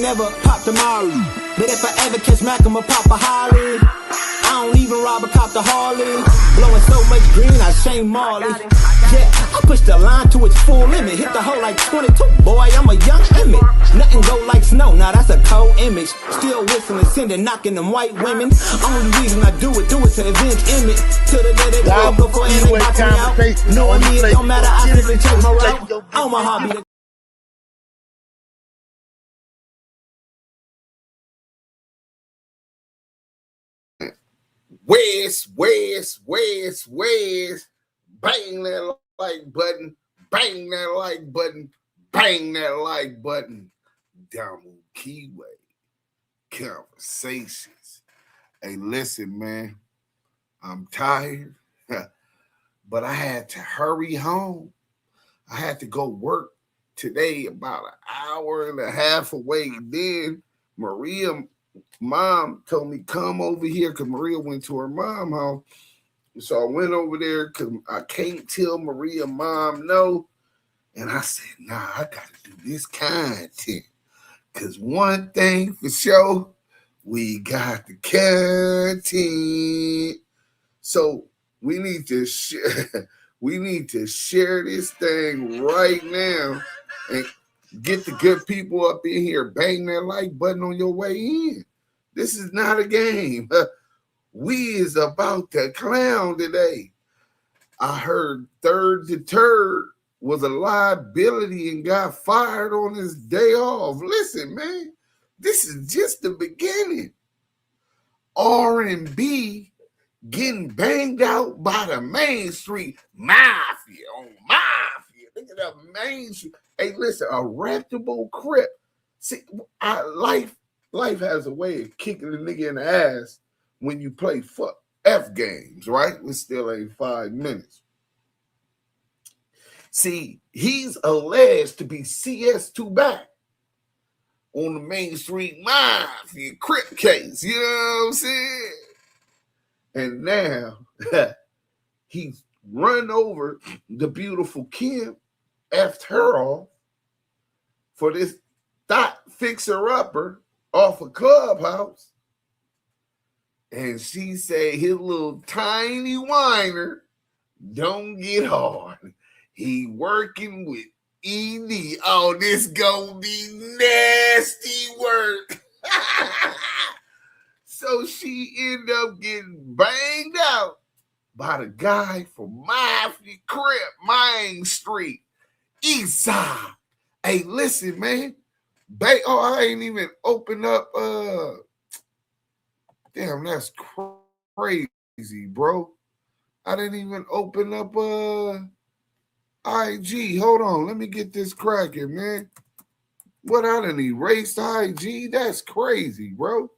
never popped a Mari. But if I ever catch Mac, I'ma pop a Holly. I don't even rob a cop the Harley. Blowing so much green, I shame Marley. Yeah, I push the line to its full limit. Hit the hole like 22, boy, I'm a young Emmett. Nothing go like snow, now that's a cold image. Still whistling, sending, knocking them white women. Only reason I do it to avenge image. To the day they go for and they box me out. Knowing me, it don't matter, I simply change my route. On my hobby. Where's, bang that like button, bang that like button, bang that like button. Damu, Kiwe, conversations. Hey, listen, man, I'm tired, but I had to hurry home. I had to go work today about an hour and a half away. Then Maria, mom told me come over here because Maria went to her mom's house. So I went over there because I can't tell Maria mom no. And I said, nah, I got to do this content. Because one thing for sure, we got the content. So we need to share this thing right now and get the good people up in here. Bang that like button on your way in. This is not a game. We is about to clown today. I heard Thyrd was a liability and got fired on his day off. Listen, man, this is just the beginning. R&B getting banged out by the Main Street Mafia on Mafia. Look at that Main Street. Hey, listen, a reputable crip. See, life has a way of kicking a nigga in the ass when you play F games, right? It still ain't 5 minutes. See, he's alleged to be CS2 back on the Main Street Mafia crip case. You know what I'm saying? And now he's run over the beautiful Kim, effed her off for this thought fixer-upper off a Clubhouse. And she said his little tiny whiner don't get hard. He working with ED. Oh, this gonna be nasty work. So she ended up getting banged out by the guy from Mafia Crip, Main Street, East Side. Hey, listen, man. I ain't even opened up. Damn, that's crazy, bro. I didn't even open up IG. Hold on, let me get this cracking, man. What, I done erased IG? That's crazy, bro.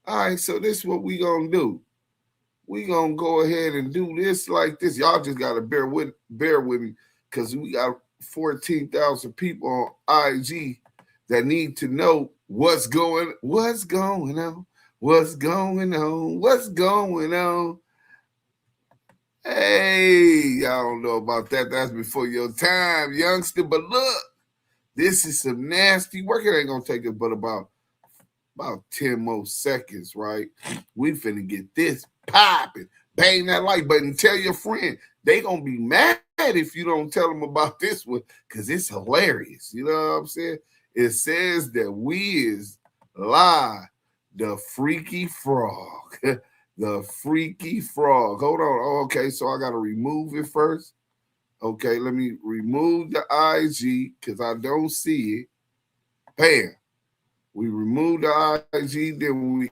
All right, so this is what we gonna do. We gonna go ahead and do this like this. Y'all just gotta bear with me because we got 14,000 people on IG that need to know what's going on. What's going on? Hey, y'all don't know about that. That's before your time, youngster. But look, this is some nasty work. It ain't gonna take us but about 10 more seconds, right? We finna get this popping. Bang that like button. Tell your friend. They gonna be mad if you don't tell them about this one because it's hilarious. You know what I'm saying? It says that we is live. The Freaky Frog. The Freaky Frog. Hold on. Okay, so I got to remove it first. Okay, let me remove the IG because I don't see it. Bam. We remove the IG, then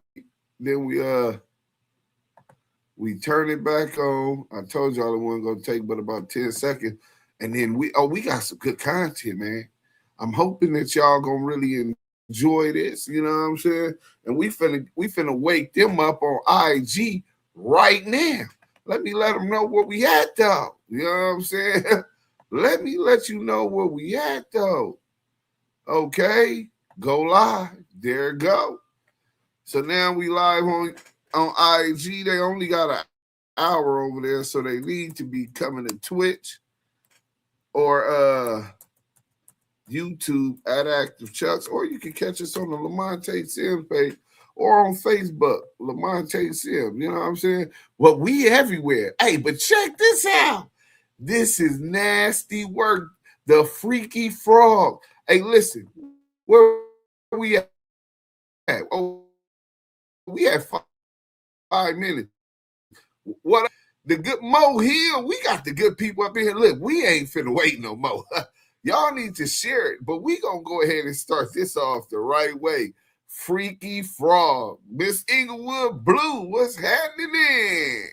we turn it back on. I told y'all it wasn't gonna take but about 10 seconds. And then we got some good content, man. I'm hoping that y'all gonna really enjoy this, you know what I'm saying? And we finna wake them up on IG right now. Let me let them know where we at, though. You know what I'm saying? Let me let you know where we at, though. Okay, go live. There it go. So now we live on IG. They only got an hour over there, so they need to be coming to Twitch or YouTube at Active Chucks, or you can catch us on the Lamonte Sims page or on Facebook, Lamonte Sims. You know what I'm saying? Well, we everywhere. Hey, but check this out. This is nasty work. The Freaky Frog. Hey, listen, where we at? Oh, we had 5 minutes. What the good Mo Hill? We got the good people up in here. Look, we ain't finna wait no more. Y'all need to share it, but we gonna go ahead and start this off the right way. Freaky Frog, Miss Inglewood Blue, what's happening?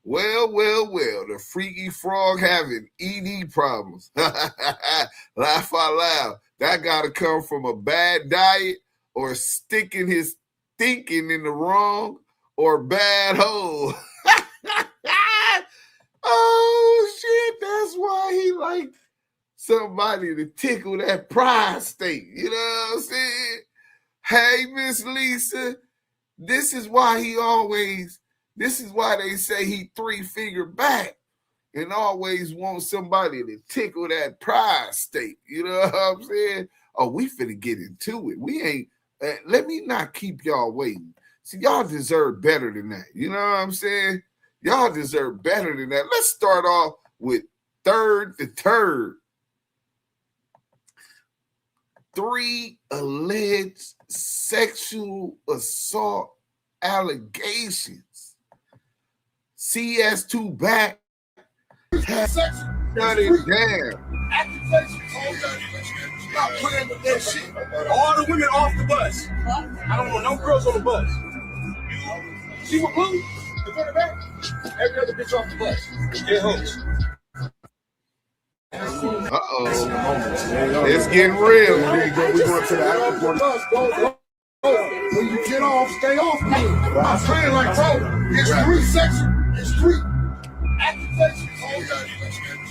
Well, the Freaky Frog having ED problems. Laugh out loud. That gotta come from a bad diet or sticking his thinking in the wrong or bad hole. Oh shit, that's why he liked somebody to tickle that prostate. You know what I'm saying? Hey, Miss Lisa, this is why they say he 3-finger back and always wants somebody to tickle that prostate. You know what I'm saying? Oh, we finna get into it. We ain't, let me not keep y'all waiting. See, y'all deserve better than that. You know what I'm saying? Y'all deserve better than that. Let's start off with Thyrd the Turd. 3 alleged sexual assault allegations. CS2 back has shut it down. Stop playing with that shit. All the women off the bus. I don't want no girls on the bus. See what blue? The front of back. Every other bitch off the bus. Get home. Uh-oh. It's getting real. We going to the after bus. When you get off, stay off me. I'm saying like, bro, it's 3 sections. It's 3 accusations.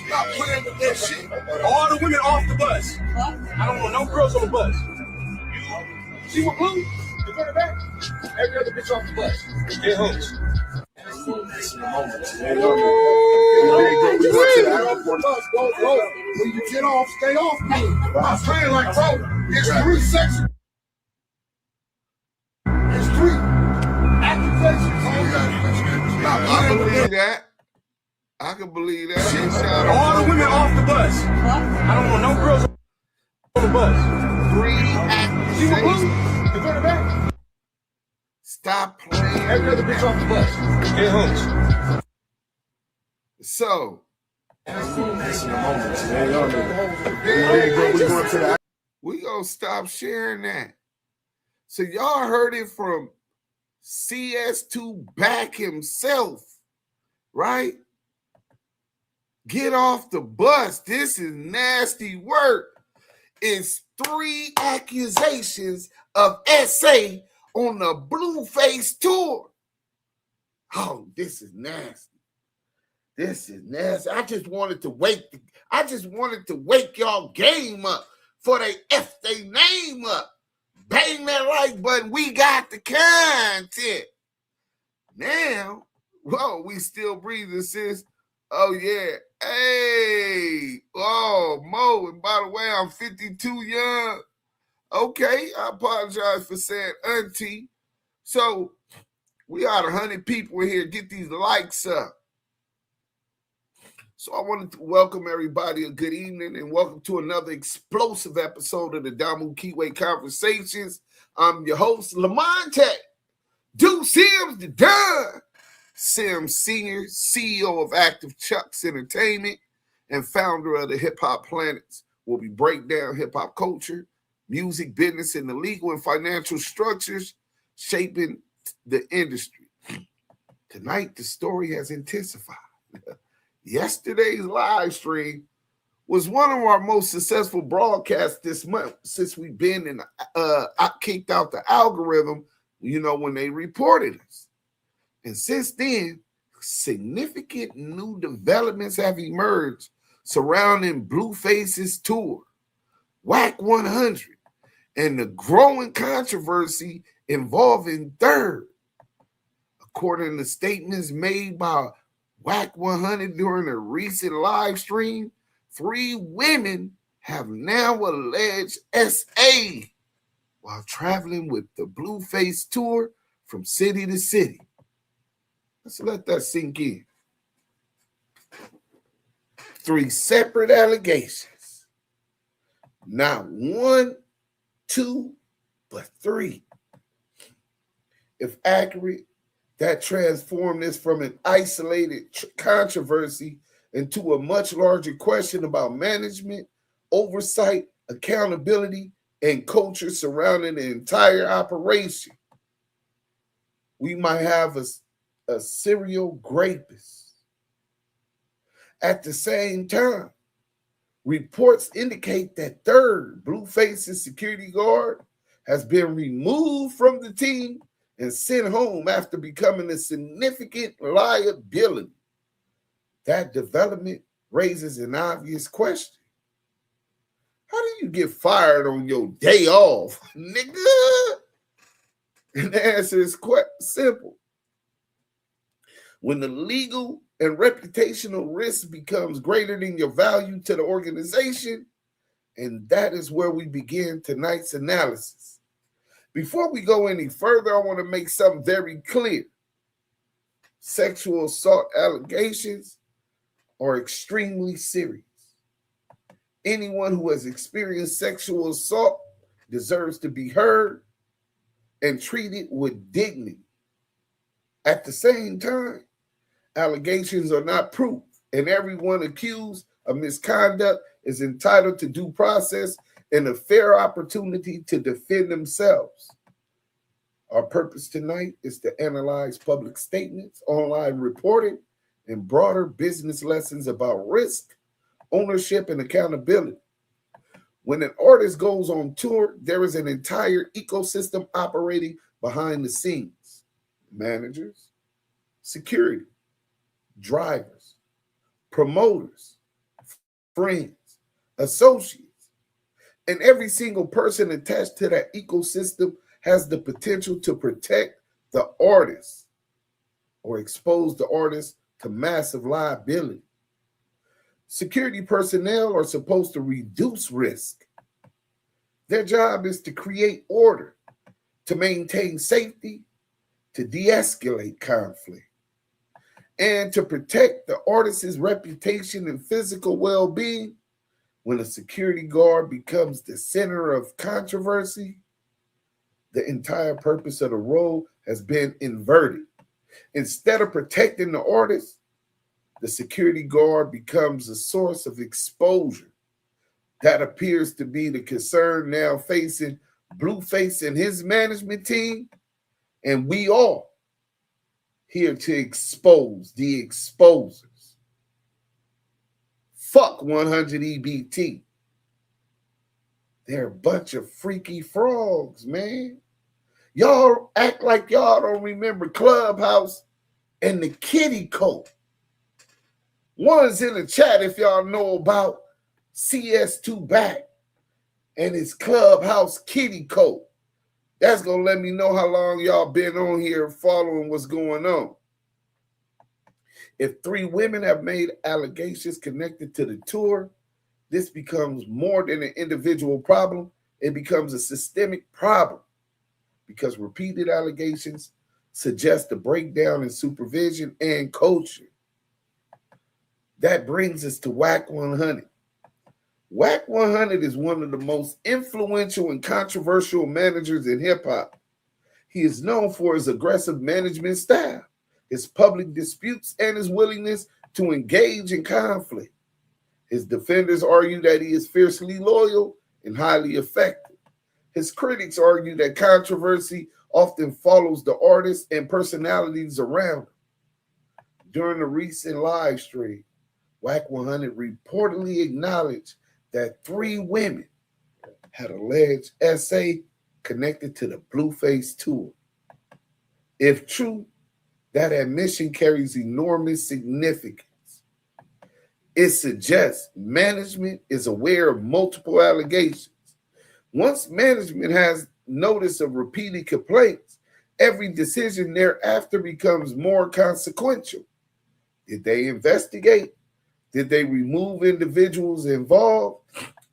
Stop playing with that shit. All the women off the bus. I don't want no girls on the bus. See what blue? The front of back. Every other bitch off the bus. Get home. When you get off, stay off me. I'm saying like, bro, it's 3 sections. It's 3 accusations. I believe that. I can believe that. All the women off the bus. I don't want no girls on the bus. 3 accusations. The front of back. Stop playing. Every other bitch off the bus. Get home. So, we gonna stop sharing that. So y'all heard it from CS2 back himself, right? Get off the bus. This is nasty work. It's 3 accusations of SA on the Blueface tour. Oh, this is nasty. This is nasty. I just wanted to wake y'all game up for they F they name up. Bang that like button. We got the content. Now, whoa, we still breathing, sis. Oh, yeah. Hey. Oh, Mo. And by the way, I'm 52 young. Okay. I apologize for saying auntie. So, we got 100 people in here. Get these likes up. So I wanted to welcome everybody a good evening and welcome to another explosive episode of the Damu Kiwe Conversations. I'm your host, Lamonte. Do Sims the Duh. Sims Senior, CEO of Active Chucks Entertainment and founder of the Hip Hop Planets, where we break down hip hop culture, music, business, and the legal and financial structures shaping the industry. Tonight, the story has intensified. Yesterday's live stream was one of our most successful broadcasts this month since we've been in kicked out the algorithm, when they reported us. And since then, significant new developments have emerged surrounding Blueface's tour, Wack100, and the growing controversy involving Thyrd. According to statements made by Wack100 during a recent live stream, 3 women have now alleged SA while traveling with the Blueface tour from city to city. Let's let that sink in. 3 separate allegations. Not 1, 2, but 3. If accurate, that transformed this from an isolated controversy into a much larger question about management, oversight, accountability, and culture surrounding the entire operation. We might have a serial rapist. At the same time, reports indicate that Thyrd, Blueface's security guard, has been removed from the team and sent home after becoming a significant liability. That development raises an obvious question. How do you get fired on your day off, nigga? And the answer is quite simple. When the legal and reputational risk becomes greater than your value to the organization, and that is where we begin tonight's analysis. Before we go any further, I want to make something very clear. Sexual assault allegations are extremely serious. Anyone who has experienced sexual assault deserves to be heard and treated with dignity. At the same time, allegations are not proof, and everyone accused of misconduct is entitled to due process and a fair opportunity to defend themselves. Our purpose tonight is to analyze public statements, online reporting, and broader business lessons about risk, ownership, and accountability. When an artist goes on tour, there is an entire ecosystem operating behind the scenes. Managers, security, drivers, promoters, friends, associates, and every single person attached to that ecosystem has the potential to protect the artist or expose the artist to massive liability. Security personnel are supposed to reduce risk. Their job is to create order, to maintain safety, to de-escalate conflict, and to protect the artist's reputation and physical well-being. When a security guard becomes the center of controversy, the entire purpose of the role has been inverted. Instead of protecting the artist, the security guard becomes a source of exposure. That appears to be the concern now facing Blueface and his management team, and we all here to expose the exposers. Fuck 100 EBT. They're a bunch of freaky frogs, man. Y'all act like y'all don't remember Clubhouse and the kitty coat. One's in the chat if y'all know about CS2 back and his Clubhouse kitty coat. That's going to let me know how long y'all been on here following what's going on. If 3 women have made allegations connected to the tour, this becomes more than an individual problem. It becomes a systemic problem because repeated allegations suggest a breakdown in supervision and culture. That brings us to Wack100. Wack100 is one of the most influential and controversial managers in hip-hop. He is known for his aggressive management style, his public disputes, and his willingness to engage in conflict. His defenders argue that he is fiercely loyal and highly effective. His critics argue that controversy often follows the artists and personalities around him. During the recent live stream, Wack100 reportedly acknowledged that 3 women had alleged SA connected to the Blueface tour. If true, that admission carries enormous significance. It suggests management is aware of multiple allegations. Once management has notice of repeated complaints, every decision thereafter becomes more consequential. Did they investigate? Did they remove individuals involved?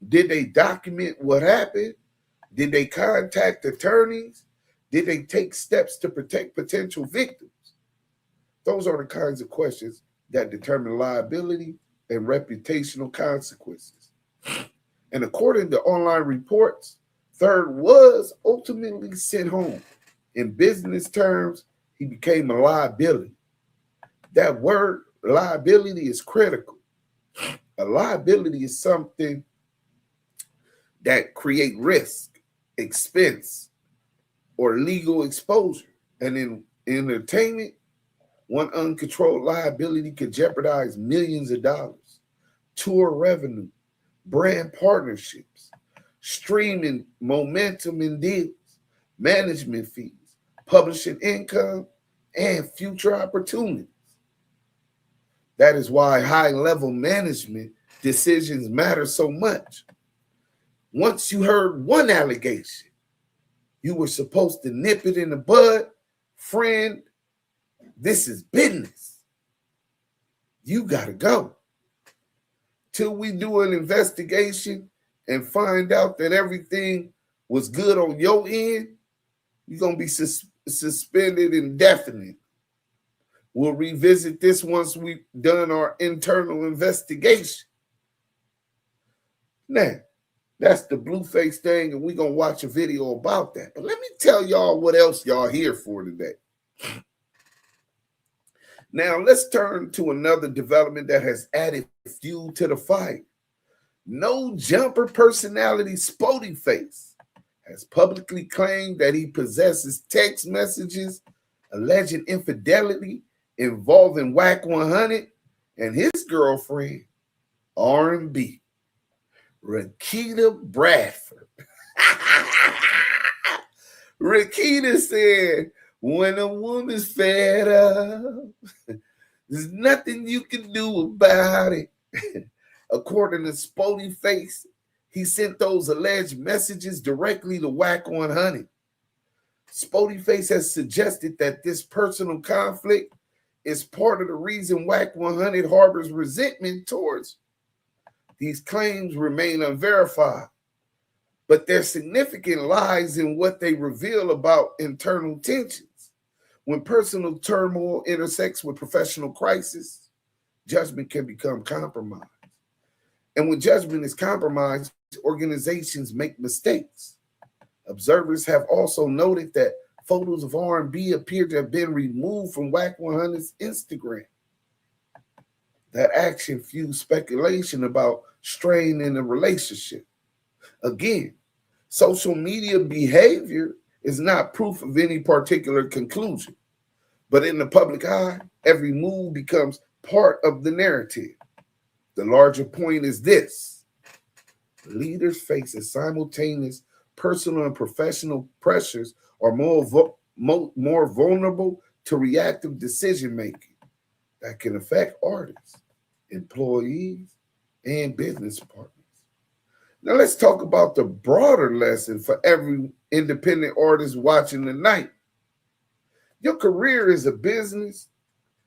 Did they document what happened? Did they contact attorneys? Did they take steps to protect potential victims? Those are the kinds of questions that determine liability and reputational consequences. And according to online reports, Thyrd was ultimately sent home. In business terms, he became a liability. That word, liability, is critical. A liability is something that create risk, expense, or legal exposure. And in entertainment, one uncontrolled liability could jeopardize millions of dollars, tour revenue, brand partnerships, streaming momentum in deals, management fees, publishing income, and future opportunities. That is why high-level management decisions matter so much. Once you heard one allegation, you were supposed to nip it in the bud. Friend, this is business. You got to go. Till we do an investigation and find out that everything was good on your end, you're going to be suspended indefinitely. We'll revisit this once we've done our internal investigation. Now, that's the Blueface thing, and we're going to watch a video about that. But let me tell y'all what else y'all here for today. Now, let's turn to another development that has added fuel to the fire. No jumper personality SpoteyFace has publicly claimed that he possesses text messages alleging infidelity involving Wack100 and his girlfriend, R&B, Rakita Bradford. Rakita said, when a woman's fed up, there's nothing you can do about it. According to SpoteyFace, he sent those alleged messages directly to Wack100. SpoteyFace has suggested that this personal conflict is part of the reason Wack100 harbors resentment towards him. These claims remain unverified, but their significance lies in what they reveal about internal tensions. When personal turmoil intersects with professional crisis, judgment can become compromised. And when judgment is compromised, organizations make mistakes. Observers have also noted that photos of R&B appear to have been removed from Wack100's Instagram. That action fuels speculation about strain in the relationship. Again, social media behavior is not proof of any particular conclusion, but in the public eye, every move becomes part of the narrative. The larger point is this: leaders facing simultaneous personal and professional pressures are more vulnerable to reactive decision-making that can affect artists, employees, and business partners. Now let's talk about the broader lesson for every independent artist watching tonight. Your career is a business.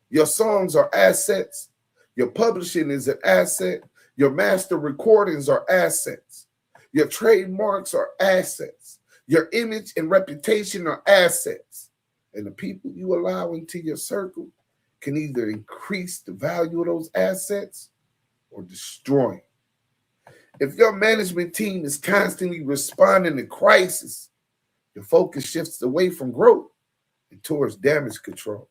Your songs are assets. Your publishing is an asset. Your master recordings are assets. Your trademarks are assets. Your image and reputation are assets. And the people you allow into your circle can either increase the value of those assets or destroy them. If your management team is constantly responding to crisis, your focus shifts away from growth and towards damage control.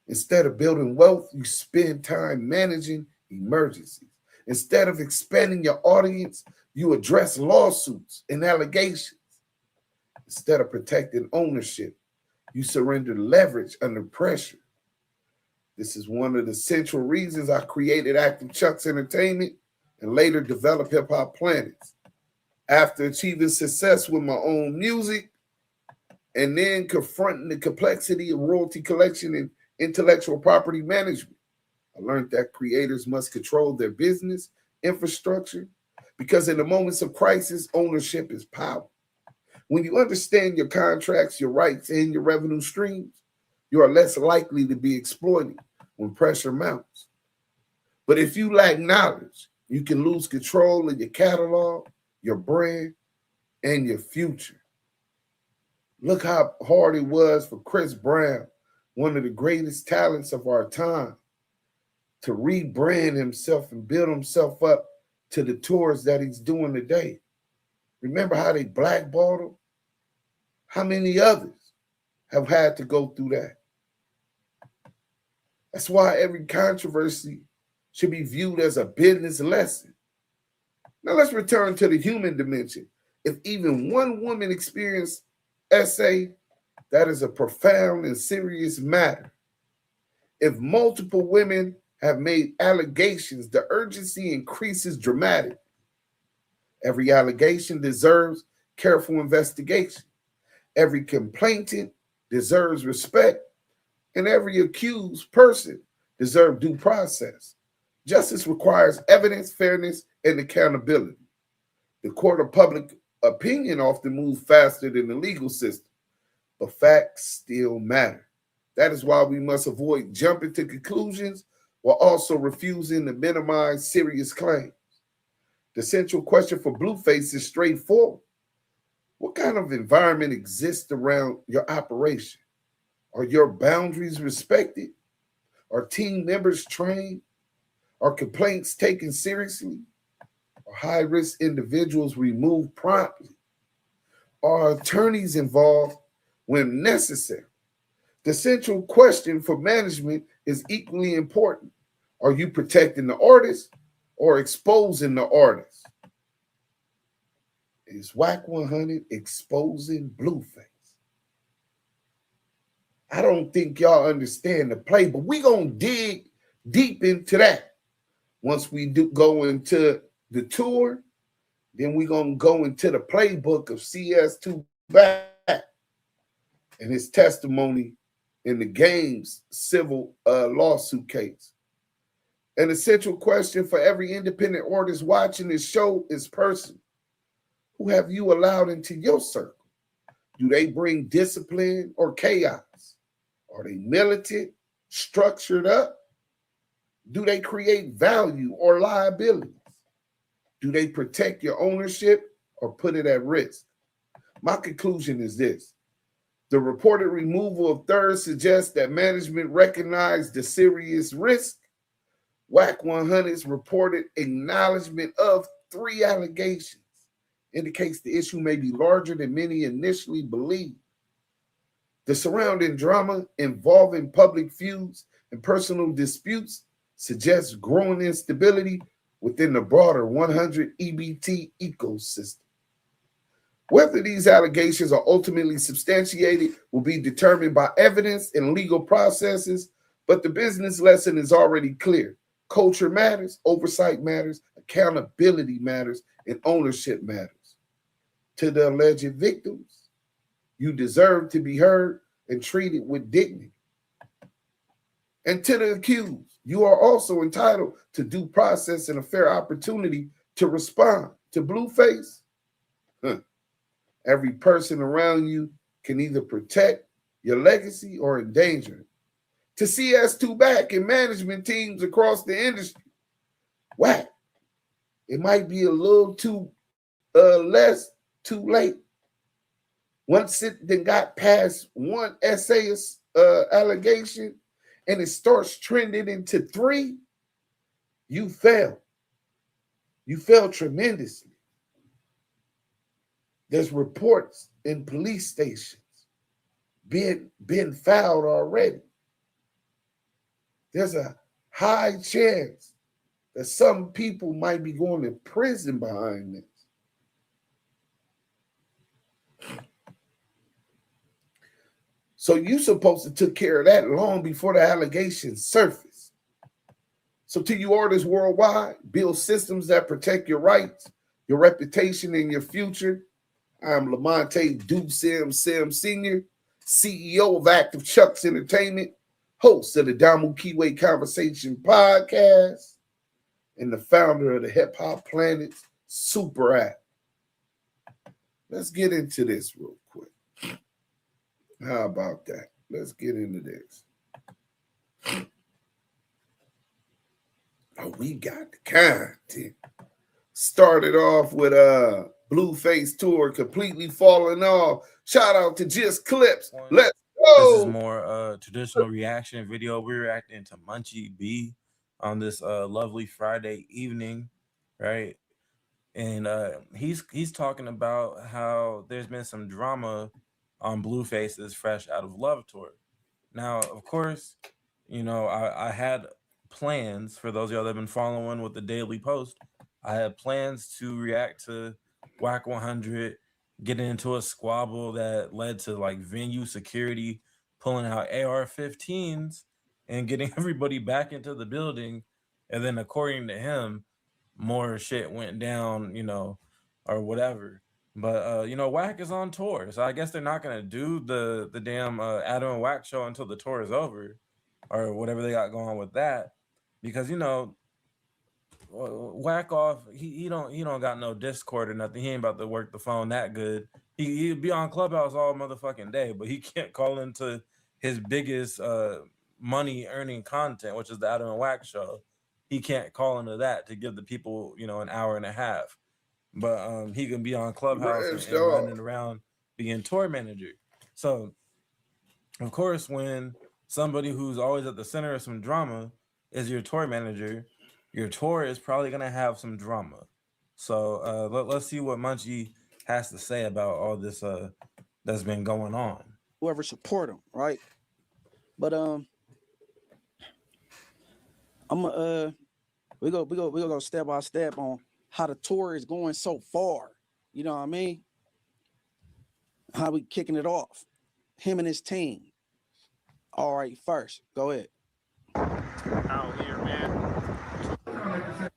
Instead of building wealth, you spend time managing emergencies. Instead of expanding your audience, you address lawsuits and allegations. Instead of protecting ownership, you surrender leverage under pressure. This is one of the central reasons I created Active Chucks Entertainment and later developed Hip Hop Planets. After achieving success with my own music and then confronting the complexity of royalty collection and intellectual property management, I learned that creators must control their business infrastructure because in the moments of crisis, ownership is power. When you understand your contracts, your rights, and your revenue streams, you are less likely to be exploited when pressure mounts. But if you lack knowledge, You can lose control of your catalog, your brand, and your future. Look how hard it was for Chris Brown, one of the greatest talents of our time, to rebrand himself and build himself up to the tours that he's doing today. Remember how they blackballed him? How many others have had to go through that? That's why every controversy should be viewed as a business lesson. Now let's return to the human dimension. If even one woman experienced SA, that is a profound and serious matter. If multiple women have made allegations, the urgency increases dramatically. Every allegation deserves careful investigation. Every complainant deserves respect, and every accused person deserves due process. Justice requires evidence, fairness, and accountability. The court of public opinion often moves faster than the legal system, but facts still matter. That is why we must avoid jumping to conclusions while also refusing to minimize serious claims. The central question for Blueface is straightforward. What kind of environment exists around your operation? Are your boundaries respected? Are team members trained? Are complaints taken seriously? Are high-risk individuals removed promptly? Are attorneys involved when necessary? The central question for management is equally important. Are you protecting the artist or exposing the artist? Is Wack100 exposing Blueface? I don't think y'all understand the play, but we're going to dig deep into that. Once we do go into the tour, then we're going to go into the playbook of CS2 back and his testimony in the game's civil lawsuit case. An essential question for every independent artist watching this show is personal. Who have you allowed into your circle? Do they bring discipline or chaos? Are they militant, structured up? Do they create value or liabilities? Do they protect your ownership or put it at risk? My conclusion is this. The reported removal of Thyrd suggests that management recognized the serious risk. Wack100's reported acknowledgement of 3 allegations indicates the issue may be larger than many initially believed. The surrounding drama involving public feuds and personal disputes suggests growing instability within the broader 100 EBT ecosystem. Whether these allegations are ultimately substantiated will be determined by evidence and legal processes, but the business lesson is already clear. Culture matters, oversight matters, accountability matters, and ownership matters. To the alleged victims, you deserve to be heard and treated with dignity. And to the accused, you are also entitled to due process and a fair opportunity to respond. To Blueface, every person around you can either protect your legacy or endanger it. To CS2 back and management teams across the industry, Wack, it might be a little too less too late. Once it then got past one essayist allegation and it starts trending into 3, you fail. You fail tremendously. There's reports in police stations been filed already. There's a high chance that some people might be going to prison behind this. So you're supposed to take care of that long before the allegations surface. So to you artists worldwide, build systems that protect your rights, your reputation, and your future. I'm Lamonte Sim Sr., CEO of Active Chucks Entertainment, host of the Damu Kiwe Conversation podcast, and the founder of the Hip Hop Planet's Super app. Let's get into this real quick. How about that? Let's get into this. Oh, we got the content. Started off with Blueface tour completely falling off. Shout out to Just Clips. Let's go. This is more traditional reaction video. We're reacting to Munchie B on this lovely Friday evening, right? And he's talking about how there's been some drama on Blueface's Fresh Out of Love tour. Now, of course, you know, I had plans for those of y'all that have been following with the daily post. I had plans to react to Wack100 getting into a squabble that led to like venue security pulling out AR-15s and getting everybody back into the building. And then, according to him, more shit went down, you know, or whatever. But you know, Wack is on tour, so I guess they're not gonna do the damn Adam and Wack show until the tour is over, or whatever they got going with that, because you know, Whack off. He don't got no Discord or nothing. He ain't about to work the phone that good. He'd be on Clubhouse all motherfucking day, but he can't call into his biggest money earning content, which is the Adam and Wack show. He can't call into that to give the people, you know, an hour and a half. But he can be on Clubhouse and running around being tour manager. So, of course, when somebody who's always at the center of some drama is your tour manager, your tour is probably going to have some drama. So let's see what Munchie has to say about all this that's been going on. Whoever support him, right? But we go step by step on how the tour is going so far. You know what I mean? How we kicking it off? Him and his team. All right, first, go ahead. Out here, man.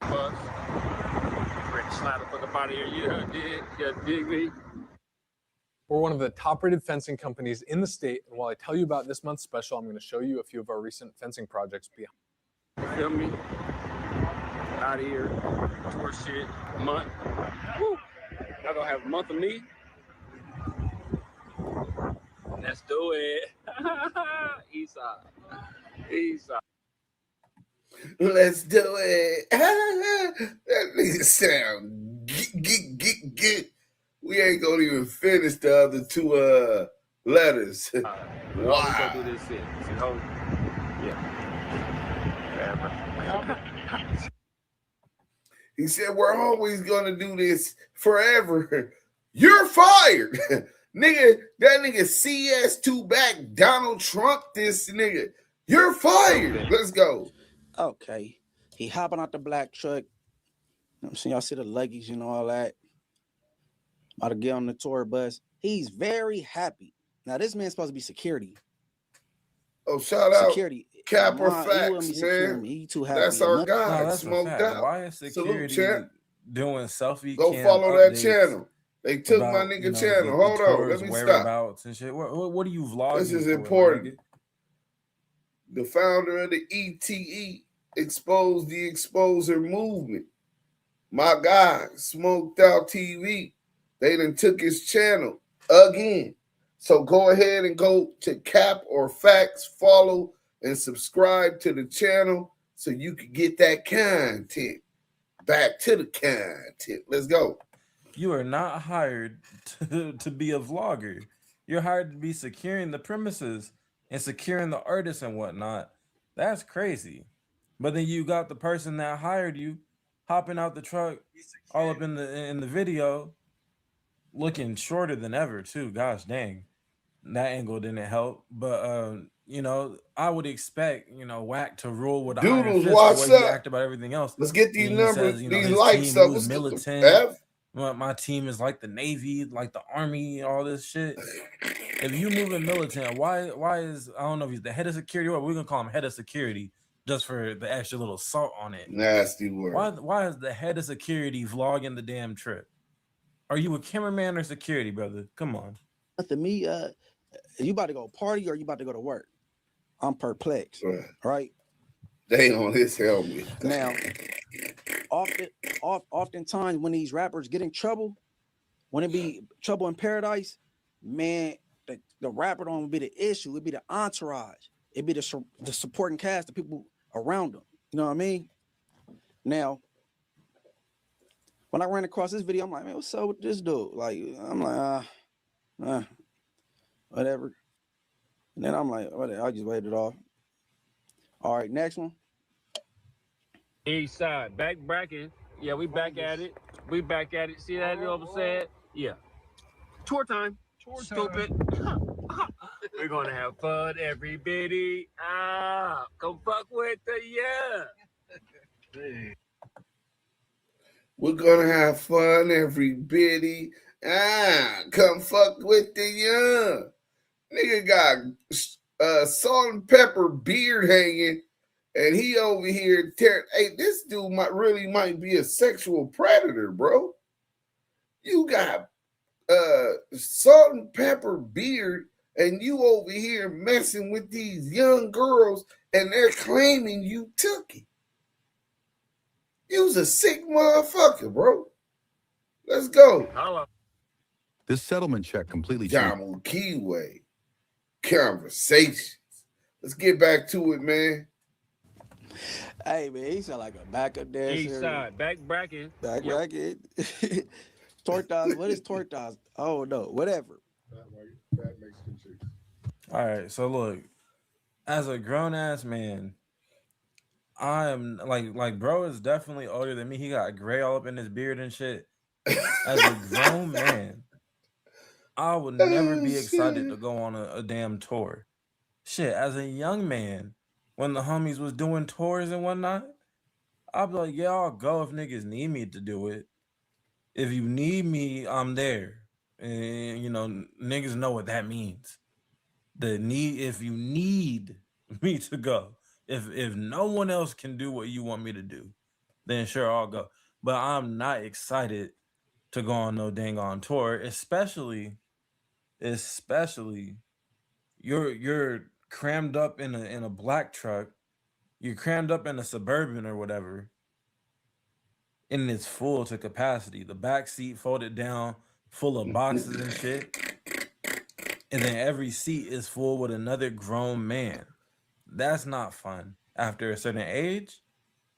Bus. Ready to slide the fuck up out of here. You dig me? We're one of the top-rated fencing companies in the state, and while I tell you about this month's special, I'm going to show you a few of our recent fencing projects behind. You feel me? Out of here. Tour shit. Month. Woo! Y'all gonna have a month of me? Let's do it. Eastside. Eastside. Let's do it. That nigga sound get. We ain't gonna even finish the other two letters. Wow. Go do this shit. Yeah. He said, we're always gonna do this forever. You're fired. Nigga, that nigga CS2 back Donald Trump this nigga. You're fired. Let's go. Okay. He hopping out the black truck. You know what I'm saying? Y'all see the luggage and all that. About to get on the tour bus. He's very happy. Now, this man's supposed to be security. Oh, shout out. Security. Cap or facts, man. He too happy. That's our guy. No, that's Smoked out. Why is security doing selfie? Go follow that channel. They took my nigga, you know, channel. Hold on. Let me stop. And shit. What are you vlogging? This is important. The founder of the ETE exposed the exposer movement. My guy, Smoked Out TV. They done took his channel again. So go ahead and go to Cap or Facts, follow and subscribe to the channel so you can get that content. Back to the content. Let's go. You are not hired to be a vlogger. You're hired to be securing the premises and securing the artists and whatnot. That's crazy. But then you got the person that hired you hopping out the truck all up in the video, looking shorter than ever too. Gosh dang, that angle didn't help. But you know, I would expect, you know, Wack to rule with Doodles, what's up? Act about everything else. Let's get these numbers, says, you know, these likes up. Let's militant. My team is like the Navy, like the Army, all this shit. If you moving militant, why is, I don't know if he's the head of security, or we're gonna call him head of security just for the extra little salt on it. Nasty word. Why is the head of security vlogging the damn trip? Are you a cameraman or security, brother? Come on. To me, you about to go party or you about to go to work? I'm perplexed, right? They on his helmet. Now, oftentimes when these rappers get in trouble, when it be trouble in paradise, man, the rapper don't be the issue. It be the entourage. It be the supporting cast, the people around them. You know what I mean? Now, when I ran across this video, I'm like, man, what's up with this dude? Like, I'm like, whatever. And then I'm like, whatever, I just waited it off. All right, next one. East side, back bracket. Yeah, we back at it. We back at it. See that? You know what I'm saying? Yeah. Tour time. Stupid. We're gonna have fun, everybody. Come fuck with the We're gonna have fun, everybody. Come fuck with the young. Nigga got salt and pepper beard hanging, and he over here hey, this dude might be a sexual predator, bro. You got salt and pepper beard, and you over here messing with these young girls, and they're claiming you took it. You's a sick motherfucker, bro. Let's go. Hello. This settlement check completely Damu, Kiwe. Conversations. Let's get back to it, man. Hey, man, he sound like a backup dancer. East side, back bracket. Back bracket. Tortas. What is tortas? Oh, no, whatever. Fat Mexican chicks. All right, so look, as a grown ass man, I'm like bro is definitely older than me. He got gray all up in his beard and shit. As a grown man, I would never be excited to go on a damn tour. Shit, as a young man, when the homies was doing tours and whatnot, I'd be like, yeah, I'll go if niggas need me to do it. If you need me, I'm there. And you know, niggas know what that means. If you need me to go. If no one else can do what you want me to do, then sure, I'll go. But I'm not excited to go on no dang on tour, especially you're crammed up in a black truck, you're crammed up in a Suburban or whatever, and it's full to capacity. The back seat folded down, full of boxes and shit, and then every seat is full with another grown man. That's not fun. After a certain age,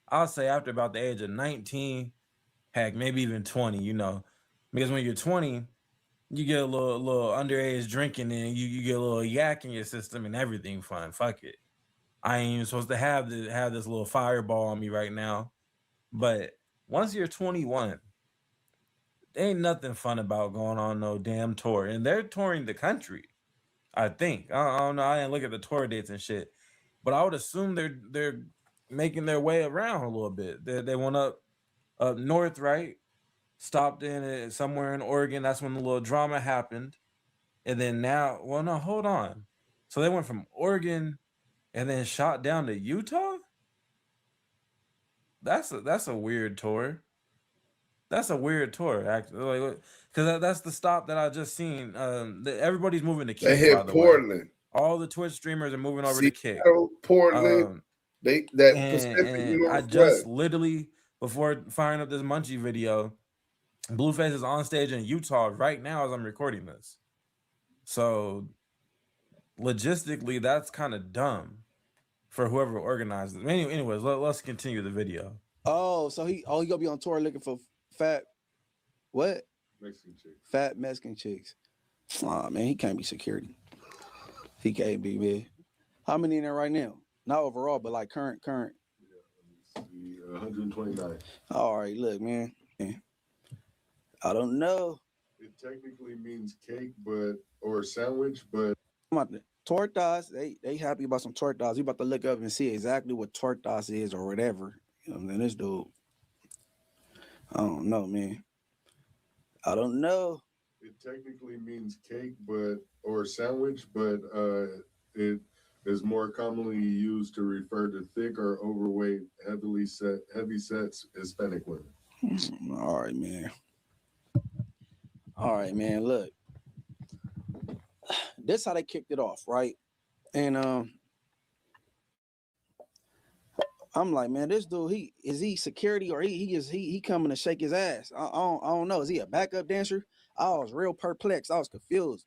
I'll say after about the age of 19, heck, maybe even 20, you know. Because when you're 20, you get a little underage drinking and you get a little yak in your system and everything fun. Fuck it. I ain't even supposed to have this little fireball on me right now. But once you're 21, ain't nothing fun about going on no damn tour. And they're touring the country, I think. I don't know. I didn't look at the tour dates and shit. But I would assume they're making their way around a little bit. They went up north, right? Stopped in somewhere in Oregon. That's when the little drama happened. And then now, well, no, hold on. So they went from Oregon and then shot down to Utah? That's a weird tour. That's a weird tour, actually. Like, because that's the stop that I just seen. Everybody's moving to Kiwe, They hit by the Portland. way. All the Twitch streamers are moving over to Kiwe. Portland. And I just literally, before firing up this Munchie video, Blueface is on stage in Utah right now as I'm recording this. So logistically, that's kind of dumb for whoever organized it. Anyways, let's continue the video. Oh, so he gonna be on tour looking for fat Mexican chicks. Fat Mexican chicks. Aw, man, he can't be security. He can't be, man. How many in there right now? Not overall, but like current. Yeah, 129. All right, look, man. I don't know. It technically means cake, or sandwich, but I'm about to tortas. They happy about some tortas. We about to look up and see exactly what tortas is or whatever. You know what I mean? This dude. I don't know, man. I don't know. it technically means cake, or sandwich, but it is more commonly used to refer to thick or overweight, heavy sets Hispanic women. All right, man. All right, man. Look, this how they kicked it off, right? And I'm like, man, this dude, is he security or he coming to shake his ass? I don't know. Is he a backup dancer? I was real perplexed. I was confused.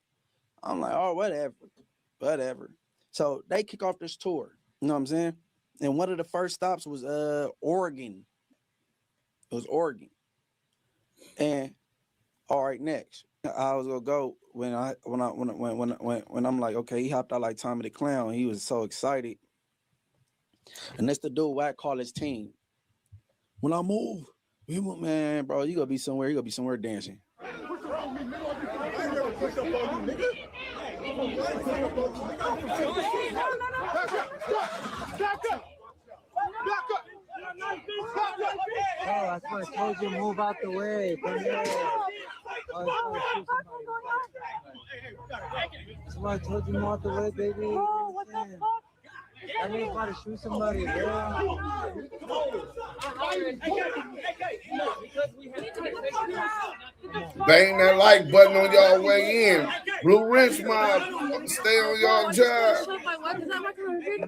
I'm like, oh, whatever. So they kick off this tour. You know what I'm saying? And one of the first stops was Oregon. was Oregon. And all right, next. I was gonna go when I'm like, okay, he hopped out like Tommy the Clown. He was so excited. And that's the dude Wack call his team. When I move, man, bro, you gonna be somewhere. You gonna be somewhere dancing. Oh, that's why I told you move out the way. That's why I told you move out the way, baby. Oh, what the fuck? I ain't about to shoot somebody, bro. Bang that like button on y'all way in. Blue Wrench Mob, stay on y'all job. Is that Wack100?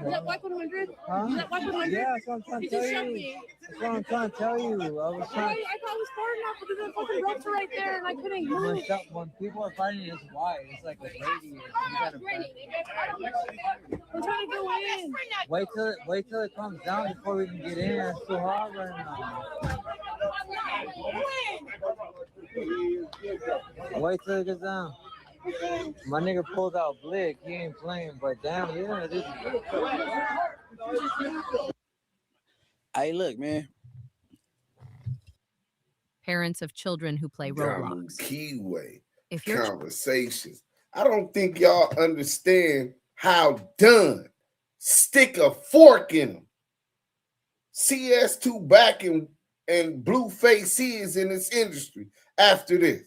Is that Wack100? Huh? Is that Wack100? Yeah, that's what I'm trying to tell you. That's what I'm trying to tell you. I thought it was far enough because the fucking ropes are right there and I couldn't move. When people are fighting, it's wide. It's like a radius. You gotta I'm trying to go in. Wait till it comes down before we can get in. It's too hard right now. Wait till it gets down. My nigga pulled out Blick. He ain't playing, but damn, yeah, this. Hey, look, man. Parents of children who play Damu, Roblox. Kiwe, If you're conversations. I don't think y'all understand how done. Stick a fork in them. CS2 back and Blueface is in this industry after this.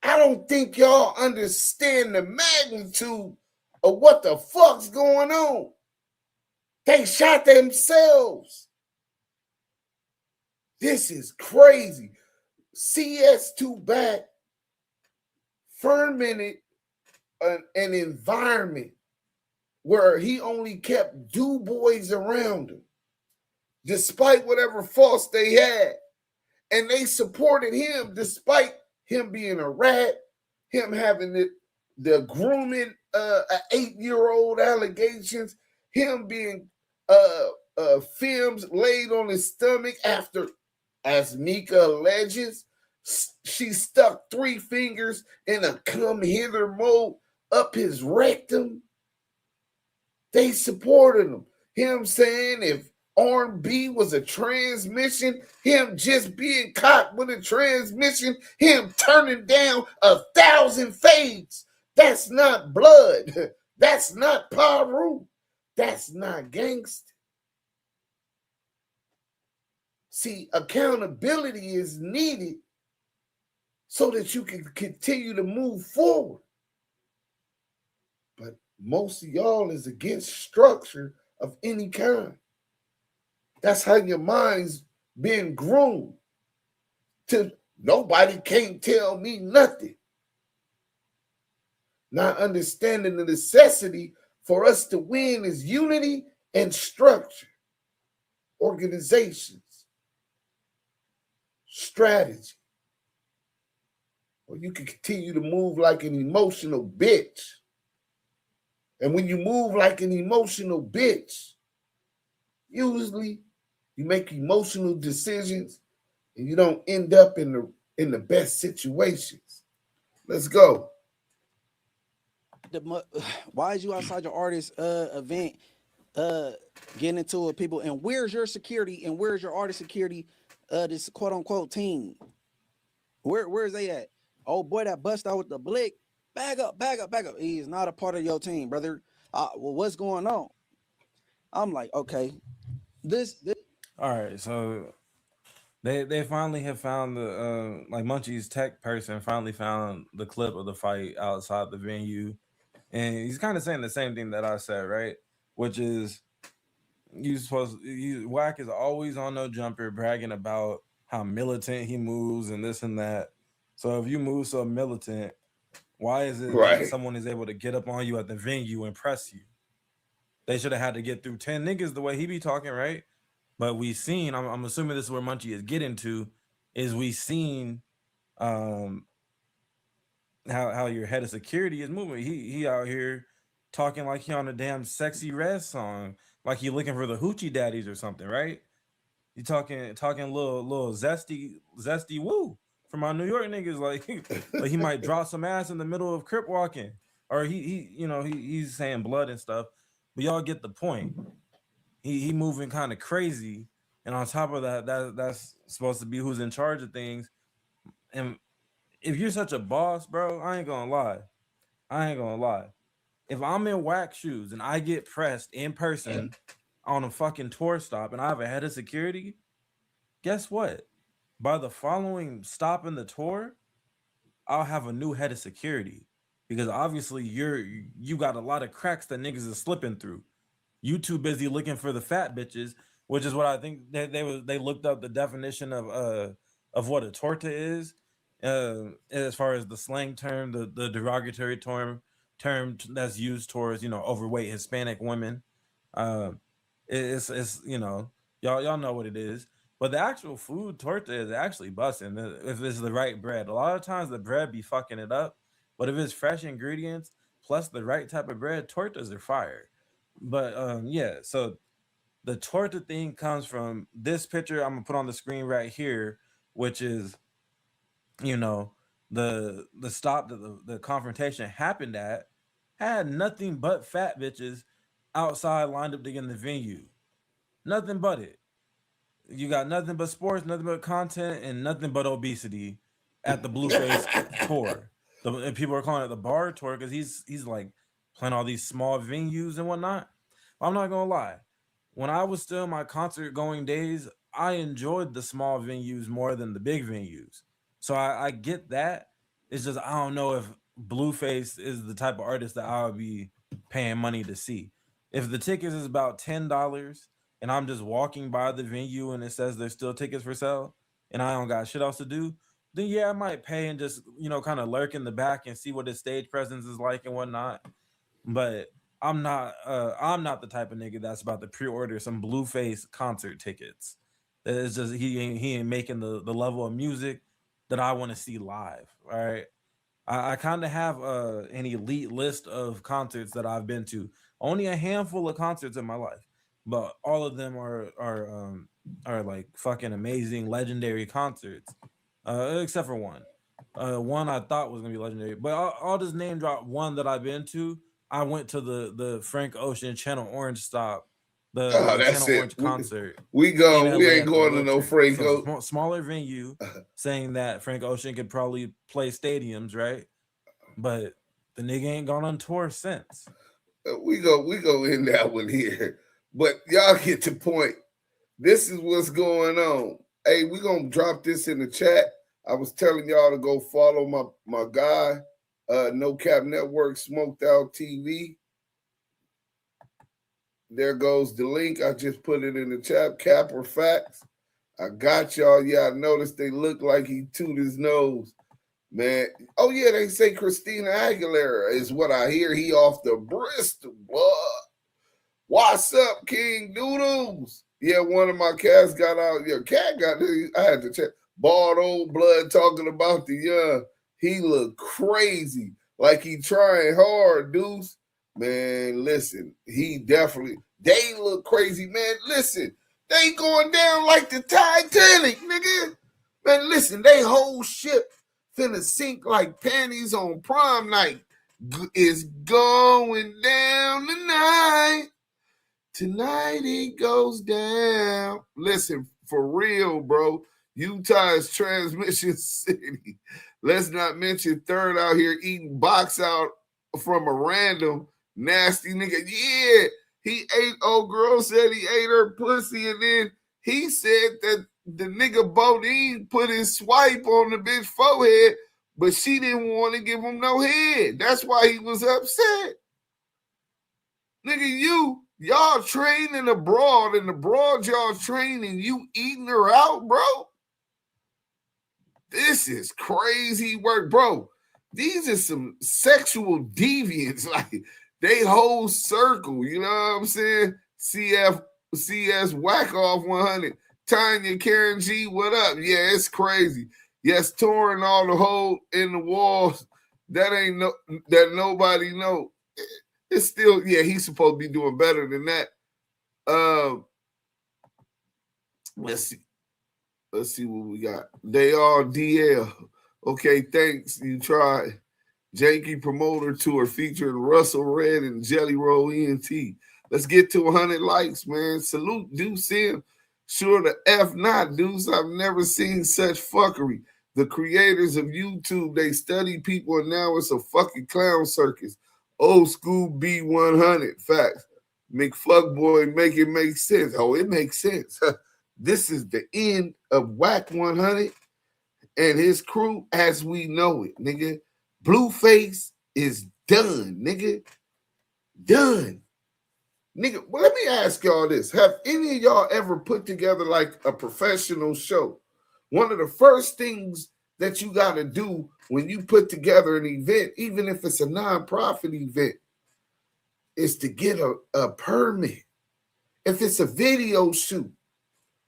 I don't think y'all understand the magnitude of what the fuck's going on. They shot themselves. This is crazy. CS2 back fermented an environment where he only kept boys around him, despite whatever faults they had. And they supported him despite him being a rat, him having the grooming 8-year-old allegations, him being films laid on his stomach after, as Mika alleges, she stuck 3 fingers in a come hither mode up his rectum. They supported him. Him saying if R&B was a transmission, him just being caught with a transmission, him turning down 1,000 fades. That's not blood. That's not Paru. That's not gangster. See, accountability is needed so that you can continue to move forward. But most of y'all is against structure of any kind. That's how your mind's been groomed to nobody can't tell me nothing. Not understanding the necessity for us to win is unity and structure, organizations, strategy. Or you can continue to move like an emotional bitch. And when you move like an emotional bitch, usually you make emotional decisions and you don't end up in the best situations. Let's go. Why is you outside your artist event getting into it with people? And where's your security and where's your artist security, this quote unquote team? Where's they at? Oh boy, that bust out with the blick. Back up. He is not a part of your team, brother. Well, what's going on? I'm like, okay, this. All right, so they finally have found the like Munchie's tech person finally found the clip of the fight outside the venue, and he's kind of saying the same thing that I said, right? Which is Wack is always on no jumper bragging about how militant he moves and this and that. So if you move so militant, why is it that someone is able to get up on you at the venue and press you? They should have had to get through 10 niggas the way he be talking, right? But we seen, I'm assuming this is where Munchie is getting to, is we seen how your head of security is moving. He out here talking like he on a damn Sexy Red song, like he looking for the hoochie daddies or something, right? You talking little zesty woo from our New York niggas, like he might drop some ass in the middle of crip walking, or he's saying blood and stuff, but y'all get the point. He moving kind of crazy, and on top of that's supposed to be who's in charge of things. And if you're such a boss, bro, I ain't gonna lie. If I'm in Wack shoes and I get pressed in person on a fucking tour stop and I have a head of security, guess what? By the following stop in the tour, I'll have a new head of security, because obviously you got a lot of cracks that niggas is slipping through. You too busy looking for the fat bitches, which is what I think they looked up the definition of what a torta is, as far as the slang term, the derogatory term that's used towards overweight Hispanic women. It's y'all know what it is. But the actual food torta is actually busting if it's the right bread. A lot of times the bread be fucking it up, but if it's fresh ingredients plus the right type of bread, tortas are fire. But yeah, so the torta thing comes from this picture I'm gonna put on the screen right here, which is the stop that the confrontation happened at had nothing but fat bitches outside lined up to get in the venue. Nothing but it. You got nothing but sports, nothing but content, and nothing but obesity at the Blueface tour. And people are calling it the bar tour because he's like playing all these small venues and whatnot. I'm not gonna lie. When I was still in my concert going days, I enjoyed the small venues more than the big venues. So I get that. It's just I don't know if Blueface is the type of artist that I would be paying money to see. If the tickets is about $10 and I'm just walking by the venue and it says there's still tickets for sale and I don't got shit else to do, then yeah, I might pay and just, kind of lurk in the back and see what his stage presence is like and whatnot. But I'm not the type of nigga that's about to pre-order some Blueface concert tickets. It's just he ain't making the level of music that I want to see live. All right. I kind of have an elite list of concerts that I've been to. Only a handful of concerts in my life, but all of them are like fucking amazing, legendary concerts, except for one. One I thought was gonna be legendary, but I'll just name drop one that I've been to. I went to the Frank Ocean Channel Orange stop, the That's Channel it. Orange concert. We ain't going to no Wiltern. Frank So Ocean. smaller venue, saying that Frank Ocean could probably play stadiums, right? But the nigga ain't gone on tour since. We go in that one here, but y'all get the point. This is what's going on. Hey, we gonna drop this in the chat. I was telling y'all to go follow my guy, No Cap Network, Smoked Out TV. There goes the link. I just put it in the chat. Cap or facts? I got y'all. Yeah, I noticed they look like he tooted his nose. Man, oh yeah, they say Christina Aguilera is what I hear. He off the Bristol blood. What's up, King Doodles? Yeah, one of my cats got out. Yeah, cat got. I had to check. Bald old blood talking about the young. He look crazy, like he trying hard, Deuce. Man, listen, he definitely. They look crazy, man. Listen, they going down like the Titanic, nigga. Man, listen, they whole ship finna sink like panties on prom night. It's going down tonight. Tonight it goes down. Listen, for real, bro. Utah is transmission city. Let's not mention Thyrd out here eating box out from a random nasty nigga. Yeah, he ate, old girl said he ate her pussy, and then he said that the nigga Bodine put his swipe on the bitch forehead, but she didn't want to give him no head. That's why he was upset. Nigga, y'all training abroad, and abroad y'all training, you eating her out, bro? This is crazy work, bro. These are some sexual deviants, like they whole circle, you know what I'm saying? CS Wack100. Tanya, Karen G, what up? Yeah, it's crazy. Yes, touring all the hole in the walls. That ain't that nobody know. It's still, yeah, he's supposed to be doing better than that. Let's see what we got. They are DL. Okay, thanks. You tried. Janky promoter tour featuring Russell Red and Jelly Roll ENT. Let's get to 100 likes, man. Salute Deuce him. Sure the F not, Deuce. I've never seen such fuckery. The creators of YouTube, they study people, and now it's a fucking clown circus. Old school B100. Facts. McFuckboy, make it make sense. Oh, it makes sense. This is the end of Wack100 and his crew as we know it, nigga. Blueface is done, nigga. Done. Nigga, well, let me ask y'all this. Have any of y'all ever put together like a professional show? One of the first things that you got to do when you put together an event, even if it's a nonprofit event, is to get a permit. If it's a video shoot,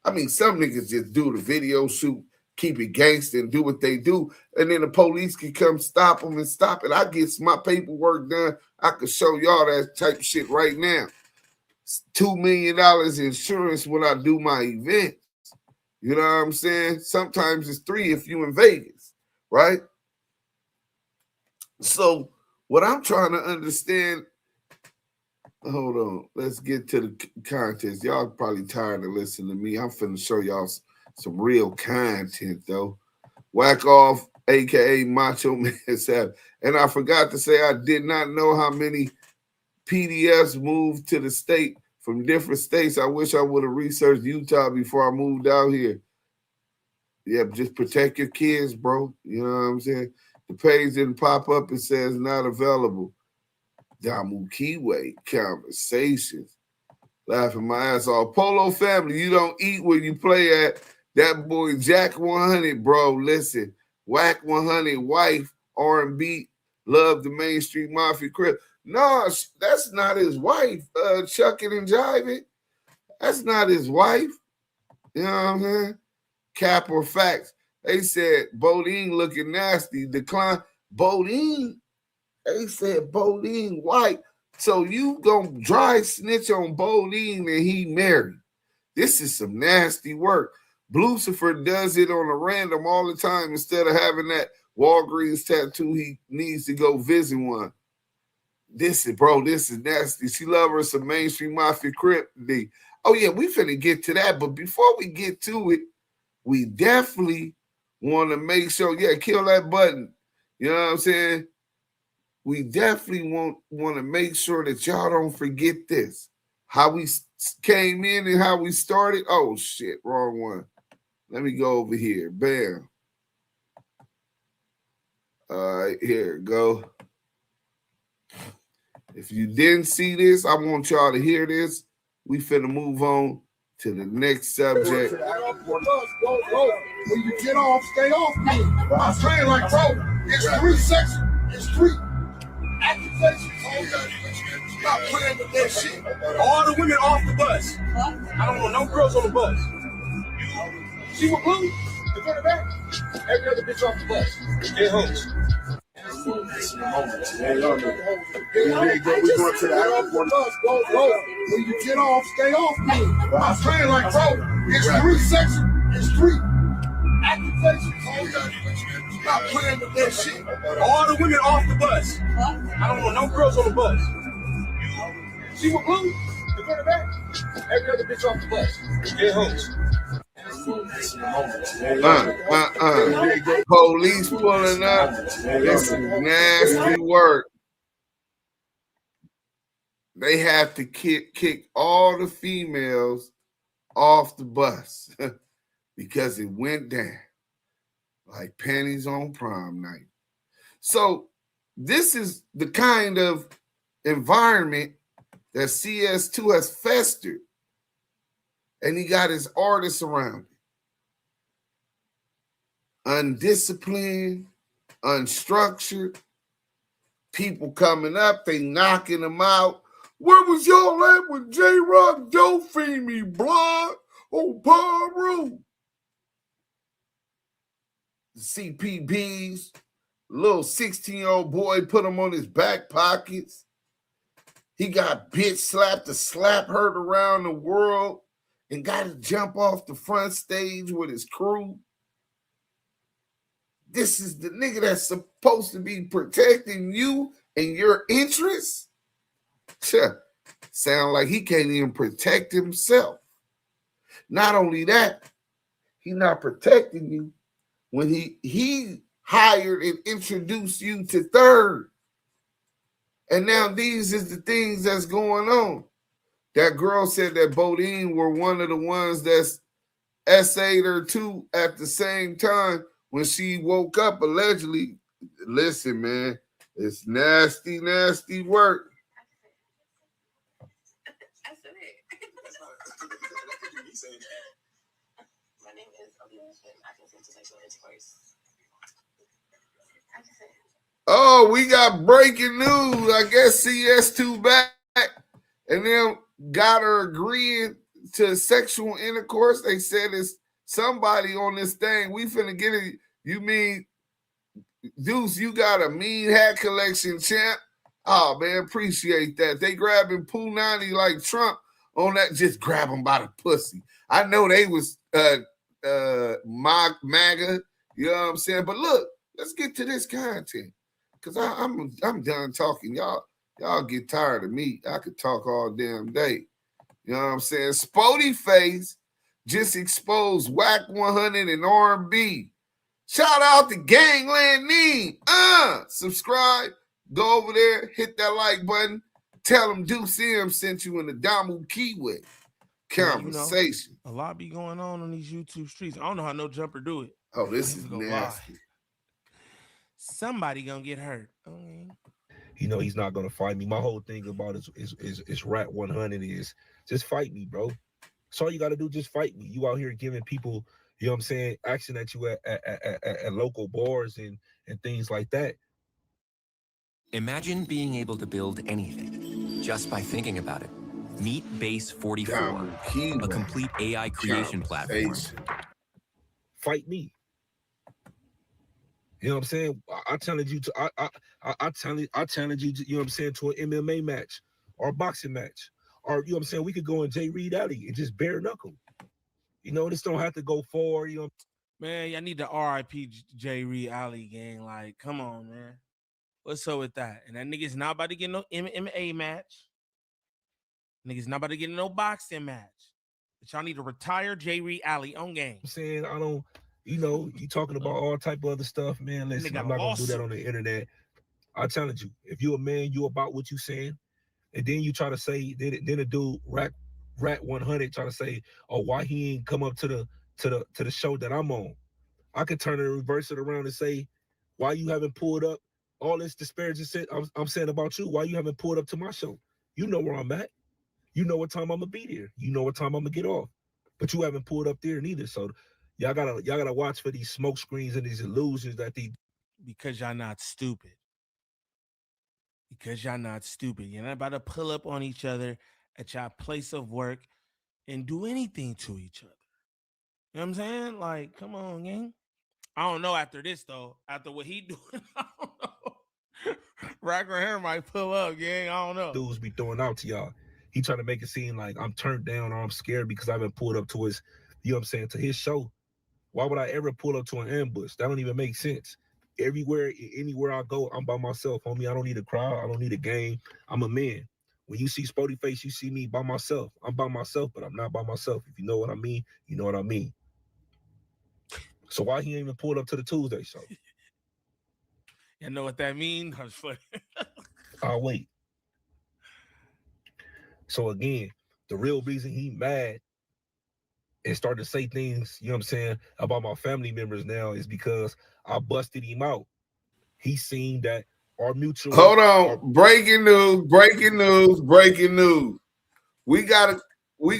I mean, some niggas just do the video shoot, keep it gangster and do what they do, and then the police can come stop them and stop it. I get my paperwork done. I could show y'all that type of shit right now. It's $2 million insurance when I do my events. You know what I'm saying? Sometimes it's 3 if you in Vegas, right? So what I'm trying to understand, hold on, let's get to the contest. Y'all probably tired of listening to me. I'm finna show y'all some real content, though. Whack off, a.k.a. Macho Man Sav. And I forgot to say I did not know how many PDFs moved to the state from different states. I wish I would have researched Utah before I moved out here. Yeah, just protect your kids, bro. You know what I'm saying? The page didn't pop up. It says not available. Damu Kiwe conversations. Laughing my ass off. Polo family, you don't eat where you play at. That boy Jack100, bro. Listen, Wack100 wife, R&B, love the mainstream mafia crib. No, that's not his wife. Chucking and jiving. That's not his wife. You know what I'm saying? Cap or facts. They said Bodine looking nasty. Decline. Bodine. They said Bodine white. So you gonna dry snitch on Bodine and he married. This is some nasty work. Lucifer does it on a random all the time instead of having that Walgreens tattoo. He needs to go visit one. This is nasty. She love her some mainstream mafia crip. Oh yeah, we finna get to that. But before we get to it, we definitely want to make sure, kill that button. You know what I'm saying? We definitely want to make sure that y'all don't forget this. How we came in and how we started. Oh, shit, wrong one. Let me go over here. Bam. All right, here it go. If you didn't see this, I want y'all to hear this. We finna move on to the next subject. When you get off, stay off me. I'm saying like, bro, it's 3 sections. It's 3 accusations. Stop playing with that shit. All the women off the bus. I don't want no girls on the bus. See what blue? In front of back. Every other bitch off the bus. Get home. We going to the airport. When you get off, stay off me. I'm saying like, bro, it's 3 sections. It's 3 accusations. Stop playing with that shit. All the women off the bus. I don't want no girls on the bus. See what blue? In front of back. Every other bitch off the bus. Get home. Police pulling up. This is nasty work. They have to kick all the females off the bus because it went down like panties on prom night. So this is the kind of environment that CS2 has festered. And he got his artists around it. Undisciplined, unstructured. People coming up, they knocking them out. Where was y'all at when J-Rock don't feed me blood on Palm Road? The CPBs, little 16-year-old boy put them on his back pockets. He got bitch slapped, the slap heard around the world. and got to jump off the front stage with his crew. This is the nigga that's supposed to be protecting you and your interests? Sound like he can't even protect himself. Not only that, he not protecting you when he hired and introduced you to Thyrd. And now these is the things that's going on. That girl said that Bodine were one of the ones that's essayed her too at the same time when she woke up allegedly. Listen, man, it's nasty, nasty work. My name is Olivia. I consent to sexual intercourse. Oh, we got breaking news. I guess CS2 back and then got her agreeing to sexual intercourse. They said it's somebody on this thing. We finna get it. You mean, Deuce, you got a mean hat collection, champ? Oh, man, appreciate that. They grabbing Punani like Trump on that. Just grab him by the pussy. I know they was MAGA, you know what I'm saying? But look, let's get to this content. Because I'm done talking. Y'all get tired of me. I could talk all damn day. You know what I'm saying? SpoteyFace just exposed Wack100 and R&B. Shout out to Gangland Need. Subscribe. Go over there. Hit that like button. Tell them Deuce M sent you in the Damu Kiwe conversation. A lot be going on these YouTube streets. I don't know how no jumper do it. Oh, this is nasty. Somebody gonna get hurt. Okay. You know he's not gonna fight me. My whole thing about is Wack100 is just fight me, bro. That's all you gotta do. Just fight me. You out here giving people, you know what I'm saying, action at you at local bars and things like that. Imagine being able to build anything just by thinking about it. Meet Base 44, a complete AI creation platform. Fight me. You know what I'm saying? I challenge you to I challenge you to, you know what I'm saying, to an MMA match or a boxing match. Or, you know what I'm saying, we could go in J. Reed Alley and just bare knuckle. You know, this don't have to go far, you know. Man, I need the RIP J. Reed Alley gang. Like, come on, man. What's up with that? And that nigga's not about to get no MMA match. Nigga's not about to get no boxing match. But y'all need to retire J. Reed Alley on game. I'm saying, I don't, you know, you talking about all type of other stuff, man. Listen, I'm not gonna do that on the internet. I challenge you. If you a man, you about what you saying, and then you try to say, then a dude Wack100 try to say, oh, why he ain't come up to the show that I'm on? I could turn it and reverse it around and say, why you haven't pulled up all this disparaging shit I'm saying about you? Why you haven't pulled up to my show? You know where I'm at. You know what time I'm gonna be there. You know what time I'm gonna get off. But you haven't pulled up there neither. So y'all gotta watch for these smoke screens and these illusions that they. Because y'all not stupid. Because y'all not stupid. You're not about to pull up on each other at y'all place of work and do anything to each other. You know what I'm saying? Like, come on, gang. I don't know after this, though. After what he doing, I don't know. Rocker hair might pull up, gang. I don't know. Dudes be throwing out to y'all. He trying to make it seem like I'm turned down or I'm scared because I haven't pulled up to his, you know what I'm saying, to his show. Why would I ever pull up to an ambush? That don't even make sense. Everywhere, anywhere I go, I'm by myself, homie. I don't need a crowd. I don't need a game. I'm a man. When you see SpoteyFace, you see me by myself. I'm by myself, but I'm not by myself. If you know what I mean, you know what I mean. So why he ain't even pulled up to the Tuesday show? You know what that means? I'll wait. So again, the real reason he mad and started to say things, you know what I'm saying, about my family members now is because I busted him out. He seen that our mutual. Hold on. Breaking news. We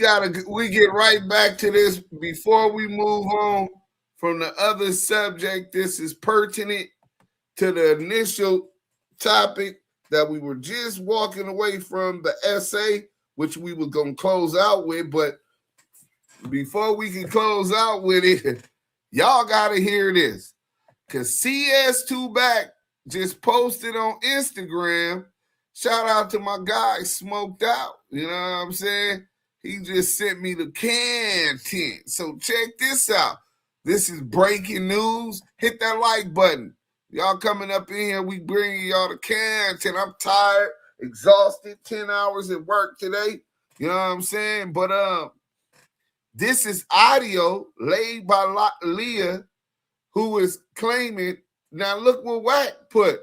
get right back to this before we move on from the other subject. This is pertinent to the initial topic that we were just walking away from, the essay, which we were going to close out with. But before we can close out with it, y'all got to hear this. Because CS2 Back just posted on Instagram. Shout out to my guy, Smoked Out. You know what I'm saying? He just sent me the content. So check this out. This is breaking news. Hit that like button. Y'all coming up in here, we bringing y'all the content. I'm tired, exhausted, 10 hours at work today. You know what I'm saying? But this is audio laid by Leah, who is claiming. Now look what Wack put.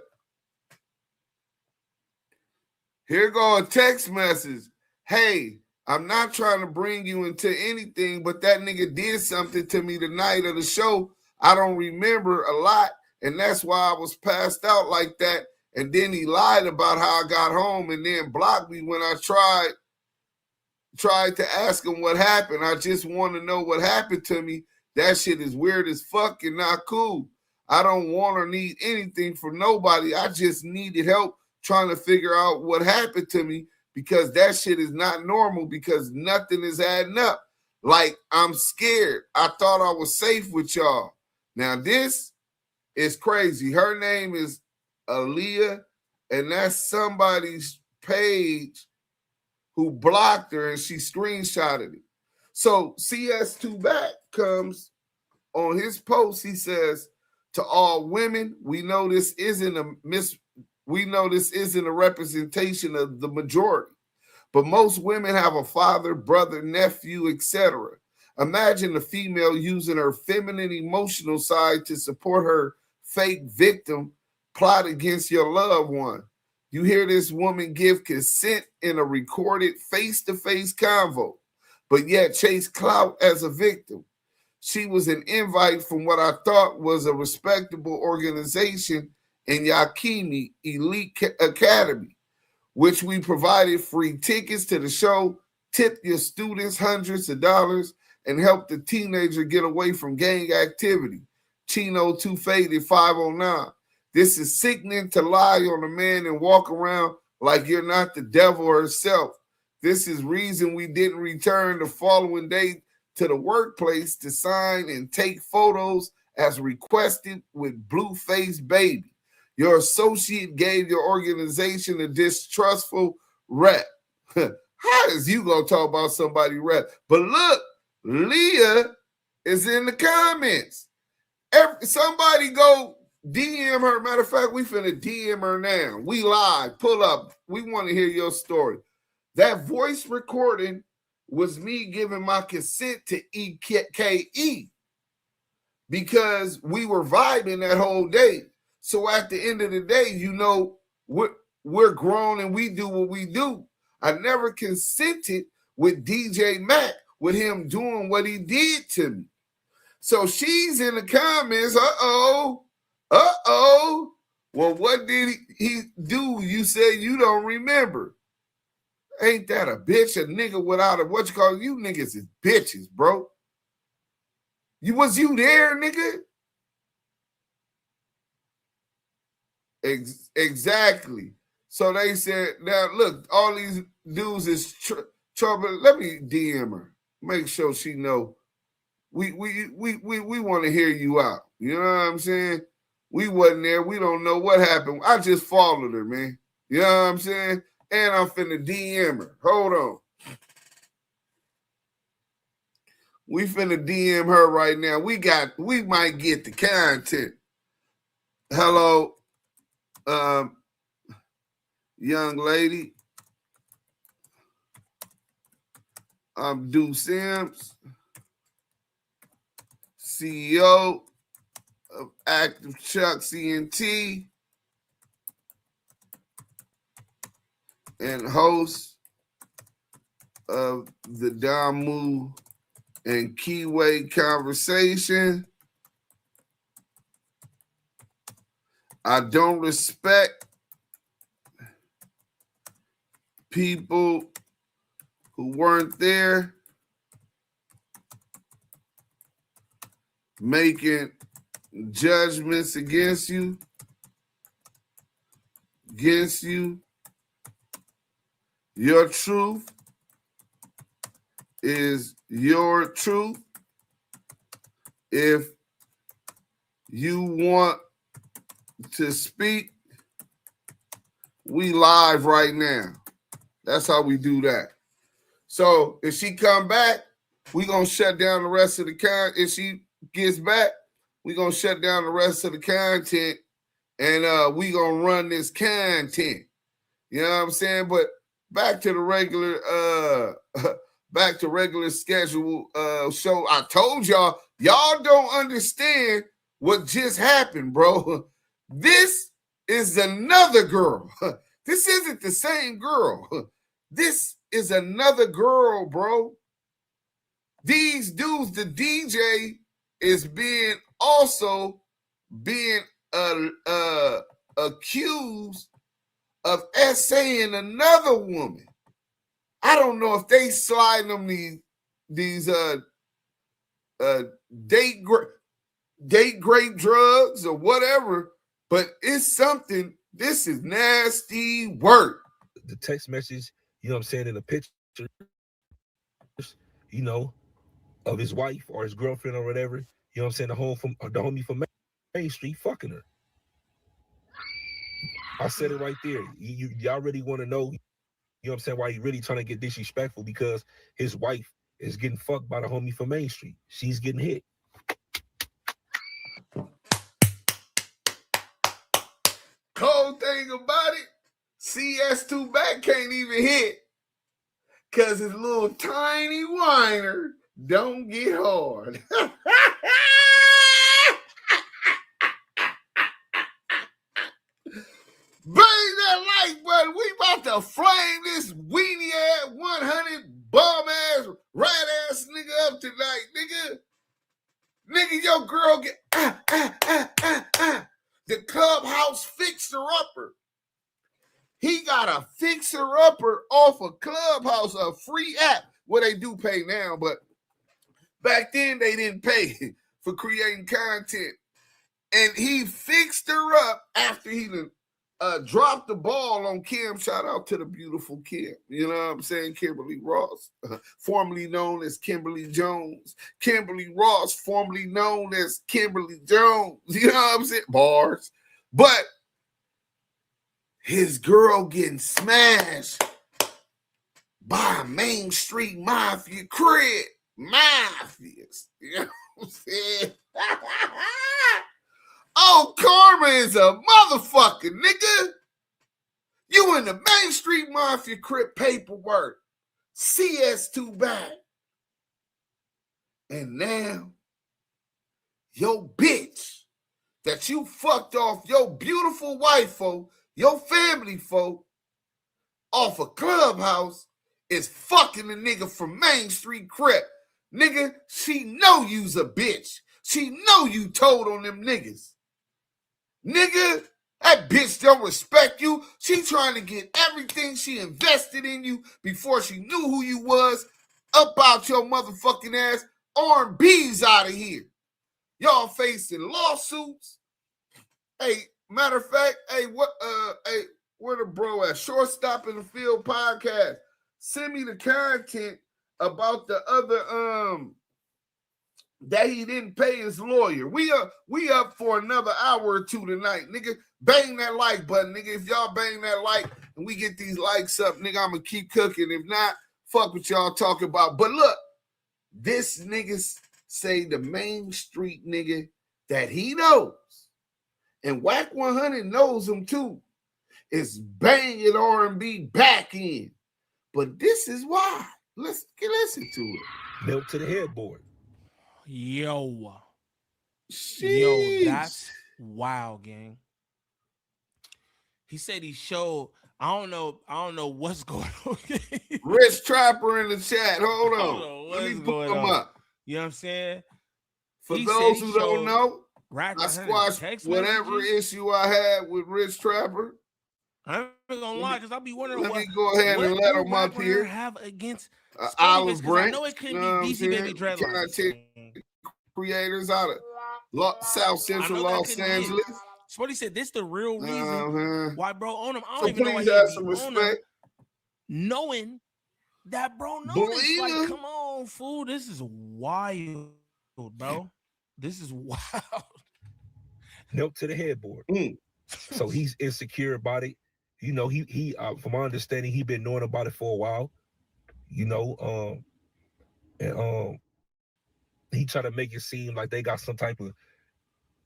Here go a text message. Hey, I'm not trying to bring you into anything, but that nigga did something to me the night of the show. I don't remember a lot, and that's why I was passed out like that. And then he lied about how I got home and then blocked me when I tried to ask him what happened. I just want to know what happened to me. That shit is weird as fuck and not cool. I don't want or need anything from nobody. I just needed help trying to figure out what happened to me, because that shit is not normal, because nothing is adding up. Like, I'm scared. I thought I was safe with y'all. Now, this is crazy. Her name is Aaliyah, and that's somebody's page who blocked her, and she screenshotted it. So CS2 back comes on his post. He says, to all women, we know this isn't a representation of the majority, but most women have a father, brother, nephew, etc. Imagine a female using her feminine emotional side to support her fake victim plot against your loved one. You hear this woman give consent in a recorded face-to-face convo, but yet chase clout as a victim. She was an invite from what I thought was a respectable organization in Yakini Elite Academy, which we provided free tickets to the show, tipped your students hundreds of dollars, and helped the teenager get away from gang activity. Chino 2 Faded 509. This is sickening to lie on a man and walk around like you're not the devil herself. This is reason we didn't return the following day to the workplace to sign and take photos as requested with Blueface baby. Your associate gave your organization a distrustful rep. How is you gonna talk about somebody rep? But look, Leah is in the comments. Somebody go DM her. Matter of fact, we finna DM her now. We live. Pull up. We want to hear your story. That voice recording was me giving my consent to EKE because we were vibing that whole day. So at the end of the day, you know, we're grown and we do what we do. I never consented with DJ Mac with him doing what he did to me. So she's in the comments, uh-oh. Well, what did he do? You say you don't remember. Ain't that a bitch? A nigga without a, what you call it? You niggas is bitches, bro. Was you there, nigga? Exactly. So they said, now look, all these dudes is trouble. Let me DM her. Make sure she know we want to hear you out. You know what I'm saying? We wasn't there. We don't know what happened. I just followed her, man. You know what I'm saying? And I'm finna DM her. Hold on. We finna DM her right now. We might get the content. Hello, young lady. I'm Du Sims, CEO of Active Chucks ENT and host of the Damu and Kiwe conversation. I don't respect people who weren't there making judgments against you. Your truth is your truth. If you want to speak, we live right now. That's how we do that. So if she come back, we gonna shut down the rest of the content. If she gets back, we gonna shut down the rest of the content, and we gonna run this content. You know what I'm saying? But back to the regular schedule show. I told y'all don't understand what just happened, bro. This is another girl. This isn't the same girl. This is another girl, bro. These dudes, the DJ is being accused of essaying another woman. I don't know if they sliding them these date grape drugs or whatever, but it's something. This is nasty work. The text message, you know what I'm saying, in the picture, you know, of his wife or his girlfriend or whatever, you know what I'm saying, the homie from Main Street fucking her. I said it right there. Y'all really want to know, you know what I'm saying, why he really trying to get disrespectful, because his wife is getting fucked by the homie from Main Street. She's getting hit. Cold thing about it, CS2 back can't even hit because his little tiny whiner don't get hard. Bang that like button. We about to flame this weenie ass 100 bum ass rat ass nigga up tonight, nigga. Nigga, your girl get the Clubhouse fixer-upper. He got a fixer-upper off of Clubhouse, a free app. Well, they do pay now, but back then they didn't pay for creating content. And he fixed her up after he dropped the ball on Kim. Shout out to the beautiful Kim. You know what I'm saying? Kimberly Ross, formerly known as Kimberly Jones. Kimberly Ross, formerly known as Kimberly Jones. You know what I'm saying? Bars. But his girl getting smashed by a Main Street Mafia crib. Mafias. You know what I'm saying? Oh, karma is a motherfucker, nigga. You in the Main Street Mafia crib paperwork. CS2 back. And now, your bitch that you fucked off your beautiful wife folk, your family folk, off a Clubhouse is fucking the nigga from Main Street crib. Nigga, she know you's a bitch. She know you told on them niggas. Nigga, that bitch don't respect you. She trying to get everything she invested in you before she knew who you was up out your motherfucking ass. R&B's out of here. Y'all facing lawsuits. Hey, matter of fact, where the bro at? Shortstop in the Field podcast. Send me the content about the other that he didn't pay his lawyer. We up for another hour or two tonight, nigga. Bang that like button, nigga. If y'all bang that like and we get these likes up, nigga, I'm gonna keep cooking. If not, fuck what y'all talking about. But look, this nigga say the Main Street nigga that he knows, and Wack100 knows him too, is banging R&B back in. But this is why. Let's listen to it. Milk to the headboard. Yo, Sheesh. That's wild, gang. He said he showed. I don't know what's going on. Rich Trapper in the chat. Hold on. Let me pull him up. You know what I'm saying? For those who don't know, I squashed whatever messages. issue I had with Rich Trapper. I ain't gonna lie, because I'll be wondering let me go ahead and let him up here. Have against Olive Branch. I know it couldn't be DC Baby Dreadlocks. Creators out of South Central Los Angeles. Spotey said this the real reason why bro own him. I don't So even know why please have some respect. Knowing that bro knows this. Like, come on, fool. This is wild, bro. This is wild. Milk to the headboard. So he's insecure about it. You know, he from my understanding, he been knowing about it for a while. you know, and he tried to make it seem like they got some type of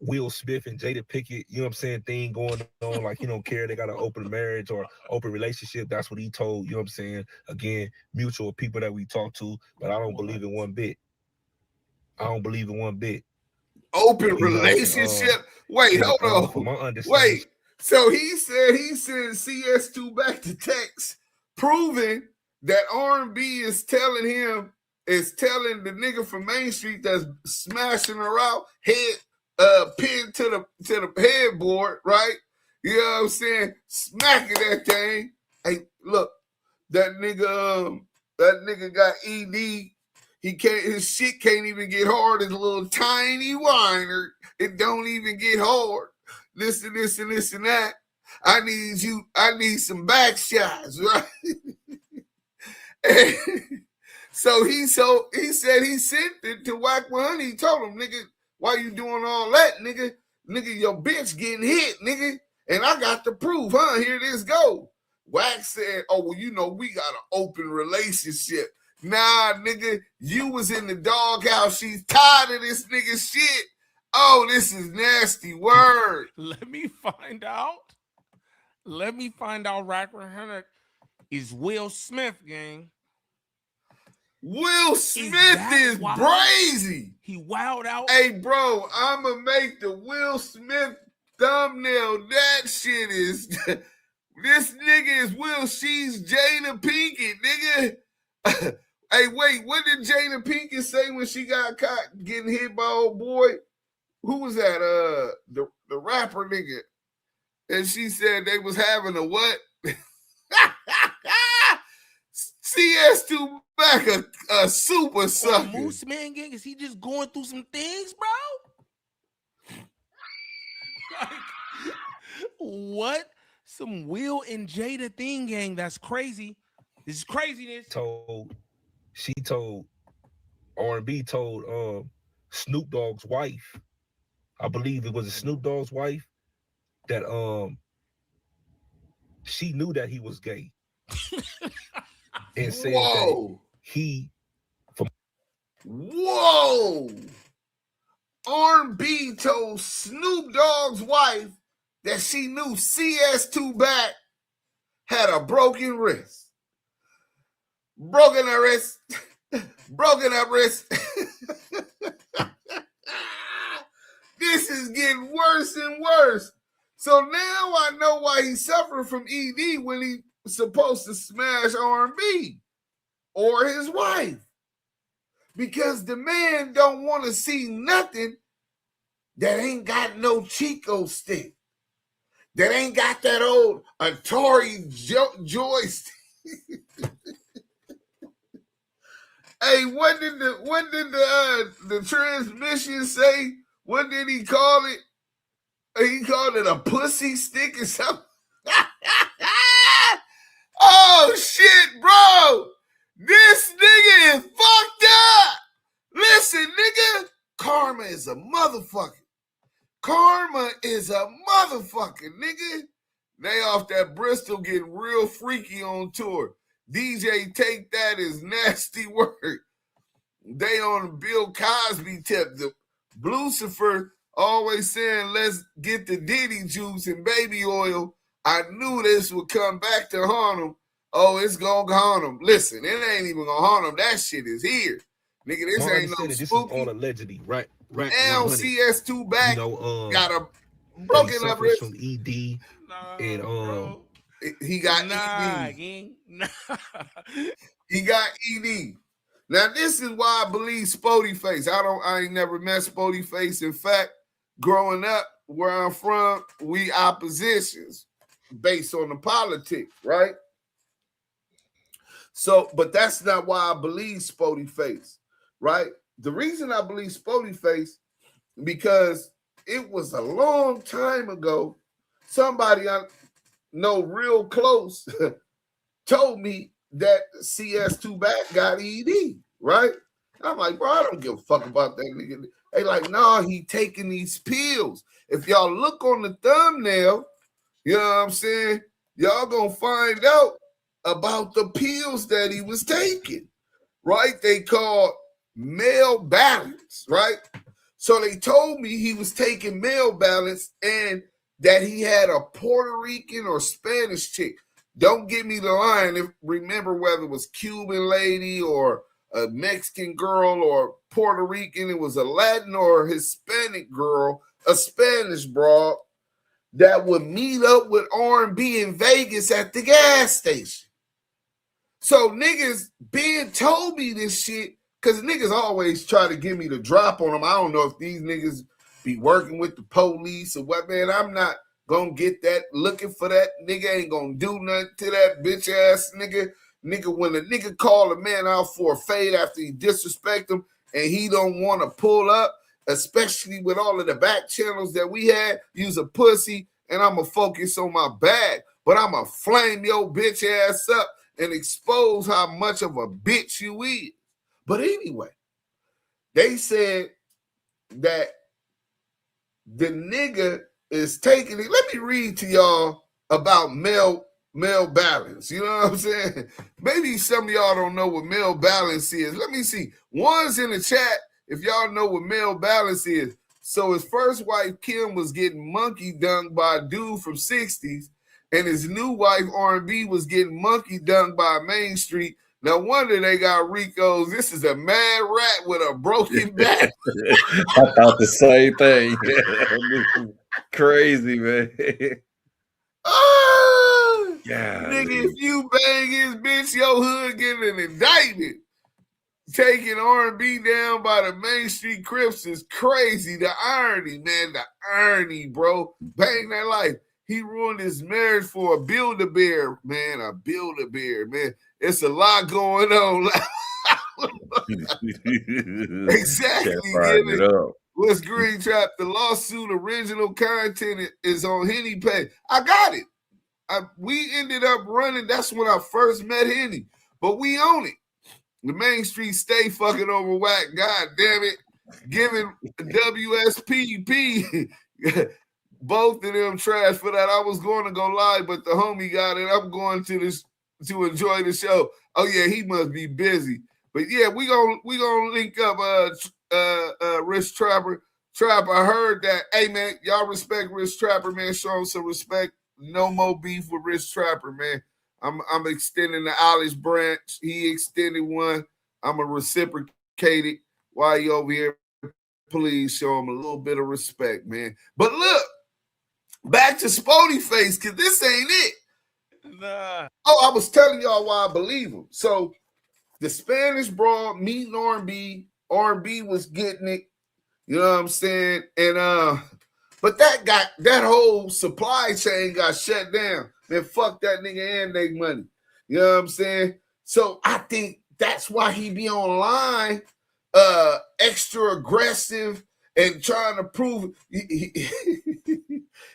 Will Smith and Jada Pinkett, you know what I'm saying, thing going on, like he don't care, they got an open marriage or open relationship. That's what he told, you know what I'm saying, again, mutual people that we talk to, but I don't believe in one bit. I don't believe in one bit. Open relationship? Wait, hold on. From my understanding. Wait, so he said he sent CS2 back to text, proving that R&B is telling the nigga from Main Street that's smashing her out, head pinned to the headboard, right? You know what I'm saying? Smacking that thing. Hey, look, that nigga got ED. His shit can't even get hard. It's a little tiny whiner. It don't even get hard. This and this and this and that. I need some back shots, right? So he said he sent it to Wack100. He told him, nigga, why you doing all that, nigga? Nigga, your bitch getting hit, nigga. And I got the proof, huh? Here this go. Wack said, oh, well, you know, we got an open relationship. Nah, nigga, you was in the doghouse. She's tired of this nigga shit. Oh, this is nasty word. Let me find out. Wack100 is Will Smith, gang. Will Smith is crazy. He wowed out. Hey, bro, I'ma make the Will Smith thumbnail. That shit is this nigga is Will. She's Jada Pinkett, nigga. Hey, wait, what did Jada Pinkett say when she got caught getting hit by old boy? Who was that? The rapper nigga. And she said they was having a what? CS2 back a super sucker. Moose Man gang, is he just going through some things, bro? Like, what? Some Will and Jada thing, gang. That's crazy. This is craziness. She told R&B told Snoop Dogg's wife, I believe it was Snoop Dogg's wife, that she knew that he was gay. And said that Whoa! R&B told Snoop Dogg's wife that she knew CS2 back had a broken wrist. Broken her wrist. Broken her wrist. This is getting worse and worse. So now I know why he's suffering from ED when he was supposed to smash R&B or his wife. Because the man don't want to see nothing that ain't got no Chico stick. That ain't got that old Atari joystick. Hey, what did the transmission say? What did he call it? He called it a pussy stick or something. Oh shit, bro! This nigga is fucked up. Listen, nigga, karma is a motherfucker. Karma is a motherfucker, nigga. They off that Bristol getting real freaky on tour. DJ Take That is nasty work. They on Bill Cosby tip. The Blueface always saying, let's get the Diddy juice and baby oil. I knew this would come back to haunt him. Oh, it's gonna haunt him. Listen, it ain't even gonna haunt him. That shit is here. Nigga, this ain't no spooky. This is all allegedly, right? Now CS2 back, got a broken up wrist. From ED, and he got ED. He got ED. Now this is why I believe SpoteyFace. I ain't never met SpoteyFace. In fact, growing up where I'm from, we oppositions based on the politics, right? So, but that's not why I believe SpoteyFace, right? The reason I believe SpoteyFace, because it was a long time ago, somebody I know real close told me that CS2 back got ED, right? I'm like, bro, I don't give a fuck about that nigga. They like, nah, he taking these pills. If y'all look on the thumbnail, you know what I'm saying? Y'all gonna find out about the pills that he was taking, right? They called male balance, right? So they told me he was taking male balance and that he had a Puerto Rican or Spanish chick. Don't give me the line. If remember whether it was Cuban lady or a Mexican girl or Puerto Rican, it was a Latin or Hispanic girl, a Spanish broad that would meet up with R&B in Vegas at the gas station. So niggas Ben told me this shit because niggas always try to give me the drop on them. I don't know if these niggas be working with the police or what, man. I'm not gonna get that. Looking for that nigga ain't gonna do nothing to that bitch ass nigga. Nigga, when a nigga call a man out for a fade after he disrespect him and he don't want to pull up, especially with all of the back channels that we had, use a pussy, and I'm going to focus on my bag. But I'm going to flame your bitch ass up and expose how much of a bitch you is. But anyway, they said that the nigga is taking it. Let me read to y'all about male balance. You know what I'm saying? Maybe some of y'all don't know what male balance is. Let me see. One's in the chat if y'all know what male balance is. So his first wife, Kim, was getting monkey dunked by a dude from 60s, and his new wife, R&B, was getting monkey dunked by Main Street. No wonder they got Rico's. This is a mad rat with a broken back. I thought the same thing. Crazy, man. Oh, yeah, nigga, if you bang his bitch, your hood getting an indictment. Taking R&B down by the Main Street Crips is crazy. The irony, man, the irony, bro. Bang that life. He ruined his marriage for a Build-A-Bear, man. A Build-A-Bear, man. It's a lot going on. Exactly. What's Green Trap? The lawsuit original content is on Henny Pay. I got it. We ended up running. That's when I first met Henny. But we own it. The Main Street stay fucking over Wack. God damn it. Giving WSPP. Both of them trash for that. I was going to go live, but the homie got it. I'm going to this to enjoy the show. Oh yeah, he must be busy. But yeah, we gonna link up Rich Trapper. Trap, I heard that. Hey man, y'all respect Rich Trapper, man. Show him some respect. No more beef with Rich Trapper, man. I'm extending the olive branch. He extended one. I'm gonna reciprocate it while you over here. Please show him a little bit of respect, man. But look, back to SpoteyFace, because this ain't it. Nah. Oh, I was telling y'all why I believe him. So the Spanish broad meeting R&B. R&B was getting it. You know what I'm saying? And but that whole supply chain got shut down. Man, fuck that nigga and they money. You know what I'm saying? So I think that's why he be online extra aggressive and trying to prove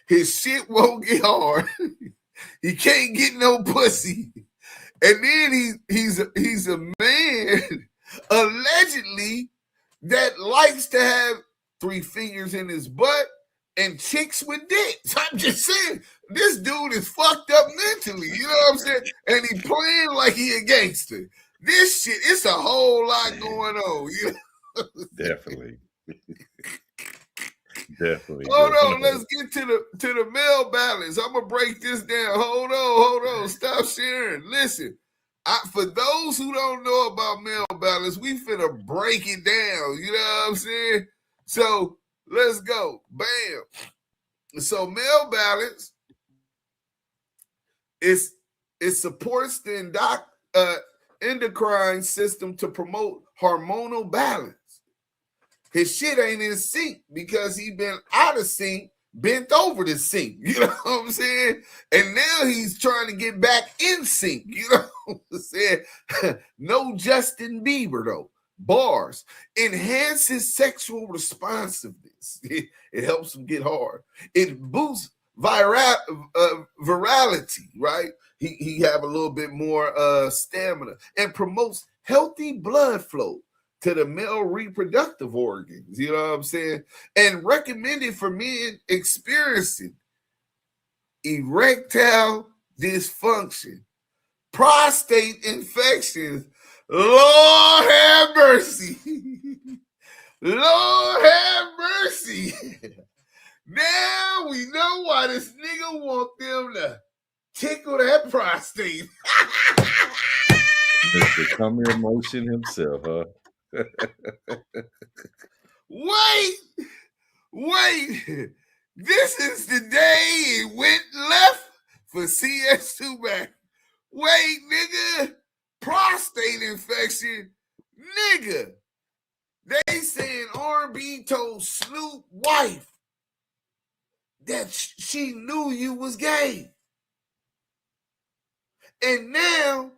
his shit won't get hard. He can't get no pussy. And then he's a man allegedly that likes to have 3 fingers in his butt and chicks with dicks. I'm just saying, this dude is fucked up mentally. You know what I'm saying? And he playing like he a gangster. This shit, it's a whole lot going on. You know? Definitely. Definitely. Hold on, let's get to the male balance. I'm gonna break this down. Hold on. Stop sharing. Listen, for those who don't know about male balance, we finna break it down. You know what I'm saying? So let's go. Bam. So male balance it supports the endocrine system to promote hormonal balance. His shit ain't in sync because he been out of sync, bent over the sink. You know what I'm saying? And now he's trying to get back in sync. You know what I'm saying? No Justin Bieber, though. Bars. Enhances sexual responsiveness. It helps him get hard. It boosts virality, right? He have a little bit more stamina and promotes healthy blood flow to the male reproductive organs, you know what I'm saying? And recommended for men experiencing erectile dysfunction, prostate infections. Lord have mercy. Lord have mercy. Now we know why this nigga want them to tickle that prostate. Mr. Come Here Motion himself, huh? Wait. This is the day it went left for CS2 back. Wait, nigga. Prostate infection. Nigga. They saying R&B told Snoop wife that she knew you was gay. And now,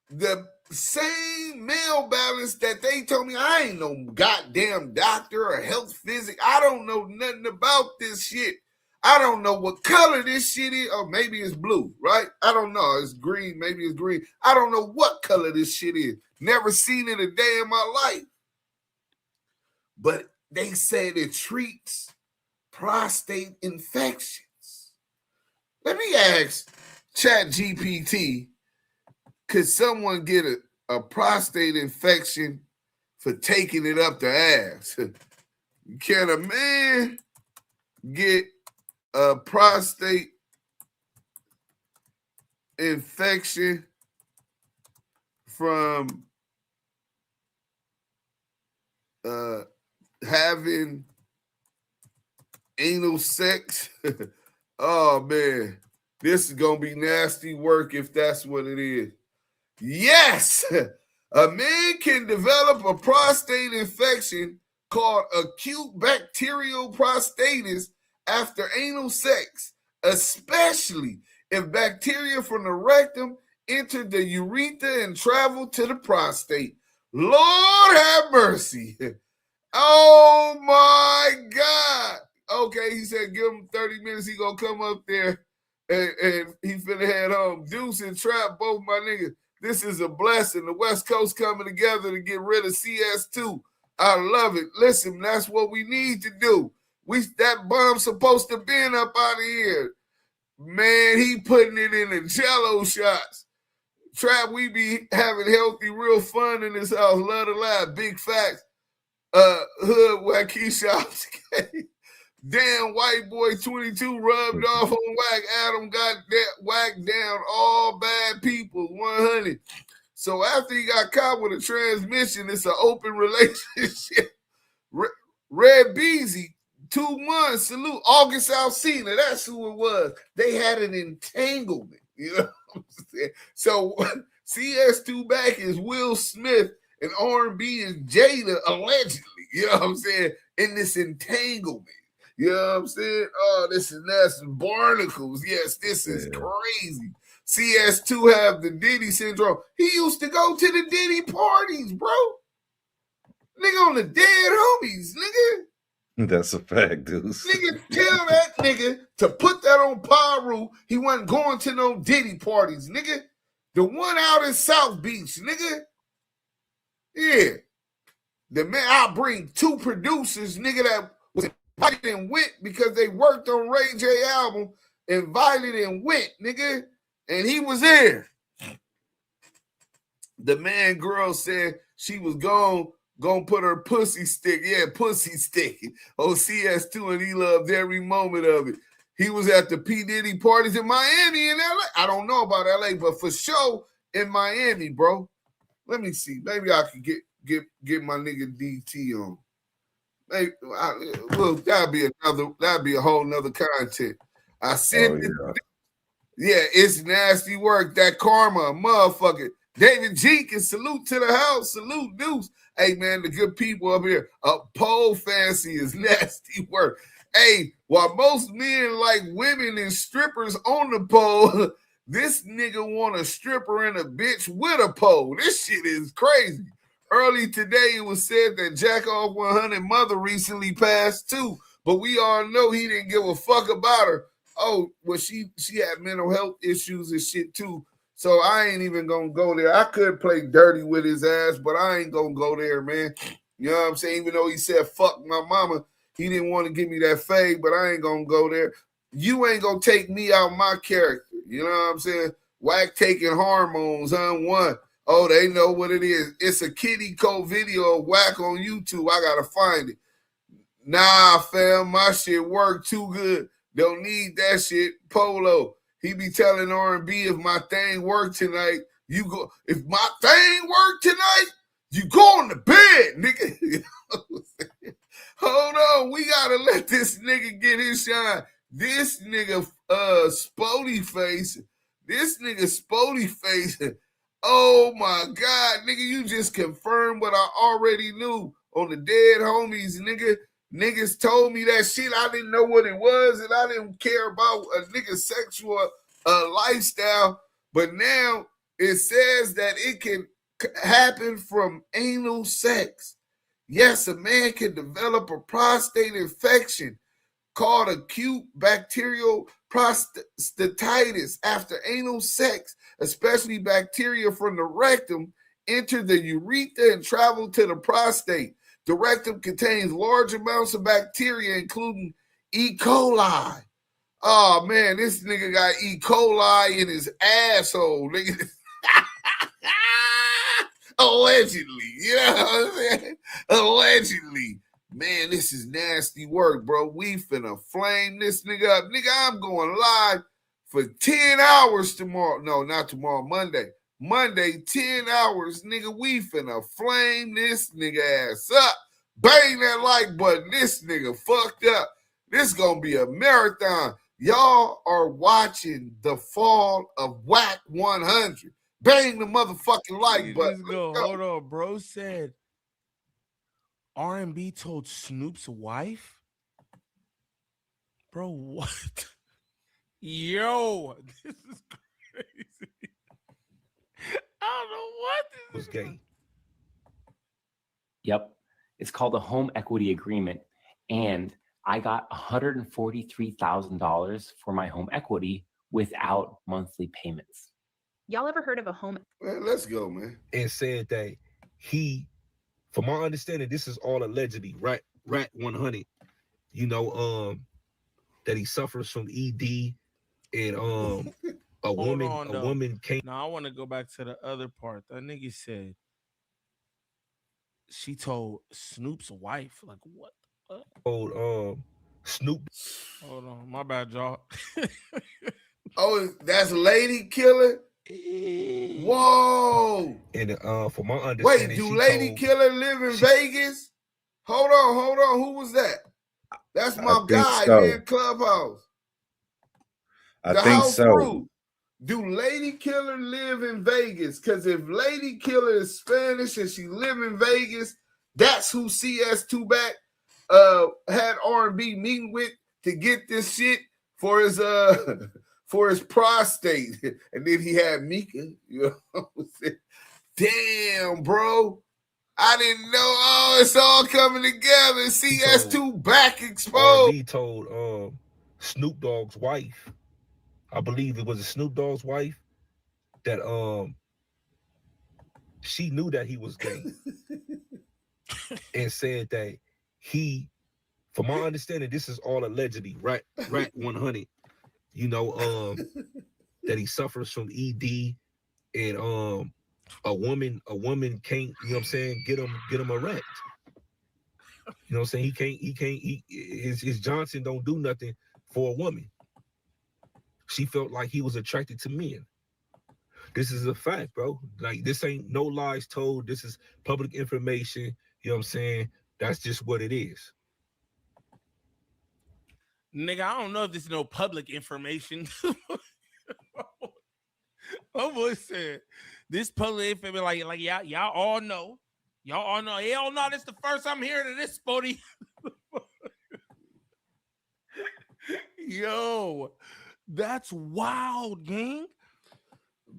the same male balance that they told me, I ain't no goddamn doctor or health physic. I don't know nothing about this shit. I don't know what color this shit is. Or maybe it's blue, right? I don't know. It's green. Maybe it's green. I don't know what color this shit is. Never seen it a day in my life. But they said it treats prostate infections. Let me ask ChatGPT, could someone get a prostate infection for taking it up the ass? Can a man get a prostate infection from having anal sex? Oh, man. This is going to be nasty work if that's what it is. Yes, a man can develop a prostate infection called acute bacterial prostatitis after anal sex, especially if bacteria from the rectum enter the urethra and travel to the prostate. Lord have mercy. Oh, my God. Okay, he said give him 30 minutes. He going to come up there and he finna head home. Deuce and Trap, both my niggas. This is a blessing. The West Coast coming together to get rid of CS2. I love it. Listen, that's what we need to do. That bomb's supposed to be up out of here. Man, he putting it in the jello shots. Trap, we be having healthy, real fun in this house. Love to laugh. Big facts. Hood Wacky shops. Damn, white boy 22 rubbed off on Wack. Adam got that whacked down. All bad people, 100. So after he got caught with a transmission, it's an open relationship. Red Beezy, 2 months, salute. August Alcina, that's who it was. They had an entanglement, you know what I'm saying? So CS2 back is Will Smith and R&B is Jada, allegedly, you know what I'm saying, in this entanglement. You know what I'm saying? Oh, this is nasty. Barnacles. Yes, this is crazy. CS2 have the Diddy syndrome. He used to go to the Diddy parties, bro. Nigga on the dead homies, nigga. That's a fact, dude. Nigga, tell that nigga to put that on Pyru. He wasn't going to no Diddy parties, nigga. The one out in South Beach, nigga. Yeah. The man, I'll bring 2 producers, nigga, that was invited and went because they worked on Ray J album, invited and went, nigga, and he was there. The man girl said she was gonna put her pussy stick, pussy stick on CS2, and he loved every moment of it. He was at the P. Diddy parties in Miami and LA. I don't know about LA, but for sure in Miami, bro. Let me see. Maybe I could get my nigga DT on. Maybe, that'd be a whole nother content. I sent it. Yeah, it's nasty work. That karma, motherfucker. David Jenkins, salute to the house. Salute, Deuce. Hey, man, the good people up here. Pole fancy is nasty work. Hey, while most men like women and strippers on the pole, this nigga want a stripper and a bitch with a pole. This shit is crazy. Early today, it was said that Jackoff 100 mother recently passed too, but we all know he didn't give a fuck about her. Oh, well, she had mental health issues and shit too, so I ain't even gonna go there. I could play dirty with his ass, but I ain't gonna go there, man. You know what I'm saying? Even though he said fuck my mama, he didn't want to give me that fade, but I ain't gonna go there. You ain't gonna take me out my character. You know what I'm saying? Wack taking hormones, one. Oh, they know what it is. It's a kitty code video of Wack on YouTube. I gotta find it. Nah, fam, my shit work too good. Don't need that shit. Polo. He be telling R&B, if my thing work tonight, you go. If my thing work tonight, you going to bed, nigga. Hold on, we gotta let this nigga get his shine. This nigga, SpoteyFace. This nigga SpoteyFace. Oh my God, nigga, you just confirmed what I already knew on the dead homies, nigga. Niggas told me that shit. I didn't know what it was, and I didn't care about a nigga's sexual lifestyle. But now it says that it can happen from anal sex. Yes, a man can develop a prostate infection called acute bacterial prostatitis after anal sex, especially bacteria from the rectum enter the urethra and travel to the prostate. The rectum contains large amounts of bacteria, including E. coli. Oh, man, this nigga got E. coli in his asshole, nigga. Allegedly, you know what I'm saying? Allegedly. Man, this is nasty work, bro. We finna flame this nigga up. Nigga, I'm going live for 10 hours tomorrow. No, not tomorrow, Monday. Monday, 10 hours, nigga. We finna flame this nigga ass up. Bang that like button. This nigga fucked up. This gonna be a marathon. Y'all are watching the fall of Wack100. Bang the motherfucking like button. Let's go. Hold on, bro. Said R&B told Snoop's wife? Bro, what? Yo, this is crazy. I don't know what this was gay. Yep. It's called a home equity agreement. And I got $143,000 for my home equity without monthly payments. Y'all ever heard of a home? Man, let's go, man. And said that he, from my understanding, this is all allegedly, Rat100, you know, that he suffers from ED and a woman came. Now I want to go back to the other part. That nigga said she told Snoop's wife, like what? Told Snoop. Hold on, my bad, y'all. Oh, that's Lady Killer. Whoa. And for my understanding, wait, do Lady Killer live in Vegas? Hold on. Who was that? That's my guy, man. Clubhouse. I think so. Do Lady Killer live in Vegas? Because if Lady Killer is Spanish and she live in Vegas, that's who CS2 back had R&B meeting with to get this shit for his prostate. And then he had Mika. You know what I'm saying? Damn, bro. I didn't know. Oh, it's all coming together. CS2 back exposed. He told Snoop Dogg's wife, I believe it was a Snoop Dogg's wife, that she knew that he was gay. And said that he, from my understanding, this is all allegedly, Rat100, you know, that he suffers from ED and a woman can't, you know what I'm saying, get him erect. You know what I'm saying? His Johnson don't do nothing for a woman. She felt like he was attracted to men. This is a fact, bro. Like, this ain't no lies told. This is public information. You know what I'm saying? That's just what it is. Nigga, I don't know if this is no public information. My boy said this public information, like y'all all know. Y'all all know. Hell no, this is the first I'm hearing of this, Spotey. Yo, that's wild, gang.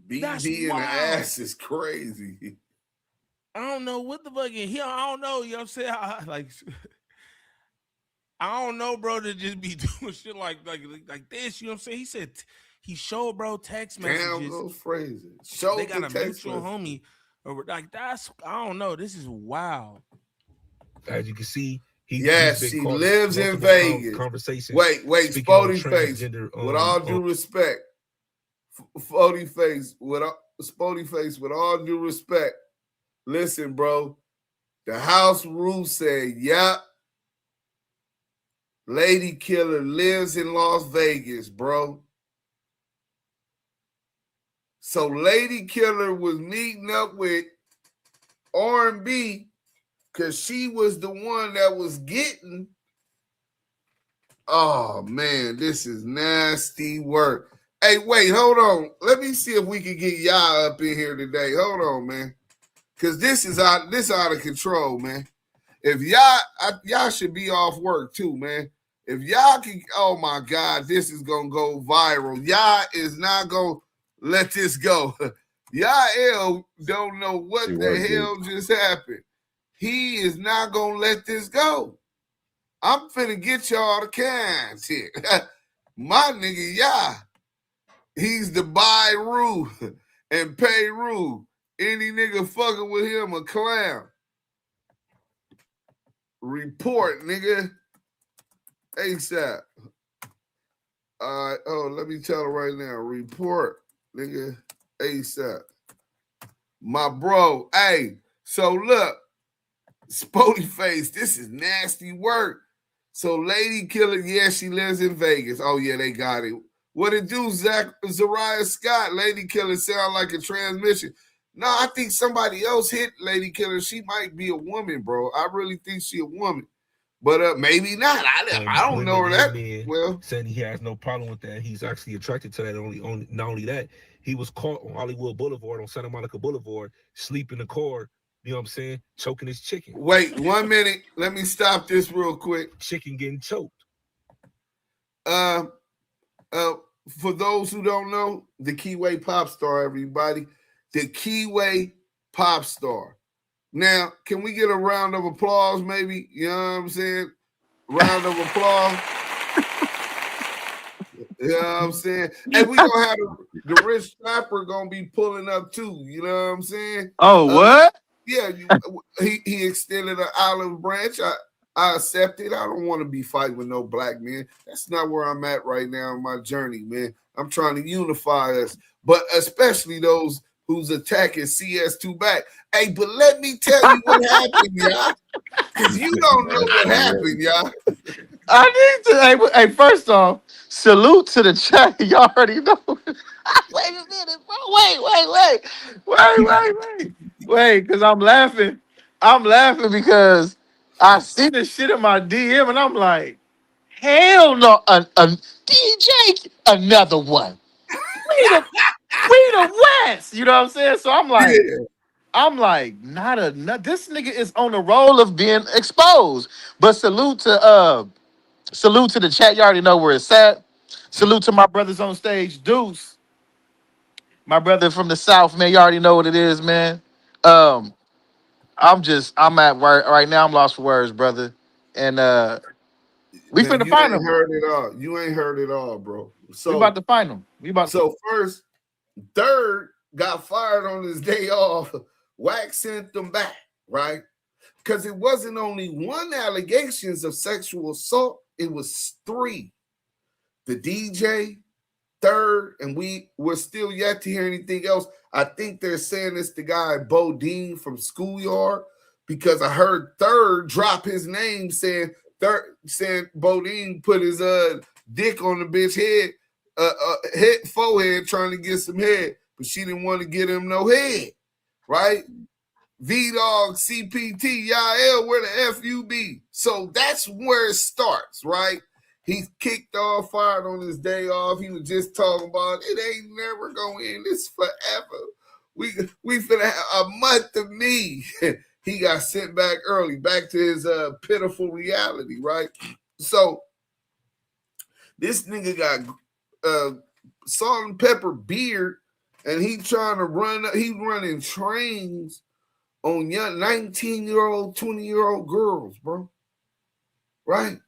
BB in the ass is crazy. I don't know what the fuck here. I don't know. You know what I'm saying? I don't know, bro, to just be doing shit like this. You know what I'm saying? He said he showed bro text messages. Damn those phrases. They got a mutual homie. Like that's I don't know. This is wild. As you can see, she lives in Vegas. Conversation. Wait, SpoteyFace. With all due respect, SpoteyFace, with all due respect, listen, bro. The house rule said, yep. Lady Killer lives in Las Vegas, bro. So Lady Killer was meeting up with R&B because she was the one that was getting. Oh, man, this is nasty work. Hey, wait, hold on. Let me see if we can get y'all up in here today. Hold on, man. Because this is out of control, man. If y'all should be off work too, man. If y'all can, oh my God, this is gonna go viral. Y'all is not gonna let this go. Y'all don't know what the hell just happened. He is not gonna let this go. I'm finna get y'all the cans here. My nigga, he's the buy rule and pay rule. Any nigga fucking with him a clown. Report, nigga. ASAP. All right. Oh, let me tell her right now. Report, nigga. ASAP. My bro. Hey, so look. SpoteyFace, this is nasty work. So Lady Killer, yeah, she lives in Vegas. Oh, yeah, they got it. What it do, Zariah Scott? Lady Killer sound like a transmission. No, I think somebody else hit Lady Killer. She might be a woman, bro. I really think she a woman. But maybe not. I don't know her that well. Saying he has no problem with that. He's actually attracted to that. Not only that, he was caught on Hollywood Boulevard, on Santa Monica Boulevard, sleeping in the car. You know what I'm saying? Choking his chicken. Wait 1 minute. Let me stop this real quick. Chicken getting choked. For those who don't know, the Kiwe pop star, everybody. The Kiwe pop star. Now, can we get a round of applause, maybe? You know what I'm saying? Round of applause. You know what I'm saying? And we gonna have the rich rapper gonna be pulling up too. You know what I'm saying? Oh, what? Yeah, he extended an olive branch. I accept it. I don't want to be fighting with no black men. That's not where I'm at right now in my journey, man. I'm trying to unify us, but especially those who's attacking CS2 back. Hey, but let me tell you what happened, y'all. Because you don't know what happened, y'all. I need to. Hey, first off, salute to the chat. Y'all already know. Wait a minute, bro. Wait, because I'm laughing. I'm laughing because I see this shit in my DM and I'm like, hell no. DJ, another one. We the West. You know what I'm saying? So I'm like, not this nigga is on the roll of being exposed. But salute to the chat. You already know where it's at. Salute to my brothers on stage. Deuce. My brother from the South, man. You already know what it is, man. I'm at work right now. I'm lost for words, brother. And we finna find him. You ain't heard it all, bro. So we about to find him. First, Thyrd got fired on his day off. Wack sent them back, right? Because it wasn't only one allegations of sexual assault, it was 3. The DJ, Thyrd, and we're still yet to hear anything else. I think they're saying it's the guy Bodine from Schoolyard, because I heard Thyrd drop his name saying Bodine put his dick on the bitch head forehead trying to get some head, but she didn't want to get him no head, right? V-Dog, CPT, Yael, where the F you be? So that's where it starts, right? He kicked off, fired on his day off. He was just talking about it ain't never gonna end. This forever. We finna have a month of me. He got sent back early, back to his pitiful reality, right? So this nigga got salt and pepper beard, and he trying to running trains on young 19-year-old, 20-year-old girls, bro. Right?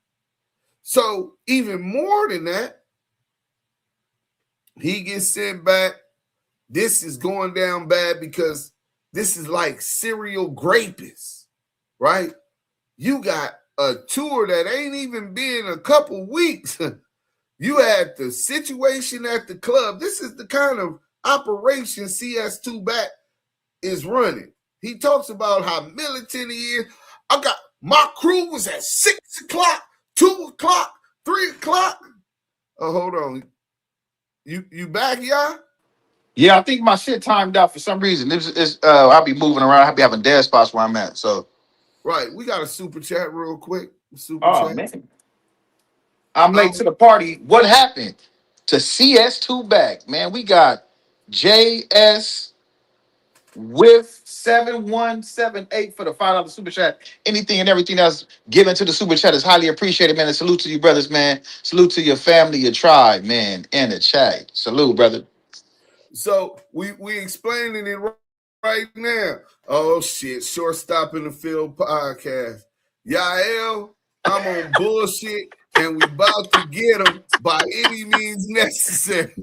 So even more than that, he gets sent back. This is going down bad because this is like serial rapists, right? You got a tour that ain't even been a couple weeks. You had the situation at the club. This is the kind of operation CS2 Back is running. He talks about how militant he is. I got my crew was at 6 o'clock, 2 o'clock, 3 o'clock. Oh, hold on. You back, y'all? Yeah, I think my shit timed out for some reason. I'll be moving around. I'll be having dead spots where I'm at. So right, we got a super chat real quick. Super chat. Man. I'm late to the party. What happened to CS2 Back? Man, we got JS with 7178 for the $5 super chat. Anything and everything that's given to the super chat is highly appreciated, man. And salute to you, brothers, man. Salute to your family, your tribe, man, and the chat. Salute, brother. So we explaining it right now. Oh shit, shortstop in the field podcast. Yael, I'm on bullshit, and we about to get him by any means necessary.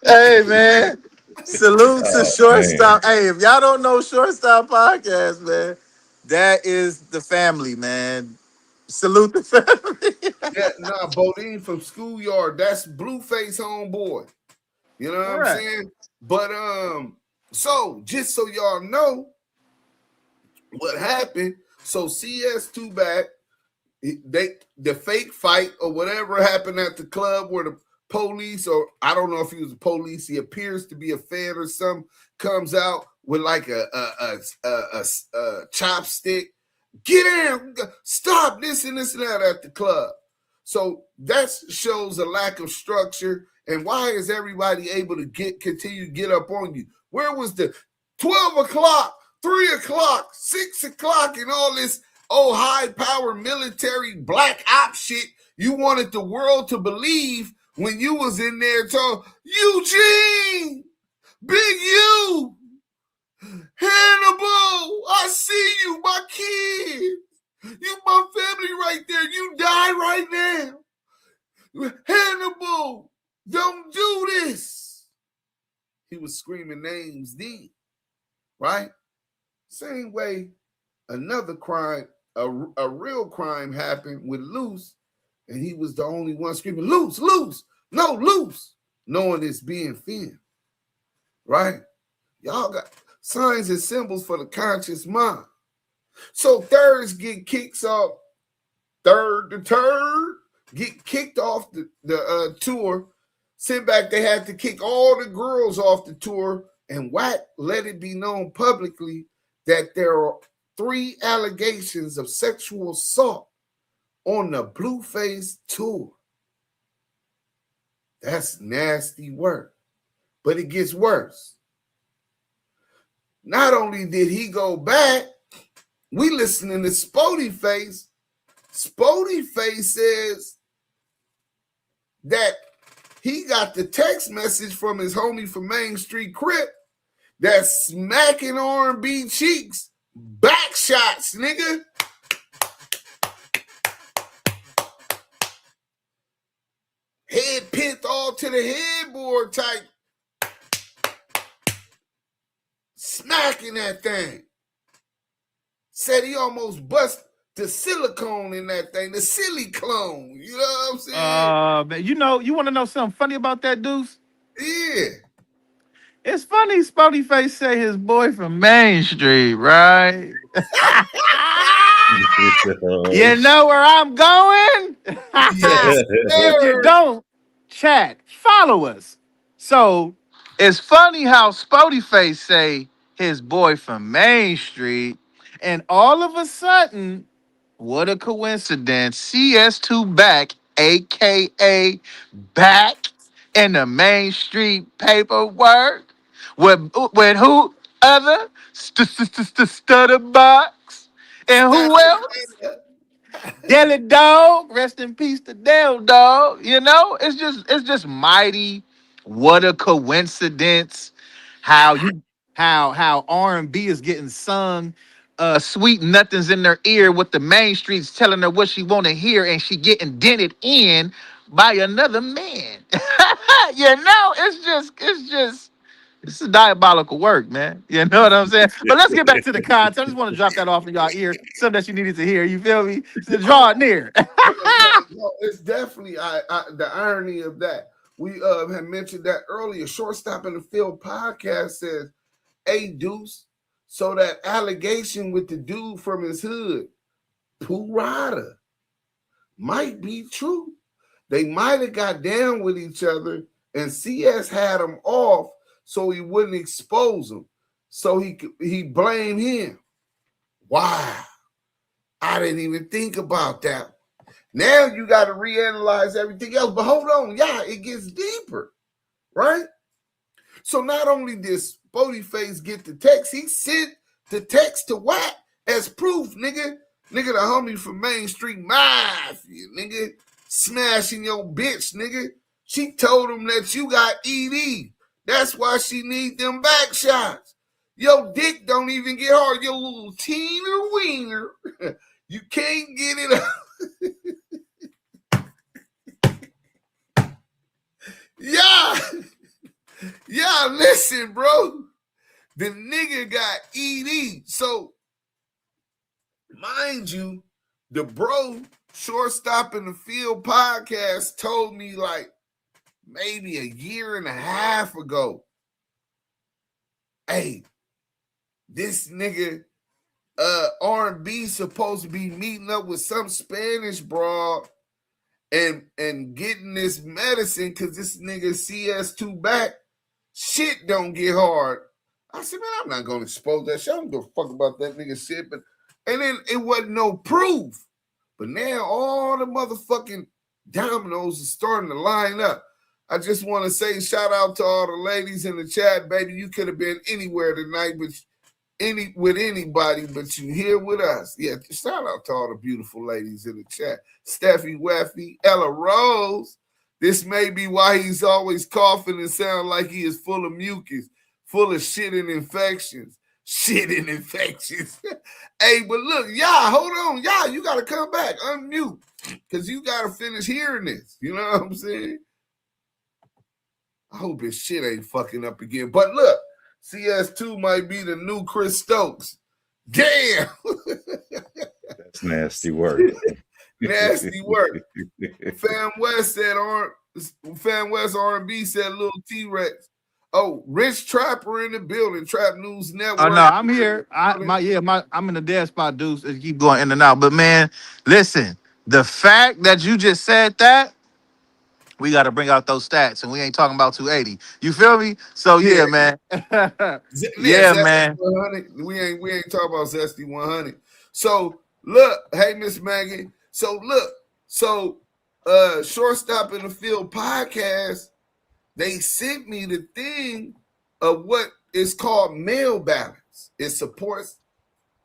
Hey, man. Salute to Shortstop. Hey, if y'all don't know Shortstop Podcast, man, that is the family, man. Salute the family. Yeah, nah, Bodine from Schoolyard. That's Blueface homeboy. You know what I'm saying? But so just so y'all know what happened. So CS2 Back, the fake fight or whatever happened at the club where the police, or I don't know if he was a police, he appears to be a fan or something, comes out with like a chopstick. Get in, stop this and that at the club. So that shows a lack of structure. And why is everybody able to continue to get up on you? Where was the 12 o'clock, 3 o'clock, 6 o'clock, and all this high-power military black op shit you wanted the world to believe when you was in there talking, Eugene, Big U, Hannibal, I see you, my kid. You my family right there. You die right now. Hannibal, don't do this. He was screaming names then, right? Same way another crime, a real crime happened with Loose, and he was the only one screaming, Loose, Loose, no, Loose, knowing it's being filmed, right? Y'all got signs and symbols for the conscious mind. So Thyrds get kicks off, Thyrd get kicked off the tour. Sent back, they had to kick all the girls off the tour, and Wack let it be known publicly that there are 3 allegations of sexual assault on the Blueface tour. That's nasty work, but it gets worse. Not only did he go back, we listening to SpoteyFace. SpoteyFace says that he got the text message from his homie from Main Street Crip that's smacking R&B cheeks, back shots, nigga. Head pinned all to the headboard type. Smacking that thing. Said he almost bust the silicone in that thing, the silly clone. You know what I'm saying? Man, you want to know something funny about that, Deuce? Yeah. It's funny SpoteyFace say his boy from Main Street, right? You know where I'm going? Yes, if you don't, chat, follow us. So it's funny how SpoteyFace say his boy from Main Street, and all of a sudden, what a coincidence, CS2 Back, aka Back in the Main Street paperwork with who other Stutterbox and who else? Deli Dog, rest in peace to Del Dog. You know, it's just mighty. What a coincidence! How R&B is getting sung, sweet nothings in their ear with the Main Streets telling her what she want to hear, and she getting dented in by another man. You know, it's just This is diabolical work, man. You know what I'm saying? But let's get back to the content. I just want to drop that off in y'all ear. Something that you needed to hear. You feel me? So draw it near. No, it's definitely the irony of that. We had mentioned that earlier. Shortstop in the Field podcast says, "Hey, Deuce, so that allegation with the dude from his hood, Pooh Rider, might be true. They might have got down with each other, and CS had him off so he wouldn't expose him. So he blamed him. Wow, I didn't even think about that. Now you got to reanalyze everything else. But hold on, it gets deeper, right? So not only did SpoteyFace get the text, he sent the text to Wack as proof, nigga. Nigga, the homie from Main Street Mafia, nigga, smashing your bitch, nigga. She told him that you got ED. That's why she need them back shots. Your dick don't even get hard. Your little teener wiener, you can't get it up. Yeah, listen, bro. The nigga got ED. So, mind you, the bro Shortstop in the Field podcast told me like maybe a year and a half ago, hey, this nigga R&B supposed to be meeting up with some Spanish broad and getting this medicine because this nigga CS2 back, shit don't get hard. I said, man, I'm not going to expose that shit. I don't give a fuck about that nigga shit. And then it wasn't no proof. But now all the motherfucking dominoes are starting to line up. I just want to say shout out to all the ladies in the chat, baby. You could have been anywhere tonight, but with anybody, but you here with us. Yeah, shout out to all the beautiful ladies in the chat. Steffi Weffy, Ella Rose. This may be why he's always coughing and sound like he is full of mucus, full of shit and infections. Hey, but look, hold on. You got to come back, unmute, because you got to finish hearing this. You know what I'm saying? I hope his shit ain't fucking up again. But look, CS2 might be the new Chris Stokes. Damn. That's nasty work. Nasty work. Fam West R&B said Lil T-Rex. Oh, Rich Trapper in the building. Trap News Network. Oh no, I'm here. I'm in the dead spot, Deuce. It keep going in and out. But man, listen, the fact that you just said that, we got to bring out those stats, and we ain't talking about 280. You feel me? So yeah, man. Yeah, man. 100. We ain't talking about Zesty 100. So look, hey Miss Maggie. So look, Shortstop in the Field podcast, they sent me the thing of what is called male balance. It supports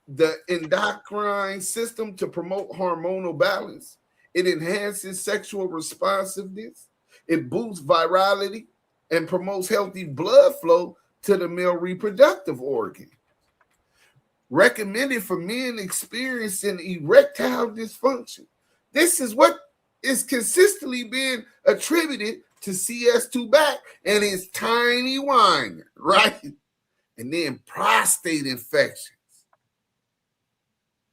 the endocrine system to promote hormonal balance. It enhances sexual responsiveness. It boosts virality and promotes healthy blood flow to the male reproductive organ. Recommended for men experiencing erectile dysfunction. This is what is consistently being attributed to CS2 back and his tiny whiner, right? And then prostate infections.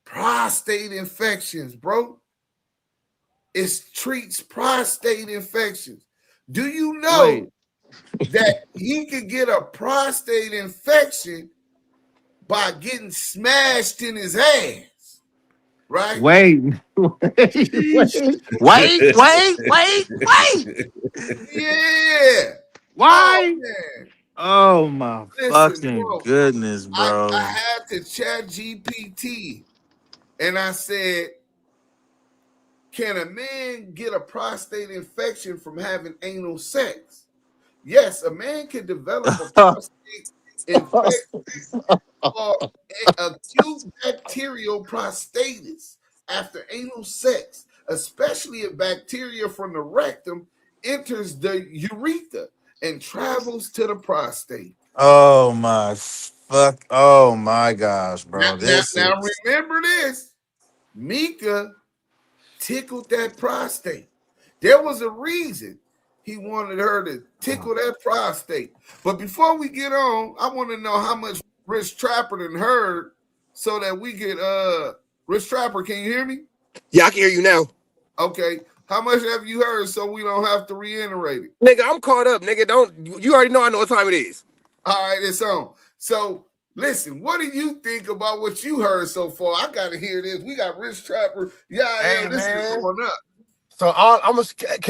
Prostate infections, bro. It treats prostate infections. Do you know that he could get a prostate infection by getting smashed in his ass? Right? Wait. Yeah. Why? Oh, oh my fucking goodness, bro. I had to chat GPT and I said, can a man get a prostate infection from having anal sex? Yes, a man can develop a prostate infection called acute bacterial prostatitis after anal sex, especially if bacteria from the rectum enters the urethra and travels to the prostate. Oh my gosh, bro. Now remember this. Mika tickled that prostate. There was a reason He wanted her to tickle that prostate. But before we get on, I want to know how much Rich Trapper done heard so that we get Rich Trapper, can you hear me? Yeah, I can hear you now. Okay. How much have you heard so we don't have to reiterate it? Nigga, I'm caught up, nigga. You already know I know what time it is. All right, it's on. So listen, what do you think about what you heard so far? I gotta hear this. We got Rich Trapper. Yeah, Hey, this man. is going up. So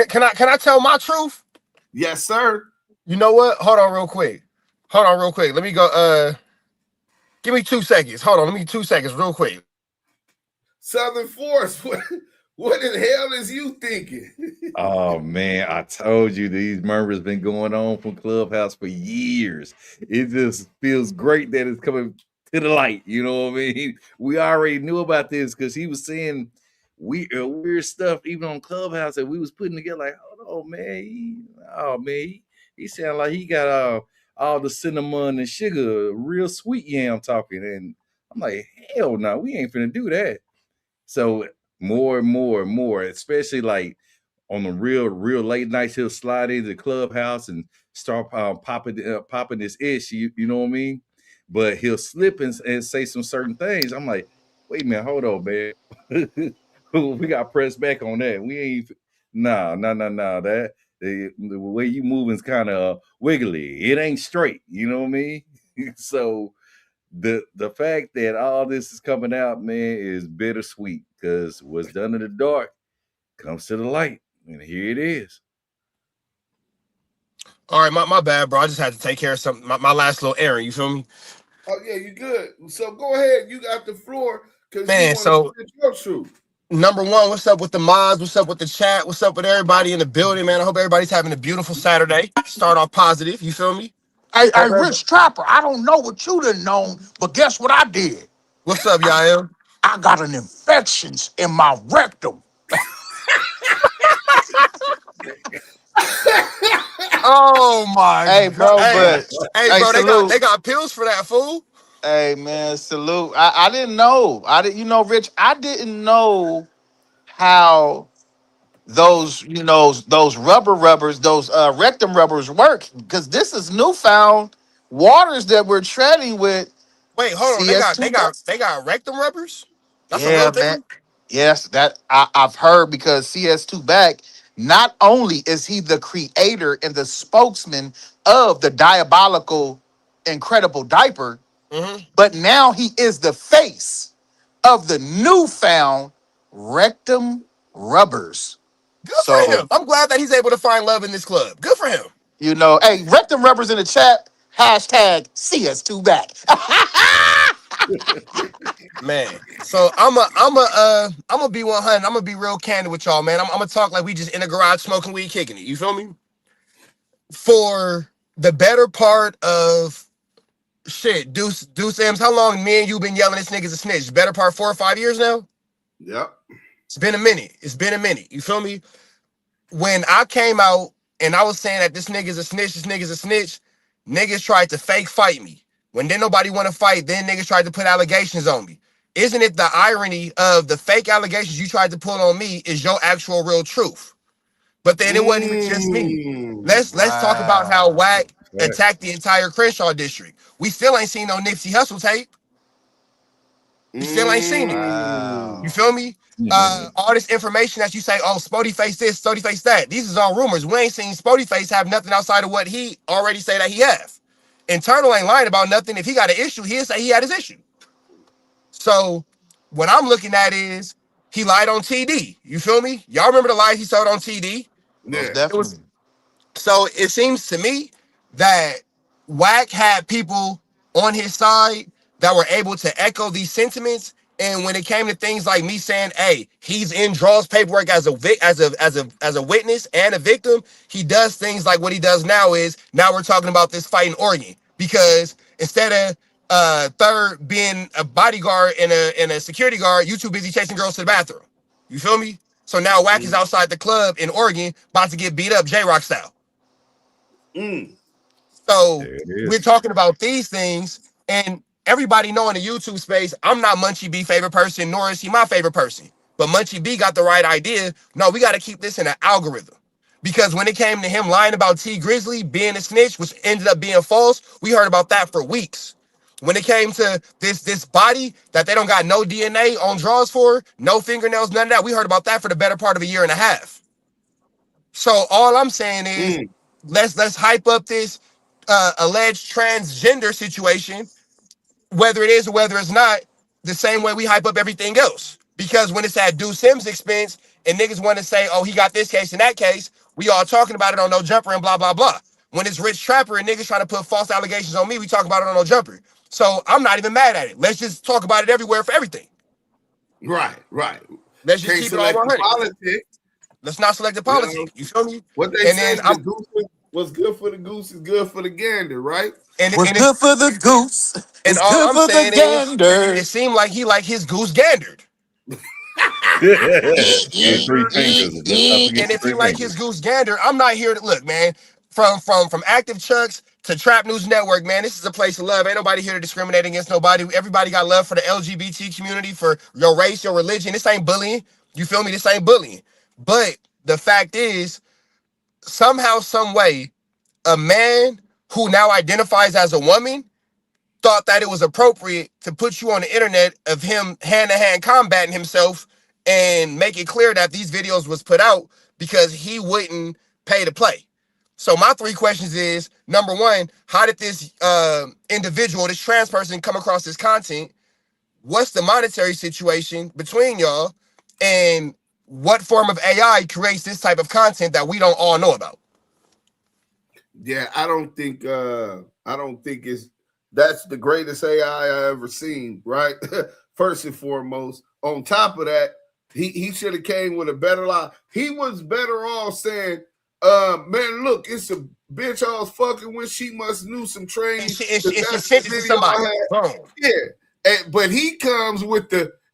can I tell my truth? Yes, sir. You know what? Hold on real quick. Let me go. Give me 2 seconds. Hold on. Let me 2 seconds real quick. Southern Force, what in the hell is you thinking? Oh man, I told you these murmurs been going on from Clubhouse for years. It just feels great that it's coming to the light. You know what I mean? We already knew about this because he was saying weird stuff even on Clubhouse that we was putting together. Like, hold on, man. He sound like he got all the cinnamon and sugar, real sweet yam talking, and I'm like, hell no, we ain't finna do that. So more and more, especially like on the real late nights, he'll slide into the Clubhouse and start popping this ish. You know what I mean? But he'll slip and say some certain things. I'm like, wait a minute, hold on, man. We got pressed back on that. We ain't no. That the way you moving is kind of wiggly. It ain't straight. You know what I mean? So the fact that all this is coming out, man, is bittersweet because what's done in the dark comes to the light, and here it is. All right, my bad, bro. I just had to take care of something. My last little errand. You feel me? Oh yeah, you good. So go ahead. You got the floor because Man, you want so- to your truth. Number one, what's up with the mods? What's up with the chat? What's up with everybody in the building, man? I hope everybody's having a beautiful Saturday. Start off positive. You feel me? Hey, Rich Trapper, I don't know what you done known, but guess what I did? What's up, Yael? I got an infection in my rectum. Oh my Hey, bro, God. but Hey, hey, bro, salute. they got pills for that, fool. Hey, man, salute. I didn't know. Rich, I didn't know how those rubbers, those rectum rubbers work, because this is newfound waters that we're treading with. Wait, hold on. CS2. They got rectum rubbers? That's a Yeah, real man. thing? Yes, that I've heard, because CS2 back, not only is he the creator and the spokesman of the diabolical incredible diaper, but now he is the face of the newfound rectum rubbers. Good for him. I'm glad that he's able to find love in this club. Good for him. Hey, rectum rubbers in the chat, hashtag CS2 back. Man, so I'm be 100. I'm gonna be real candid with y'all, man. I'm gonna talk like we just in a garage smoking weed, kicking it. You feel me? For the better part of shit, Deuce M's, how long me and you been yelling this nigga's a snitch? Better part 4 or 5 years now? Yep. It's been a minute. You feel me? When I came out and I was saying that this nigga's a snitch, niggas tried to fake fight me. When didn't nobody want to fight, then niggas tried to put allegations on me. Isn't it the irony of the fake allegations you tried to put on me is your actual real truth? But then it wasn't even just me. Let's talk about how Wack attacked the entire Crenshaw district. We still ain't seen no Nipsey Hussle tape. We still ain't seen it. You feel me? All this information that you say, oh, SpoteyFace this, SpoteyFace that. These is all rumors. We ain't seen SpoteyFace have nothing outside of what he already say that he have. Internal ain't lying about nothing. If he got an issue, he'll say he had his issue. So what I'm looking at is he lied on TD. You feel me? Y'all remember the lies he told on TD? Most definitely. So it seems to me that Wack had people on his side that were able to echo these sentiments. And when it came to things like me saying, "Hey, he's in Draw's paperwork as a witness and a victim," he does things like what he does now is now we're talking about this fight in Oregon, because instead of Thyrd being a bodyguard and a security guard, you too busy chasing girls to the bathroom. You feel me? So now Wack is outside the club in Oregon about to get beat up J-Rock style. So we're talking about these things, and everybody know in the YouTube space, I'm not Munchie B favorite person, nor is he my favorite person. But Munchie B got the right idea. No, we got to keep this in an algorithm, Because when it came to him lying about T Grizzly being a snitch, which ended up being false, we heard about that for weeks. When it came to this body that they don't got no DNA on draws for, no fingernails, none of that, we heard about that for the better part of a year and a half. So all I'm saying is let's hype up this alleged transgender situation, whether it is or whether it's not, the same way we hype up everything else. Because when it's at Deuce Sims' expense and niggas want to say, oh, he got this case and that case, we all talking about it on No Jumper and blah, blah, blah. When it's Rich Trapper and niggas trying to put false allegations on me, we talk about it on No Jumper. So I'm not even mad at it. Let's just talk about it everywhere for everything. Right. Let's just Can't keep it all select the 100. politics. Let's not select the politics. You feel me? What they And say, then the goose, what's good for the goose is good for the gander, right? What's good for the goose and is all good I'm for the saying gander. is, it seemed like he like his goose gandered. And 3 fingers. Let's not forget And the if he 3 like fingers. his goose gander, I'm not here to look, man. From Active Chucks to Trap News Network, man, this is a place of love. Ain't nobody here to discriminate against nobody. Everybody got love for the LGBT community, for your race, your religion. This ain't bullying. You feel me? This ain't bullying. But the fact is, somehow, some way, a man who now identifies as a woman thought that it was appropriate to put you on the internet of him hand-to-hand combating himself and make it clear that these videos was put out because he wouldn't pay to play. So my 3 questions is, number 1, how did this individual, this trans person, come across this content? What's the monetary situation between y'all? And what form of AI creates this type of content that we don't all know about? Yeah, I don't think it's that's the greatest AI I ever seen, right? First and foremost. On top of that, he should have came with a better lie. He was better off saying, man, look, it's a bitch I was fucking with. She must knew some training. And she sent it to somebody. Yeah. But he comes with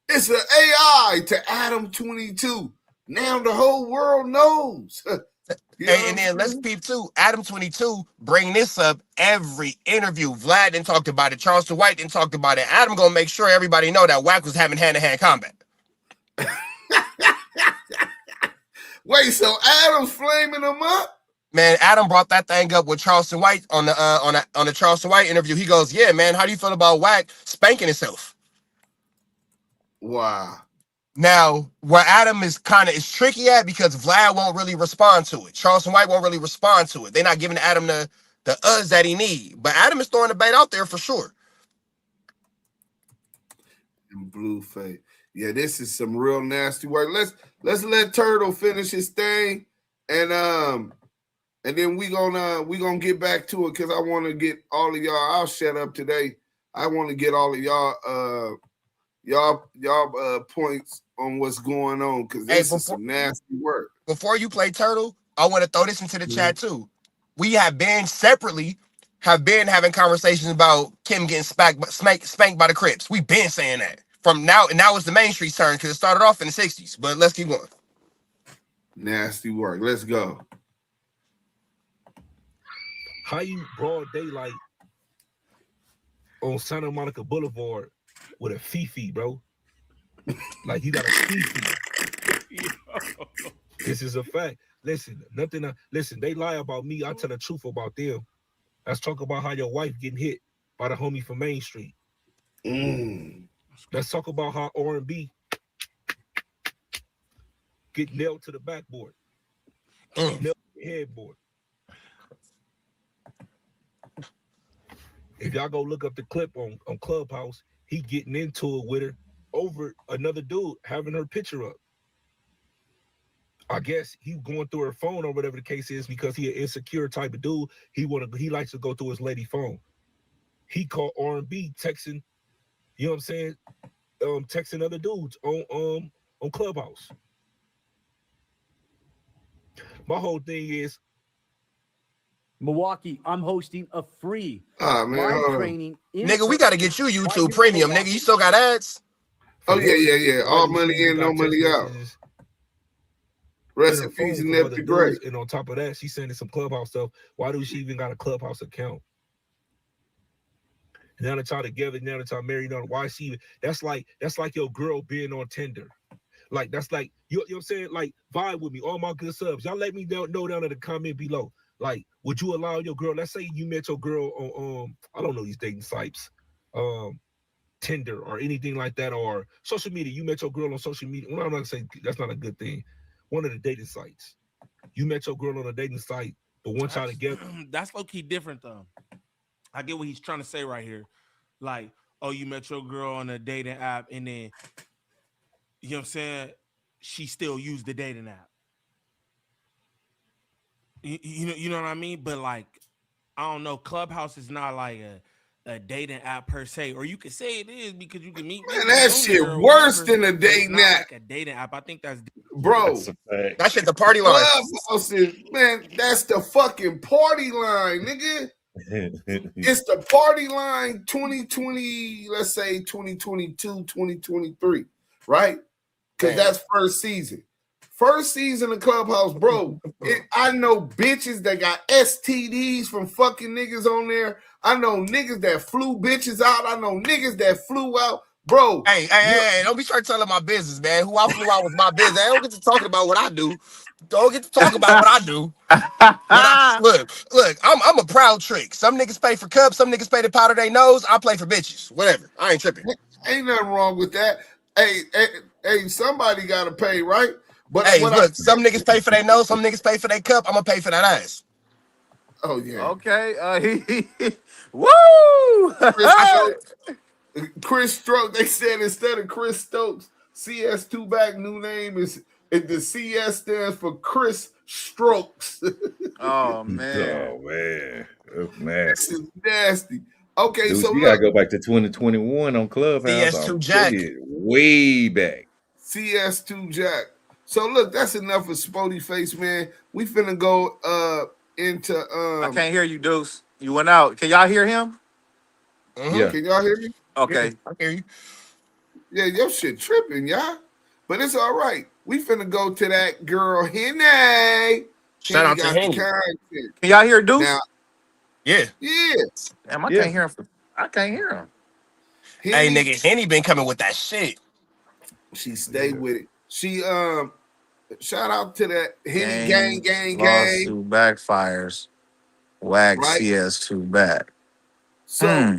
it's an AI to Adam 22. Now the whole world knows. And then let's peep too. Adam 22 bring this up every interview. Vlad didn't talk about it. Charleston White didn't talk about it. Adam gonna make sure everybody know that Wack was having hand-to-hand combat. Wait, so Adam's flaming him up? Man, Adam brought that thing up with Charleston White on the Charleston White interview. He goes, "Yeah, man, how do you feel about Wack spanking himself?" Wow. Now, where Adam is tricky at, because Vlad won't really respond to it. Charleston White won't really respond to it. They're not giving Adam the us that he need. But Adam is throwing the bait out there for sure. And Blueface. Yeah, this is some real nasty work. Let's let Turtle finish his thing, and then we gonna get back to it, because I want to get all of y'all. I'll shut up today. I want to get all of y'all points on what's going on, because this is some nasty work. Before you play Turtle, I want to throw this into the chat too. We have been separately having conversations about Kim getting spanked by the Crips. We've been saying that from now, and now it's the Main Street's turn, because it started off in the 60s. But let's keep going. Nasty work. Let's go. How you broad daylight on Santa Monica Boulevard with a Fifi, bro? Like, you got a Fifi. This is a fact. Listen, listen, they lie about me. I tell the truth about them. Let's talk about how your wife getting hit by the homie from Main Street. Let's talk about how R&B get nailed to the backboard. Nailed to the headboard. If y'all go look up the clip on Clubhouse, he getting into it with her over another dude having her picture up. I guess he going through her phone or whatever the case is, because he an insecure type of dude. He likes to go through his lady phone. He called R&B texting, you know what I'm saying? Texting other dudes on Clubhouse. My whole thing is, Milwaukee, I'm hosting a free live training. Nigga, we got to get you YouTube Premium, nigga. You still got ads? Oh, yeah. All money in, no money out. Rest in peace and live the great. And on top of that, she's sending some Clubhouse stuff. Why do she even got a Clubhouse account? Now that y'all together, now that y'all married, why she even, that's like your girl being on Tinder. Like that's like you know what I'm saying? Like vibe with me, all my good subs. Y'all let me know down in the comment below. Like, would you allow your girl? Let's say you met your girl on I don't know these dating sites, Tinder or anything like that, or social media. You met your girl on social media. Well, I'm not saying that's not a good thing. One of the dating sites. You met your girl on a dating site, but once y'all together. That's low key different though. I get what he's trying to say right here. Like, oh, you met your girl on a dating app, and then you know what I'm saying? She still used the dating app. You know what I mean? But like, I don't know. Clubhouse is not like a dating app per se, or you could say it is because you can meet. Man, that shit worse than a dating app. Like a dating app. I think that's bro. That shit the party line. Clubhouse is, man, that's the fucking party line, nigga. It's the party line 2020, let's say 2022, 2023, right? Because that's first season. First season of Clubhouse, bro. I know bitches that got STDs from fucking niggas on there. I know niggas that flew bitches out. I know niggas that flew out. Bro. Hey, don't be trying to tell my business, man. Who I flew out was my business. I don't get to talking about what I do. Don't get to talk about what I do. Look, I'm a proud trick. Some niggas pay for cups, some niggas pay to powder their nose. I play for bitches. Whatever. I ain't tripping. Ain't nothing wrong with that. Hey, somebody gotta pay, right? But hey, look, some niggas pay for their nose, some niggas pay for their cup. I'm gonna pay for that ass. Oh yeah. Okay. Woo! Chris Stokes. They said instead of Chris Stokes, CS2 back new name is the CS stands for Chris Strokes. Oh man. Oh man. That's nasty. This is nasty. Okay, Dude, so you gotta go back to 2021 on Clubhouse. CS2 Jack. Way back. CS2 Jack. So look, that's enough of SpoteyFace, man. We finna go into I can't hear you, Deuce. You went out. Can y'all hear him? Yeah. Can y'all hear me? Okay. Yeah, I hear you. Yeah, your shit tripping, y'all. But it's all right. We finna go to that girl, Henny. Shout out to Henny. Can y'all hear Deuce? Now, yeah. Damn, I can't hear him. I can't hear him. Hey, nigga, Henny been coming with that shit. She stayed with it. She shout out to that Henny gang. Lawsuit backfires. Wack CS2 back. So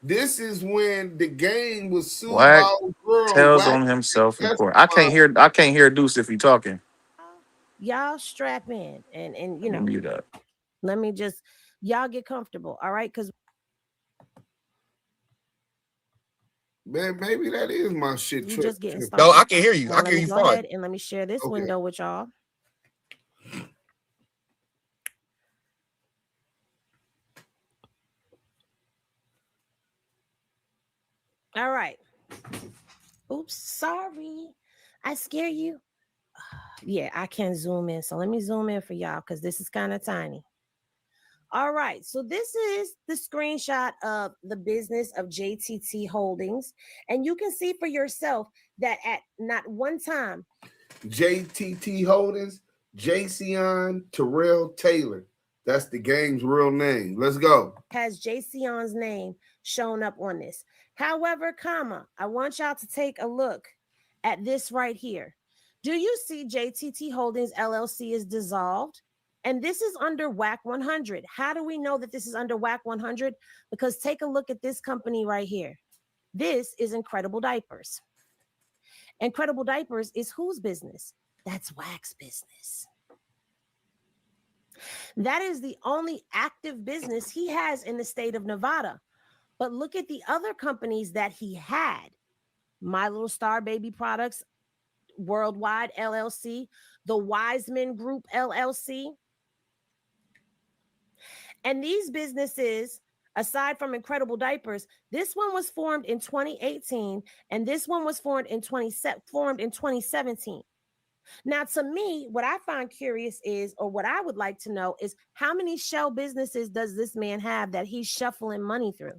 this is when the gang was sued Wack by a girl. tells on himself in court. I can't hear Deuce if he talking. Y'all strap in and you know. Mute up. Let me just y'all get comfortable, all right? Because man, maybe that is my shit. we just getting started. No, I can hear you. Now, I can hear you go fine. ahead and let me share this window with y'all. All right. Oops, sorry. I scare you. Yeah, I can zoom in. So let me zoom in for y'all because this is kind of tiny. All right. So this is the screenshot of the business of JTT Holdings. And you can see for yourself that at not one time. JTT Holdings, Jayceon Terrell Taylor. That's the game's real name. Let's go. Has Jayceon's name shown up on this? However, I want y'all to take a look at this right here. Do you see JTT Holdings LLC is dissolved? And this is under Wack100. How do we know that this is under Wack100? Because take a look at this company right here. This is Incredible Diapers. Incredible Diapers is whose business? That's Wack's business. That is the only active business he has in the state of Nevada. But look at the other companies that he had. My Little Star Baby Products Worldwide LLC, the Wiseman Group LLC. And these businesses, aside from Incredible Diapers, this one was formed in 2018 and this one was formed in 2017. Now, to me, what I find curious is, or what I would like to know is, how many shell businesses does this man have that he's shuffling money through?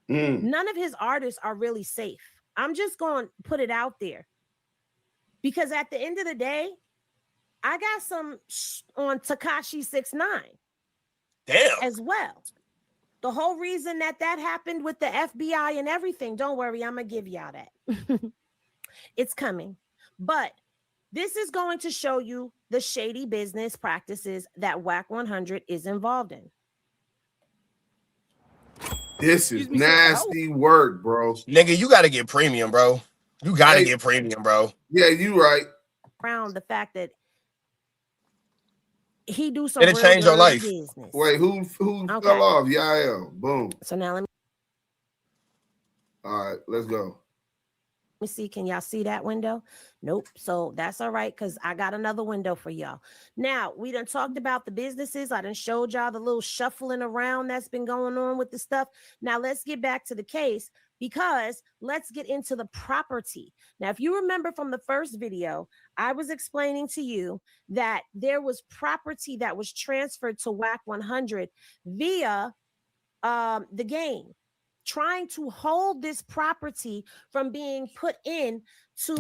None of his artists are really safe. I'm just going to put it out there. Because at the end of the day, I got some on Tekashi 6ix9ine. Damn. As well. The whole reason that happened with the FBI and everything, don't worry, I'm going to give y'all that. It's coming. But this is going to show you the shady business practices that Wack100 is involved in. This is nasty work, bro. Nigga, you gotta get premium, bro. You gotta get premium, bro. Yeah, you right. Around the fact that he do some It'll real change your dirty life. business. Wait, who fell off? Yael. Boom. So now let All right, let's go. me see. Can y'all see that window? Nope. So that's all right, because I got another window for y'all. Now, we done talked about the businesses. I done showed y'all the little shuffling around that's been going on with the stuff. Now, let's get back to the case, because let's get into the property. Now, if you remember from the first video, I was explaining to you that there was property that was transferred to Wack100 via the game, trying to hold this property from being put in to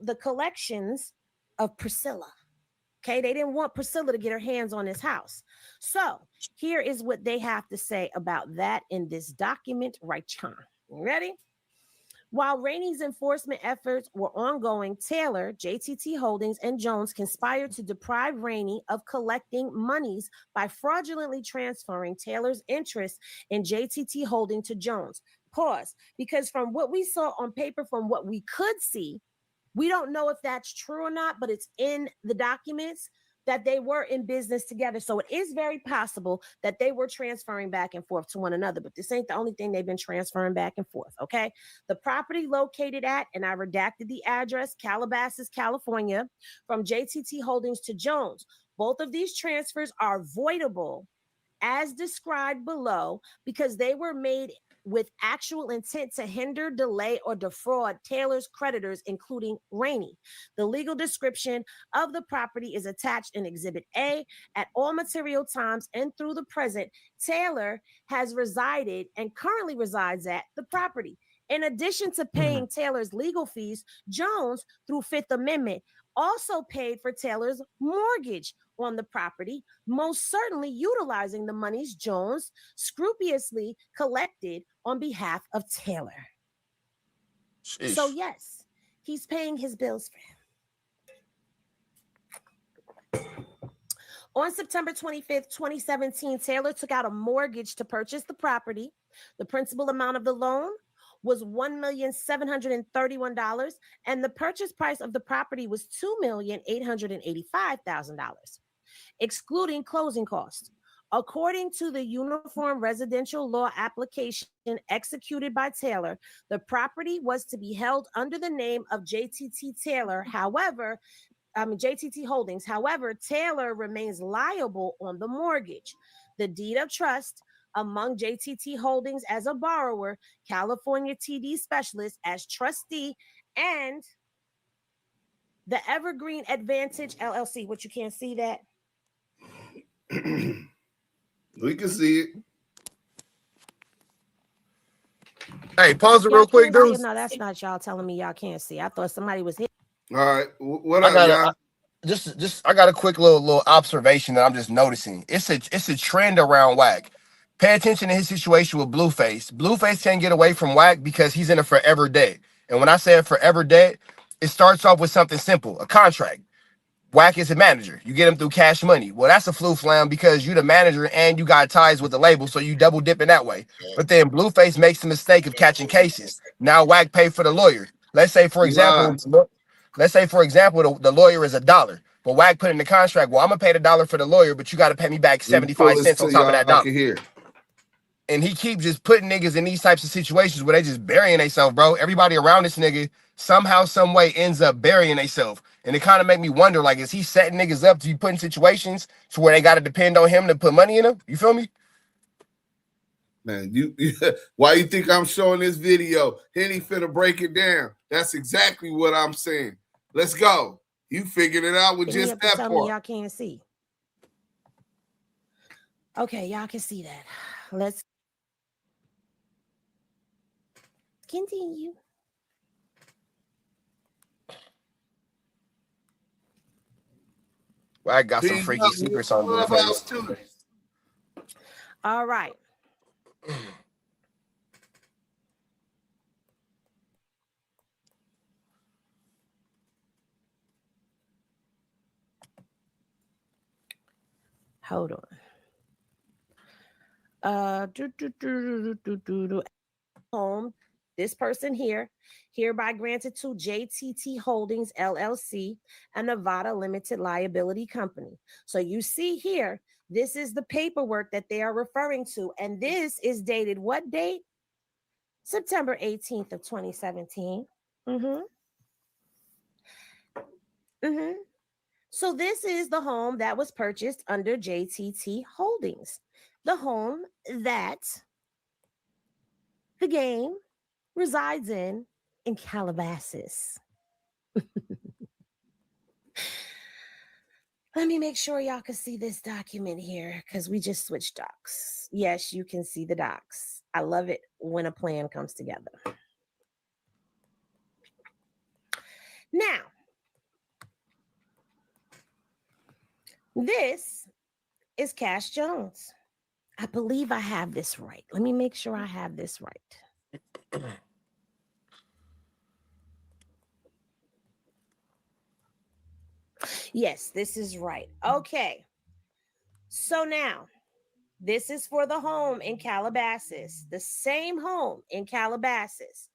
the collections of Priscilla. Okay, they didn't want Priscilla to get her hands on this house. So here is what they have to say about that in this document right here. Ready? While Rainey's enforcement efforts were ongoing, Taylor, JTT Holdings, and Jones conspired to deprive Rainey of collecting monies by fraudulently transferring Taylor's interest in JTT Holding to Jones. Pause, because from what we saw on paper, from what we could see, we don't know if that's true or not, but it's in the documents that they were in business together. So it is very possible that they were transferring back and forth to one another, but this ain't the only thing they've been transferring back and forth, okay? The property located at, and I redacted the address, Calabasas, California, from JTT Holdings to Jones. Both of these transfers are voidable as described below because they were made with actual intent to hinder, delay, or defraud Taylor's creditors, including Rainey. The legal description of the property is attached in Exhibit A. At all material times and through the present, Taylor has resided and currently resides at the property. In addition to paying Taylor's legal fees, Jones, through Fifth Amendment, also paid for Taylor's mortgage on the property, most certainly utilizing the monies Jones scrupulously collected on behalf of Taylor. Sheesh. So yes, he's paying his bills for him. On September 25th, 2017, Taylor took out a mortgage to purchase the property. The principal amount of the loan was $1,731,000, and the purchase price of the property was $2,885,000, excluding closing costs. According to the Uniform Residential Law application executed by Taylor, the property was to be held under the name of JTT Taylor. However, JTT Holdings. However, Taylor remains liable on the mortgage. The deed of trust among JTT Holdings as a borrower, California TD Specialist as trustee, and the Evergreen Advantage LLC, which you can't see that. We can see it. Hey, pause it Y'all real quick, can't see dude. it? No, that's not y'all telling me y'all can't see. I thought somebody was here. All right, what I up, got y'all? I got a quick little observation that I'm just noticing. It's a trend around Wack. Pay attention to his situation with Blueface. Blueface can't get away from Wack because he's in a forever debt. And when I say a forever debt, it starts off with something simple, a contract. Wack is a manager. You get him through cash money. Well, that's a flu flam because you the manager and you got ties with the label, so you double dipping that way. But then Blueface makes the mistake of catching cases. Now Wack pay for the lawyer. Let's say, for example, the lawyer is $1. But Wack put in the contract, well, I'm gonna pay the $1 for the lawyer, but you got to pay me back 75 cents on top of that $1. Can hear. And he keeps just putting niggas in these types of situations where they just burying themselves, bro. Everybody around this nigga somehow, some way ends up burying themselves. And it kind of make me wonder, like, is he setting niggas up to be put in situations to where they got to depend on him to put money in them? You feel me? Man, why you think I'm showing this video? Henny finna break it down. That's exactly what I'm saying. Let's go. You figured it out with And you just have to that tell part. me y'all can't see. Okay, y'all can see that. Let's continue. Well, I got some freaky secrets on Blueface. All right. Hold on. Home. This person here, hereby granted to JTT Holdings LLC, a Nevada limited liability company. So you see here, this is the paperwork that they are referring to. And this is dated what date? September 18th of 2017. So this is the home that was purchased under JTT Holdings. The home that the game resides in Calabasas. Let me make sure y'all can see this document here because we just switched docs. Yes, you can see the docs. I love it when a plan comes together. Now, this is Cash Jones. I believe I have this right. Let me make sure I have this right. Yes, this is right. Okay. So now, this is for the home in Calabasas, the same home in Calabasas.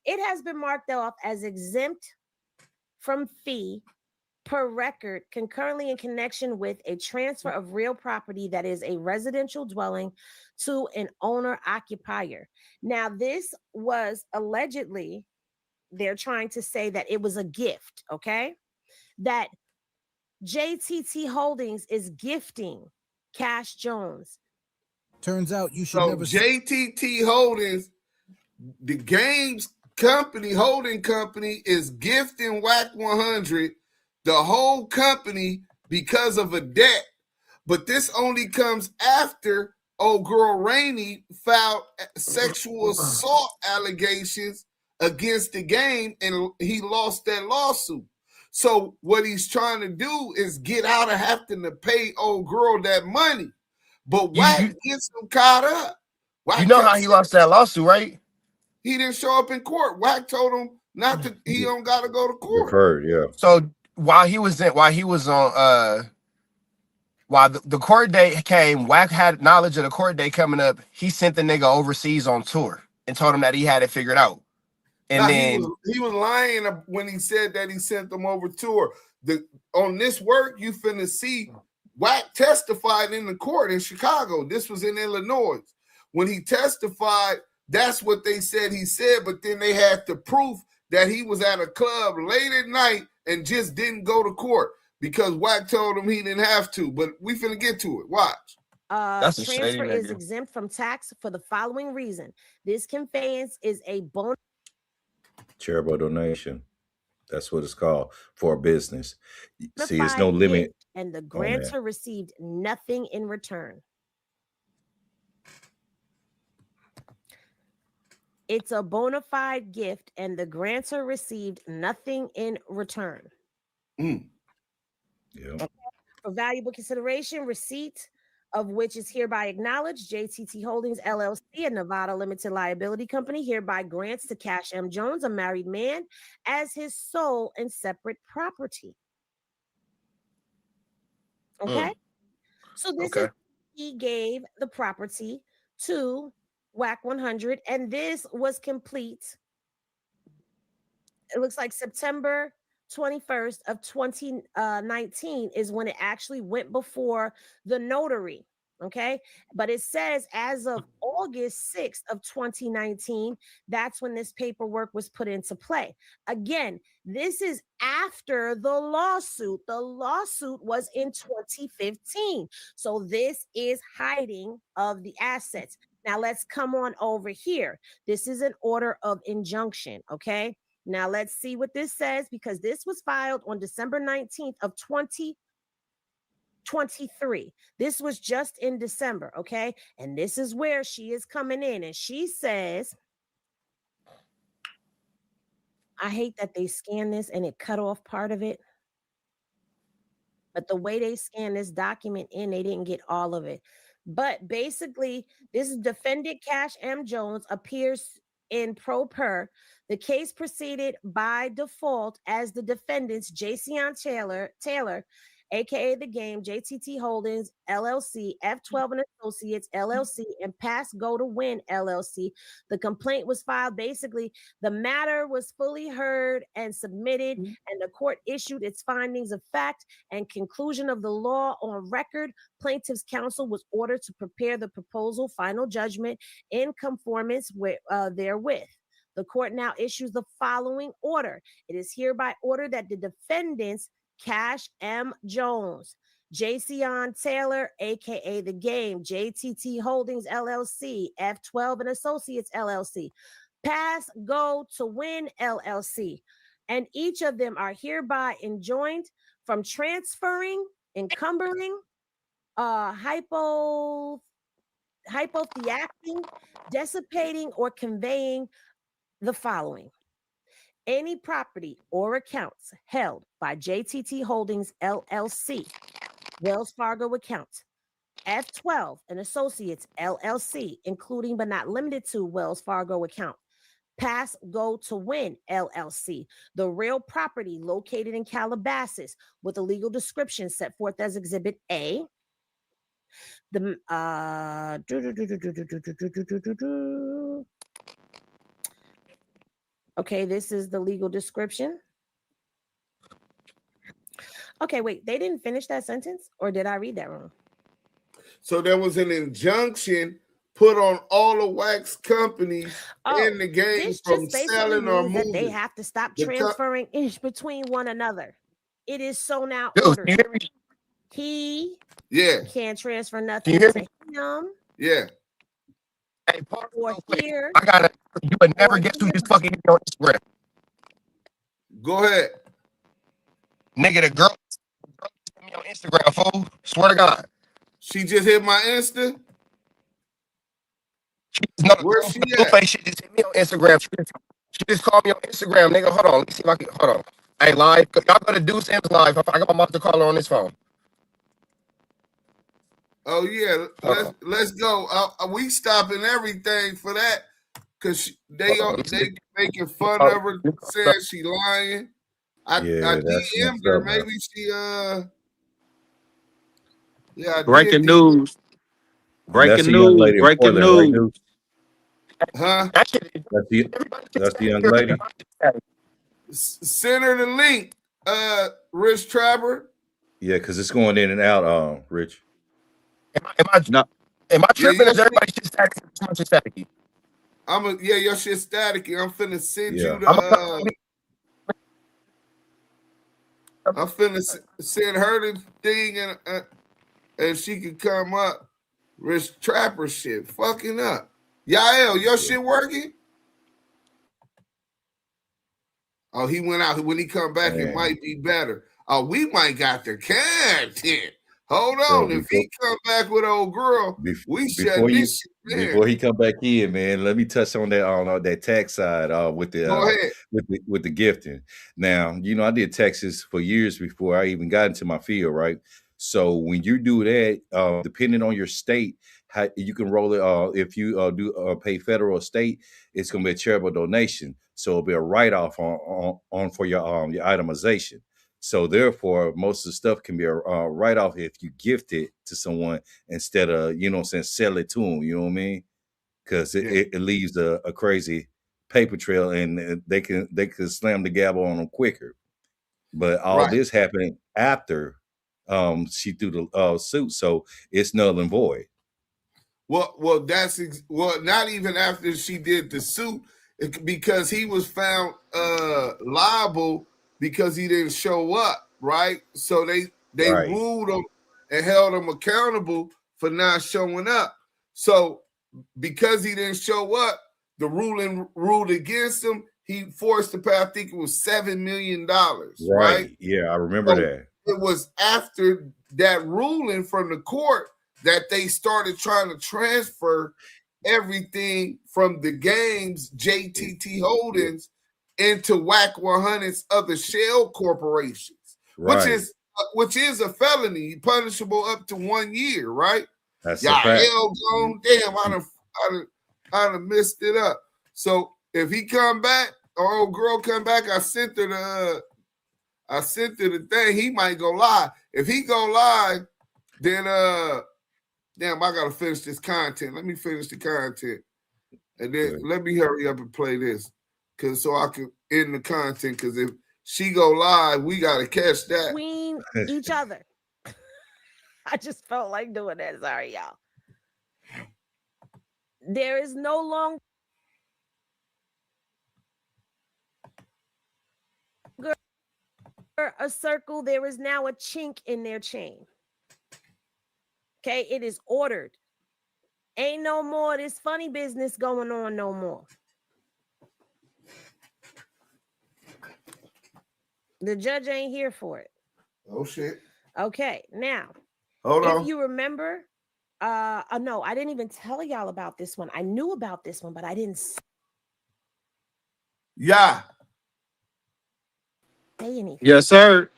It has been marked off as exempt from fee per record concurrently in connection with a transfer of real property that is a residential dwelling to an owner occupier. Now, this was allegedly, they're trying to say that it was a gift, okay? That JTT Holdings is gifting Cash Jones. Turns out you should So never. JTT Holdings, the games company, holding company, is gifting Wack100 the whole company because of a debt. But this only comes after old girl Rainey filed sexual assault allegations against the game, and he lost that lawsuit. So what he's trying to do is get out of having to pay old girl that money. But Wack gets him caught up. You know how he lost that lawsuit, right? He didn't show up in court. Wack told him not to. He don't got to go to court. Deferred, yeah. So while the court date came, Wack had knowledge of the court date coming up. He sent the nigga overseas on tour and told him that he had it figured out. And then he was lying when he said that he sent them over tour. On this work, you finna see Wack testified in the court in Chicago. This was in Illinois. When he testified, that's what they said he said, but then they had the proof that he was at a club late at night and just didn't go to court because Wack told him he didn't have to. But we finna get to it. Watch. Transfer is exempt from tax for the following reason. This conveyance is a bonus. Charitable donation. That's what it's called for a business. See, it's no limit. And the grantor received nothing in return. It's a bona fide gift, and the grantor received nothing in return. Yeah. For valuable consideration, receipt of which is hereby acknowledged, JTT Holdings LLC, a Nevada limited liability company, hereby grants to Cash M. Jones, a married man, as his sole and separate property. Okay? So this is, he gave the property to Wack100, and this was complete. It looks like September 21st of 2019 is when it actually went before the notary. Okay, but it says as of August 6th of 2019, that's when this paperwork was put into play. Again, this is after the lawsuit. The lawsuit was in 2015. So this is hiding of the assets. Now let's come on over here. This is an order of injunction. Okay. Now let's see what this says, because this was filed on December 19th of 2023. This was just in December, okay? And this is where she is coming in, and she says, I hate that they scanned this and it cut off part of it. But the way they scanned this document in, they didn't get all of it. But basically, this is defendant Cash M. Jones appears in pro per. The case proceeded by default as the defendants, Jason Taylor aka The Game, JTT Holdings LLC, F12 and Associates LLC, and Pass Go to Win LLC. The complaint was filed. Basically, the matter was fully heard and submitted, and the court issued its findings of fact and conclusion of the law on record. Plaintiff's counsel was ordered to prepare the proposal final judgment in conformance with therewith. The court now issues the following order. It is hereby ordered that the defendants, Cash M. Jones, Jason Taylor, aka The Game, JTT Holdings LLC, F12 and Associates LLC, Pass Go to Win LLC, and each of them are hereby enjoined from transferring, encumbering, hypotheacting, dissipating, or conveying the following: any property or accounts held by JTT Holdings LLC, Wells Fargo account, F12 and Associates LLC, including but not limited to Wells Fargo account, Pass Go to Win LLC, the real property located in Calabasas with a legal description set forth as Exhibit A. Okay, this is the legal description. Okay, wait, they didn't finish that sentence, or did I read that wrong? So there was an injunction put on all the wax companies in the game from selling or moving. They have to stop transferring between one another. It is so now Dude, ordered. you hear me? He can't transfer Can nothing you hear to me? him. Yeah. Hey, pause Or real quick. here. I gotta. You would never guess who this fucking hit me on Instagram. Go ahead. Nigga, the girl hit me on Instagram, fool. Swear to God. She just hit my Insta. No, Where's she at? Blueface shit just hit me on Instagram. She just called me on Instagram, nigga. Hold on. Let me see if I can. Hold on. Hey, live. Y'all go to Deuce M's live. I got my mom to call her on this phone. Oh yeah, let's go. We stopping everything for that because they making fun of her, saying she lying. I DM'd her. Maybe she I Breaking did news. Breaking news. Breaking news. Huh? That's the young lady. Send her the link, Rich Trapper. Yeah, because it's going in and out, Rich. Am I tripping? Is everybody just staticky? Your shit staticky. I'm finna send you the I'm finna send her the thing and she can come up. Rich Trapper shit fucking up. Yael, your shit working? Oh, he went out. When he come back, it might be better. Oh, we might got the content. Hold on. If he come back with old girl, we shut this shit down. Before he come back in, man, let me touch on that that tax side with the with the gifting. Now, I did taxes for years before I even got into my field, right? So when you do that, depending on your state, how you can roll it. If you do pay federal or state, it's gonna be a charitable donation. So it'll be a write-off on for your itemization. So therefore, most of the stuff can be a write-off if you gift it to someone instead of, sell it to them. You know what I mean? Because it leaves a crazy paper trail, and they can slam the gavel on them quicker. But all this happened after she threw the suit, so it's null and void. Well, not even after she did the suit, because he was found liable because he didn't show up, right? So they ruled him and held him accountable for not showing up. So because he didn't show up, the ruling ruled against him. He forced to pay, I think it was $7 million, right? Yeah, I remember that. It was after that ruling from the court that they started trying to transfer everything from the game's JTT Holdings into Wack100's other shell corporations, which is a felony, punishable up to 1 year, right? That's a fact. Damn, I done messed it up. So if he come back, or old girl come back, I sent her I sent to the thing. He might go live. If he go live, then damn, I gotta finish this content. Let me finish the content, and then let me hurry up and play this, so I can end the content. Because if she go live, we gotta catch that. Between each other. I just felt like doing that. Sorry, y'all. There is no longer a circle. There is now a chink in their chain. Okay, it is ordered. Ain't no more this funny business going on no more. The judge ain't here for it. Oh shit. Okay, now hold on. If you remember, no, I didn't even tell y'all about this one. I knew about this one, but I didn't say anything. Yes, sir.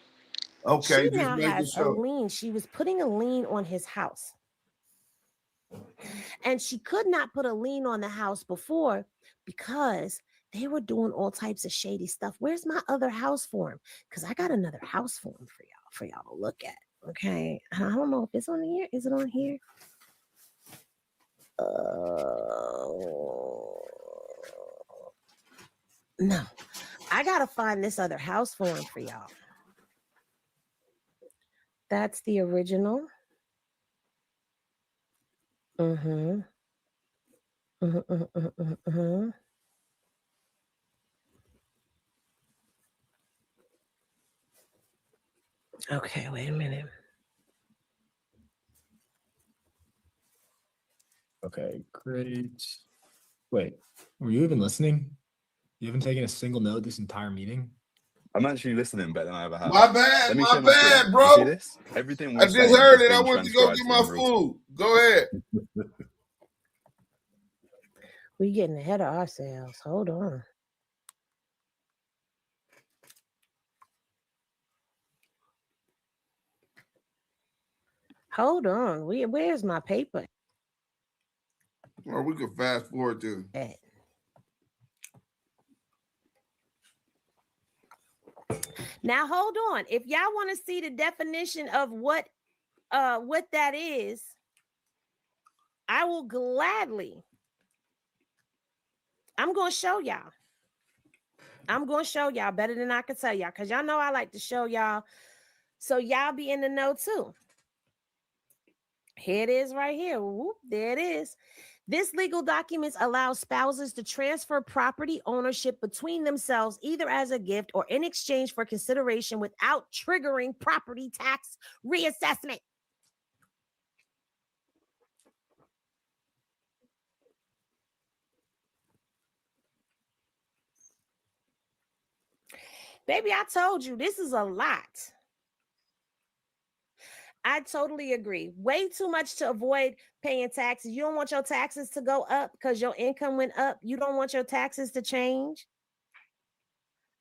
Okay, She just now making has a sure. lien. She was putting a lien on his house. And she could not put a lien on the house before because they were doing all types of shady stuff. Where's my other house form? Because I got another house form for y'all to look at. Okay. I don't know if it's on here. Is it on here? No. I gotta find this other house form for y'all. That's the original. Okay, wait a minute. Okay, great. Wait, were you even listening? You haven't taken a single note this entire meeting? I'm actually listening better than I ever have. My bad, Let me my share my screen. bad, bro. You see this? Everything I we're just saying heard is it. I being went to go transcribed get my in real time. food. Go ahead. We getting ahead of ourselves. Hold on. Hold on. Where's my paper? Or we could fast forward to. Now hold on. If y'all want to see the definition of what that is, I will gladly. I'm going to show y'all. I'm going to show y'all better than I can tell y'all, because y'all know I like to show y'all so y'all be in the know too. Here it is right here. Whoop, there it is. This legal document allows spouses to transfer property ownership between themselves, either as a gift or in exchange for consideration, without triggering property tax reassessment. Baby, I told you, this is a lot. I totally agree. Way too much to avoid paying taxes. You don't want your taxes to go up because your income went up. You don't want your taxes to change.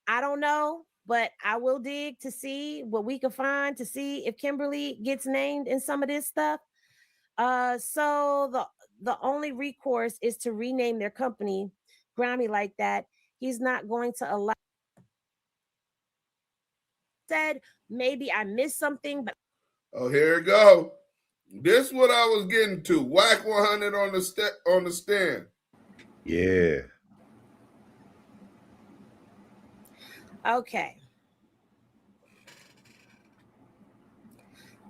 I don't know, but I will dig to see what we can find to see if Kimberly gets named in some of this stuff. So the only recourse is to rename their company Grammy like that. He's not going to allow. Said maybe I missed something, but Oh, here it go. This what I was getting to. Wack100 on the stand. Yeah. okay.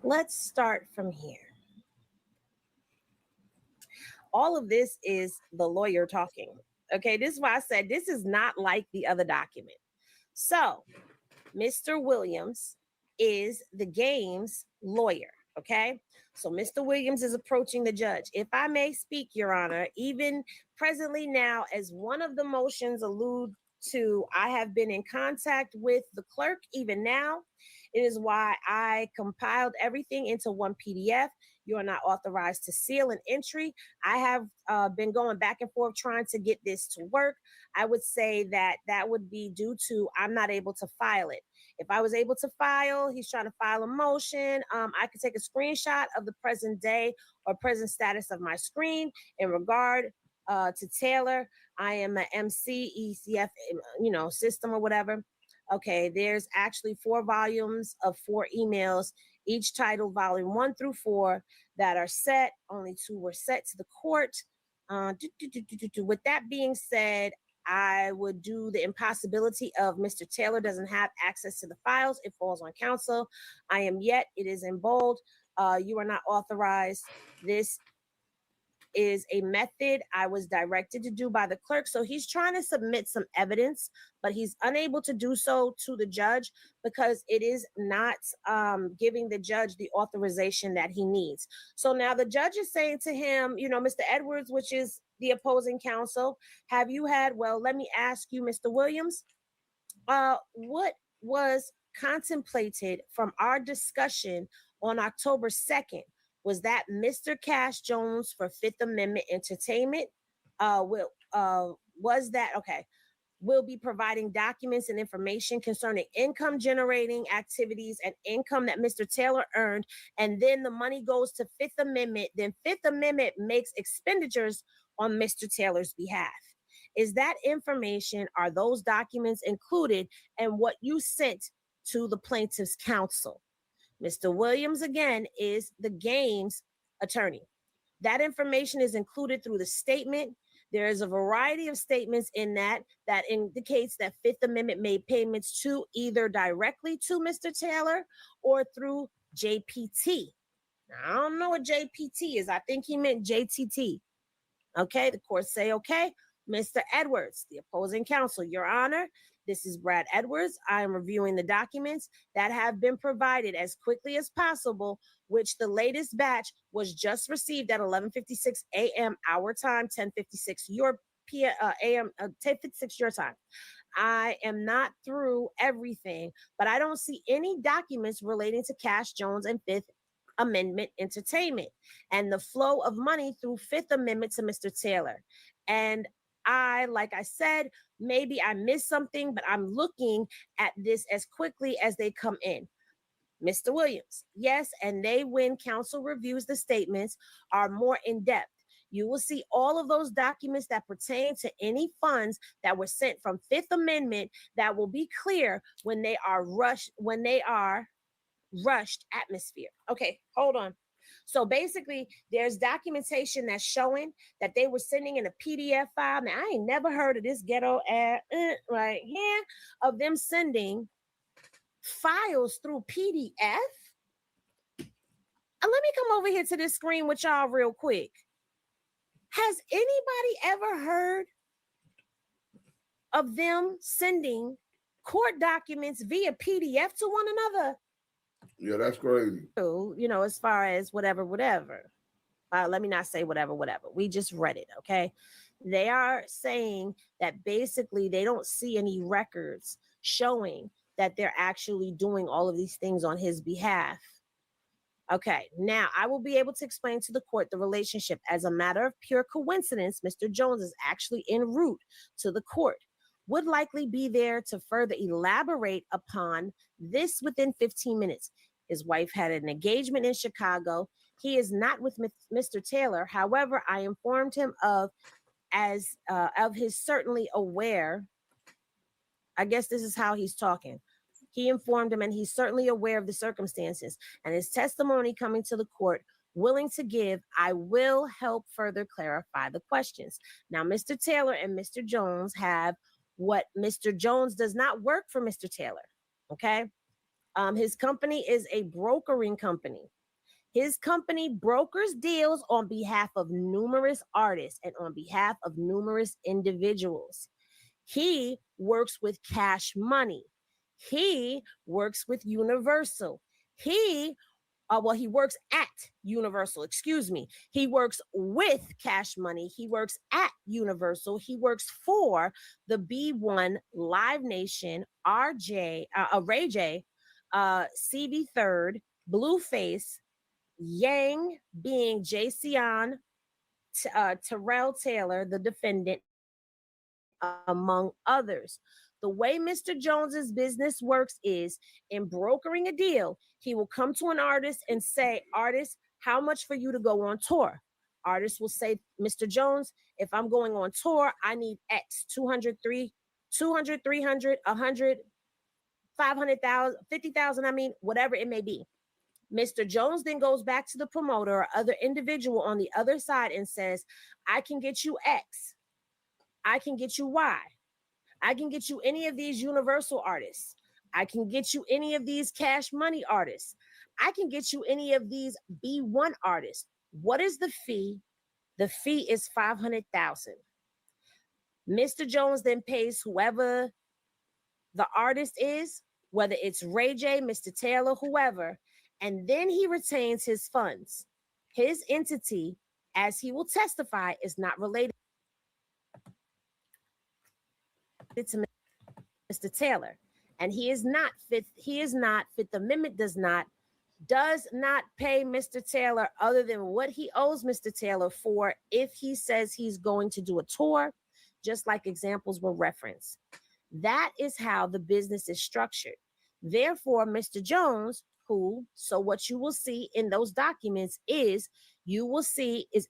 Let's start from here. All of this is the lawyer talking. Okay, this is why I said this is not like the other document. So, Mr. Williams is the game's lawyer. Okay, so Mr. Williams is approaching the judge. If I may speak, Your Honor, even presently now, as one of the motions allude to, I have been in contact with the clerk even now. It is why I compiled everything into one PDF. You are not authorized to seal an entry. I have been going back and forth trying to get this to work. I would say that would be due to I'm not able to file it. If I was able to file, he's trying to file a motion. I could take a screenshot of the present day or present status of my screen in regard to Taylor. I am an MC, ECF, system or whatever. Okay, there's actually 4 volumes of 4 emails, each titled volume 1 through 4 that are set. Only 2 were set to the court. With that being said, I would do the impossibility of Mr. Taylor doesn't have access to the files. It falls on counsel. I am yet. It is in bold. You are not authorized. This is a method I was directed to do by the clerk. So he's trying to submit some evidence, but he's unable to do so to the judge because it is not giving the judge the authorization that he needs. So now the judge is saying to him, Mr. Edwards, which is the opposing counsel, have you had, well, let me ask you, Mr. Williams, what was contemplated from our discussion on October 2nd? Was that Mr. Cash Jones for Fifth Amendment entertainment? Was that, okay, will be providing documents and information concerning income generating activities and income that Mr. Taylor earned, and then the money goes to Fifth Amendment, then Fifth Amendment makes expenditures on Mr. Taylor's behalf. Is that information, are those documents included in what you sent to the plaintiff's counsel? Mr. Williams, again, is the game's attorney. That information is included through the statement. There is a variety of statements in that indicates that Fifth Amendment made payments to either directly to Mr. Taylor or through JPT. Now, I don't know what JPT is. I think he meant JTT. Okay, the court say, okay, Mr. Edwards, the opposing counsel, Your Honor, this is Brad Edwards. I am reviewing the documents that have been provided as quickly as possible, which the latest batch was just received at 11:56 a.m. our time, 10:56 your a.m. 10:56 your time. I am not through everything, but I don't see any documents relating to Cash Jones and Fifth Amendment entertainment and the flow of money through Fifth Amendment to Mr. Taylor. And like I said, maybe I missed something, but I'm looking at this as quickly as they come in. Mr. Williams, yes, and when counsel reviews the statements, are more in depth. You will see all of those documents that pertain to any funds that were sent from Fifth Amendment that will be clear when they are rushed atmosphere. Okay, hold on. So basically, there's documentation that's showing that they were sending in a PDF file. Now, I ain't never heard of this ghetto ad right here of them sending files through PDF. Let me come over here to this screen with y'all real quick. Has anybody ever heard of them sending court documents via PDF to one another? Yeah, that's crazy. As far as whatever. Let me not say whatever. We just read it, okay? They are saying that basically they don't see any records showing that they're actually doing all of these things on his behalf. Okay, now I will be able to explain to the court the relationship. As a matter of pure coincidence, Mr. Jones is actually en route to the court. Would likely be there to further elaborate upon this within 15 minutes. His wife had an engagement in Chicago. He is not with Mr. Taylor. However, I informed him of his certainly aware. I guess this is how he's talking. He informed him and he's certainly aware of the circumstances and his testimony coming to the court, willing to give. I will help further clarify the questions. Now, Mr. Taylor and Mr. Jones have what Mr. Jones does not work for Mr. Taylor. Okay. His company is a brokering company. His company brokers deals on behalf of numerous artists and on behalf of numerous individuals. He works with Cash Money. He works with Universal. He works at Universal, excuse me. He works with Cash Money. He works at Universal. He works for the B1, Live Nation, Ray J, CB Thyrd, Blueface, Yang being Jayceon, Terrell Taylor, the defendant, among others. The way Mr. Jones's business works is in brokering a deal, he will come to an artist and say, artist, how much for you to go on tour? Artist will say, Mr. Jones, if I'm going on tour, I need X, 200, 300, 100, 500,000, 50,000, I mean, whatever it may be. Mr. Jones then goes back to the promoter or other individual on the other side and says, I can get you X. I can get you Y. I can get you any of these Universal artists. I can get you any of these Cash Money artists. I can get you any of these B1 artists. What is the fee? The fee is 500,000. Mr. Jones then pays whoever the artist is, whether it's Ray J, Mr. Taylor, whoever, and then he retains his funds. His entity, as he will testify, is not related to Mr. Taylor, and he is not Fifth Amendment does not pay Mr. Taylor other than what he owes Mr. Taylor for if he says he's going to do a tour, just like examples were referenced. That is how the business is structured. Therefore, Mr. Jones, so what you will see in those documents is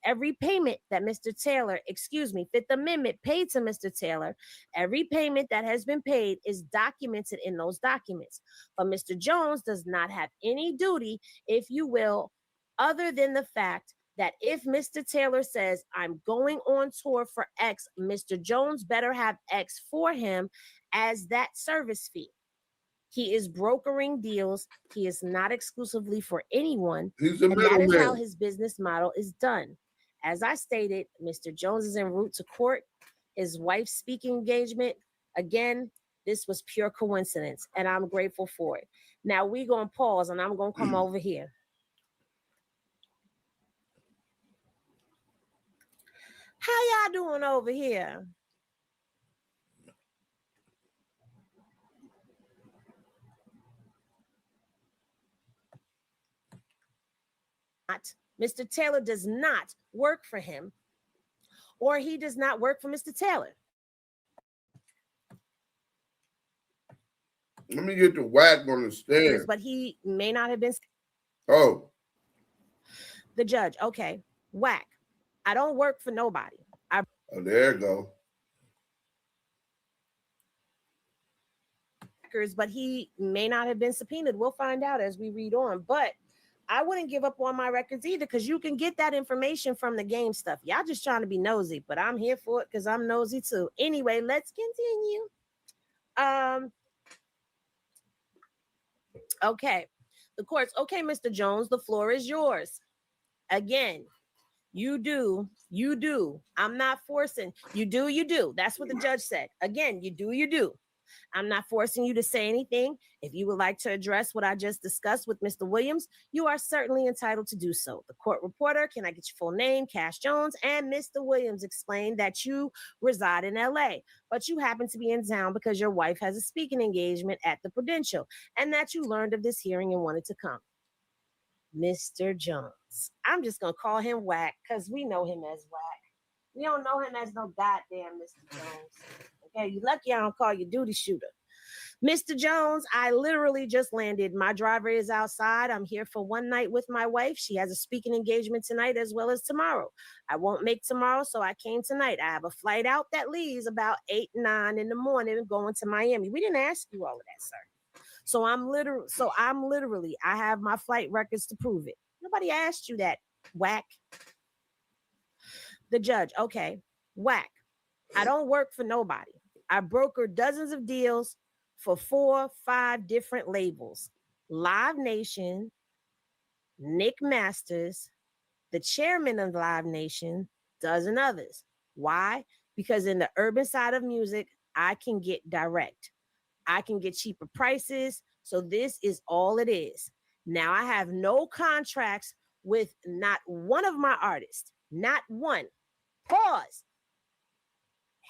every payment that Mr. Taylor, Fifth Amendment paid to Mr. Taylor, every payment that has been paid is documented in those documents. But Mr. Jones does not have any duty, if you will, other than the fact that if Mr. Taylor says, I'm going on tour for X, Mr. Jones better have X for him as that service fee. He is brokering deals. He is not exclusively for anyone. He's a and that is middleman. how his business model is done. As I stated, Mr. Jones is en route to court. His wife's speaking engagement. Again, this was pure coincidence, and I'm grateful for it. Now we're going to pause, and I'm going to come over here. How y'all doing over here? Mr. Taylor does not work for him, or he does not work for Mr. Taylor. Let me get the Wack on the stand. But he may not have been. Oh. The judge. Okay. Wack. I don't work for nobody. Oh, there you go. But he may not have been subpoenaed. We'll find out as we read on. But I wouldn't give up on my records either, because you can get that information from the game stuff. Y'all just trying to be nosy, but I'm here for it because I'm nosy too. Anyway, let's continue. Okay. The courts. Okay, Mr. Jones, the floor is yours. Again, you do. I'm not forcing. You do. That's what the judge said. Again, you do. I'm not forcing you to say anything. If you would like to address what I just discussed with Mr. Williams, you are certainly entitled to do so. The court reporter, can I get your full name? Cash Jones. And Mr. Williams explained that you reside in LA, but you happen to be in town because your wife has a speaking engagement at the Prudential, and that you learned of this hearing and wanted to come. Mr. Jones. I'm just going to call him Wack because we know him as Wack. We don't know him as no goddamn Mr. Jones. Okay, you lucky I don't call you duty shooter. Mr. Jones, I literally just landed. My driver is outside. I'm here for one night with my wife. She has a speaking engagement tonight as well as tomorrow. I won't make tomorrow, so I came tonight. I have a flight out that leaves about 8, 9 in the morning going to Miami. We didn't ask you all of that, sir. So I'm literally, I have my flight records to prove it. Nobody asked you that, Wack. The judge, okay, Wack. I don't work for nobody. I broker dozens of deals for 4, 5 different labels. Live Nation, Nick Masters, the chairman of Live Nation, dozen others. Why? Because in the urban side of music, I can get direct. I can get cheaper prices. So this is all it is. Now I have no contracts with not one of my artists. Not one. Pause.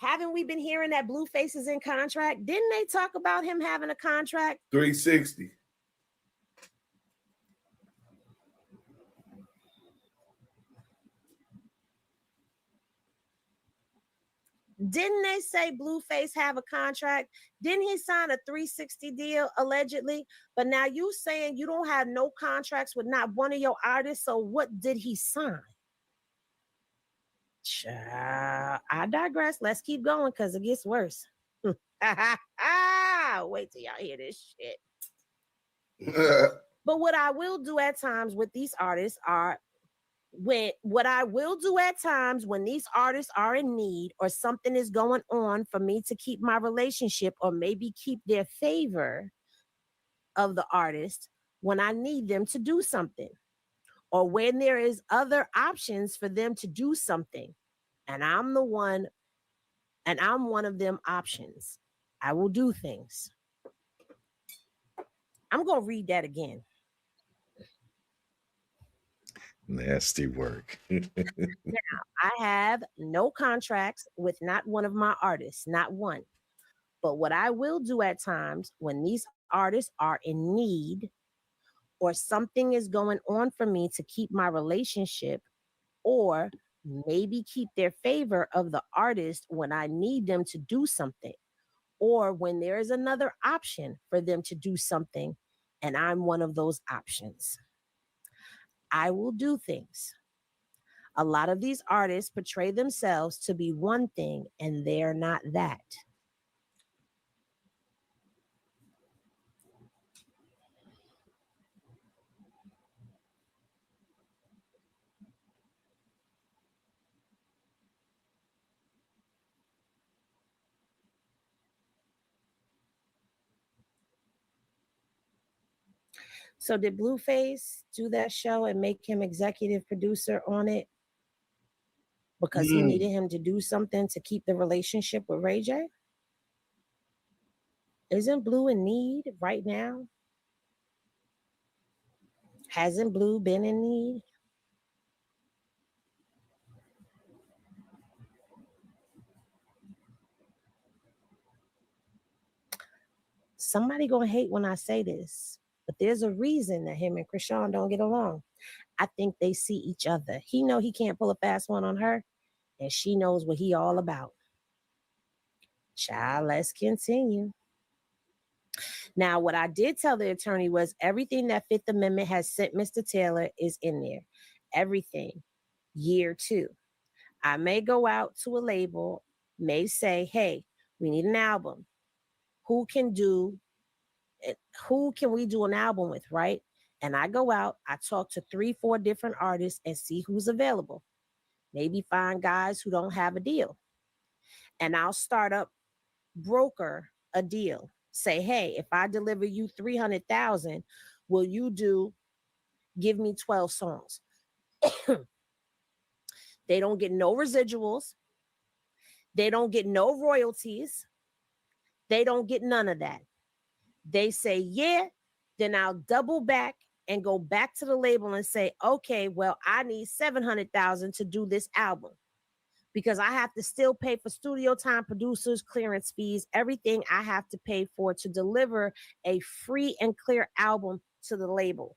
Haven't we been hearing that Blueface is in contract? Didn't they talk about him having a contract? 360. Didn't they say Blueface have a contract? Didn't he sign a 360 deal allegedly? But now you saying you don't have no contracts with not one of your artists. So what did he sign? I digress. Let's keep going because it gets worse. Wait till y'all hear this shit. But what I will do at times with these artists when these artists are in need or something is going on for me to keep my relationship or maybe keep their favor of the artist when I need them to do something or when there is other options for them to do something and I'm one of them options. I will do things. I'm going to read that again. Nasty work. Now, I have no contracts with not one of my artists, not one. But what I will do at times when these artists are in need or something is going on for me to keep my relationship or maybe keep their favor of the artist when I need them to do something or when there is another option for them to do something and I'm one of those options. I will do things. A lot of these artists portray themselves to be one thing and they're not that. So did Blueface do that show and make him executive producer on it because he needed him to do something to keep the relationship with Ray J? Isn't Blue in need right now? Hasn't Blue been in need? Somebody gonna hate when I say this, but there's a reason that him and Krishan don't get along. I think they see each other. He know he can't pull a fast one on her, and she knows what he all about. Child, let's continue. Now, what I did tell the attorney was everything that Fifth Amendment has sent Mr. Taylor is in there. Everything. Year 2. I may go out to a label, may say, hey, we need an album. Who can we do an album with, right? And I go out, I talk to 3-4 different artists and see who's available. Maybe find guys who don't have a deal. And I'll start up broker a deal. Say, hey, if I deliver you 300,000, will you give me 12 songs? They don't get no residuals. They don't get no royalties. They don't get none of that. They say, yeah, then I'll double back and go back to the label and say, okay, well, I need 700,000 to do this album because I have to still pay for studio time, producers, clearance fees, everything I have to pay for to deliver a free and clear album to the label.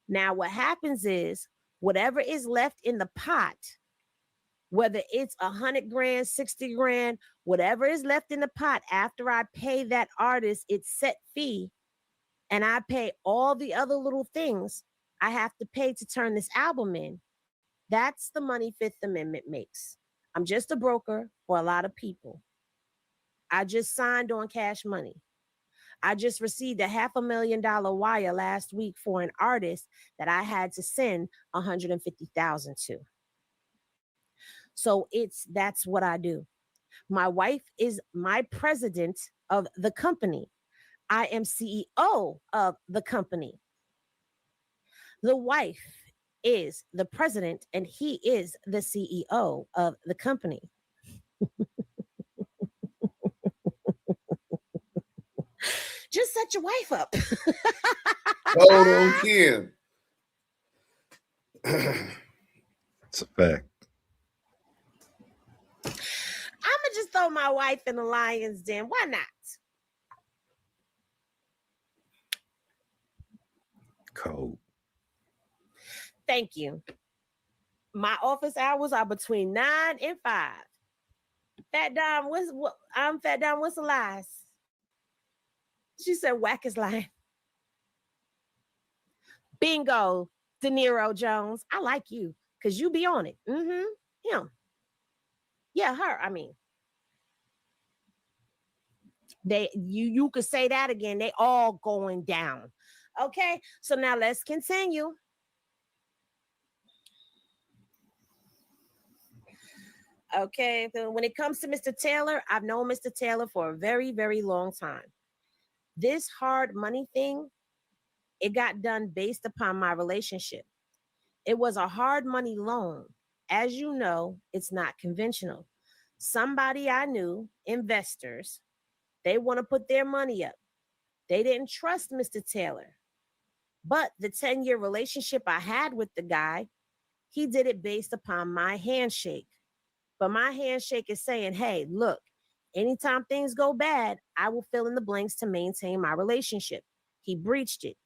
Now, what happens is whatever is left in the pot, whether it's 100 grand, 60 grand, whatever is left in the pot after I pay that artist its set fee and I pay all the other little things I have to pay to turn this album in, that's the money Fifth Amendment makes. I'm just a broker for a lot of people. I just signed on Cash Money. I just received a $500,000 wire last week for an artist that I had to send $150,000 to. So that's what I do. My wife is my president of the company. I am CEO of the company. The wife is the president and he is the CEO of the company. Just set your wife up. Hold on, Kim. It's a fact. I'ma just throw my wife in the lion's den. Why not? Cold. Thank you. My office hours are between 9 and 5. Fat Dom, I'm Fat Dom, what's the lies? She said Wack is lying. Bingo, De Niro Jones. I like you because you be on it. Him. Yeah, her, I mean. You could say that again. They all going down. Okay, so now let's continue. Okay, so when it comes to Mr. Taylor, I've known Mr. Taylor for a very, very long time. This hard money thing, it got done based upon my relationship. It was a hard money loan. As you know, it's not conventional. Somebody I knew, investors, they want to put their money up. They didn't trust Mr. Taylor. But the 10-year relationship I had with the guy, he did it based upon my handshake. But my handshake is saying, hey, look, anytime things go bad, I will fill in the blanks to maintain my relationship. He breached it.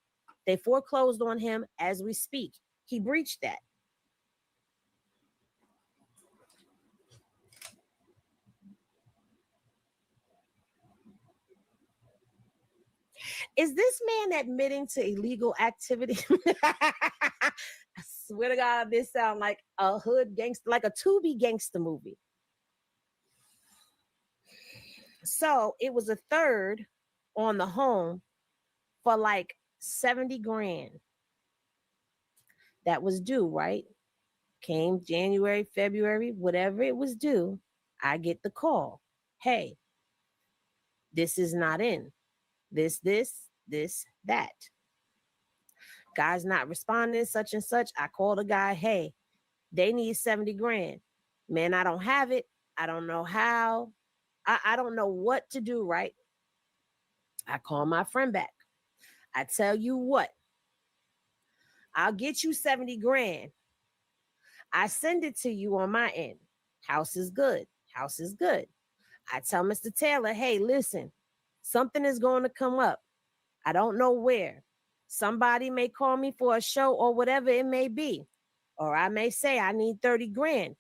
They foreclosed on him as we speak. He breached that. Is this man admitting to illegal activity? I swear to God, this sounds like a hood gangster, like a Tubi gangster movie. So it was a third on the home for like 70 grand. That was due, right? Came January, February, whatever it was due, I get the call. Hey, this is not in. This, that. Guy's not responding, such and such. I call the guy, hey, they need 70 grand. Man, I don't have it. I don't know how. I don't know what to do, right? I call my friend back. I tell you what, I'll get you 70 grand. I send it to you on my end. House is good. House is good. I tell Mr. Taylor, hey, listen, something is going to come up. I don't know where. Somebody may call me for a show or whatever it may be. Or I may say I need 30 grand.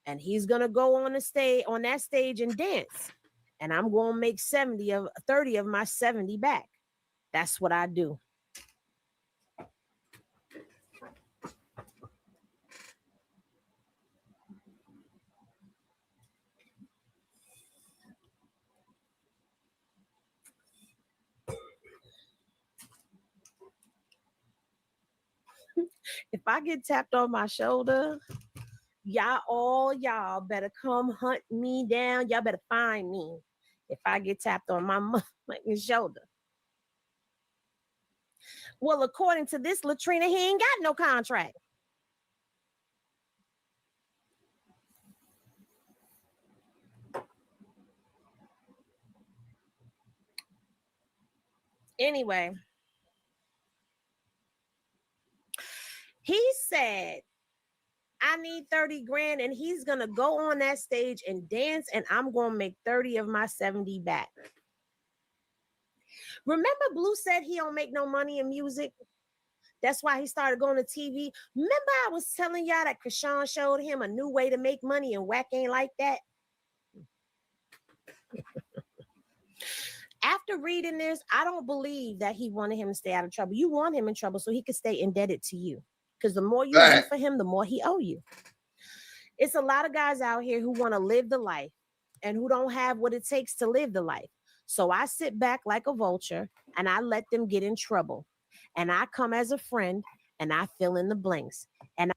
And he's going to go on that stage and dance. And I'm going to make 30 of my 70 back. That's what I do. If I get tapped on my shoulder, y'all better come hunt me down. Y'all better find me if I get tapped on my motherfucking shoulder. Well, according to this Latrina, he ain't got no contract. Anyway, he said, I need 30 grand and he's going to go on that stage and dance and I'm going to make 30 of my 70 back. Remember Blue said he don't make no money in music? That's why he started going to TV. Remember I was telling y'all that Krishan showed him a new way to make money and Wack ain't like that? After reading this, I don't believe that he wanted him to stay out of trouble. You want him in trouble so he could stay indebted to you. Because the more you do for him, the more he owe you. It's a lot of guys out here who want to live the life and who don't have what it takes to live the life. So I sit back like a vulture and I let them get in trouble. And I come as a friend and I fill in the blanks. And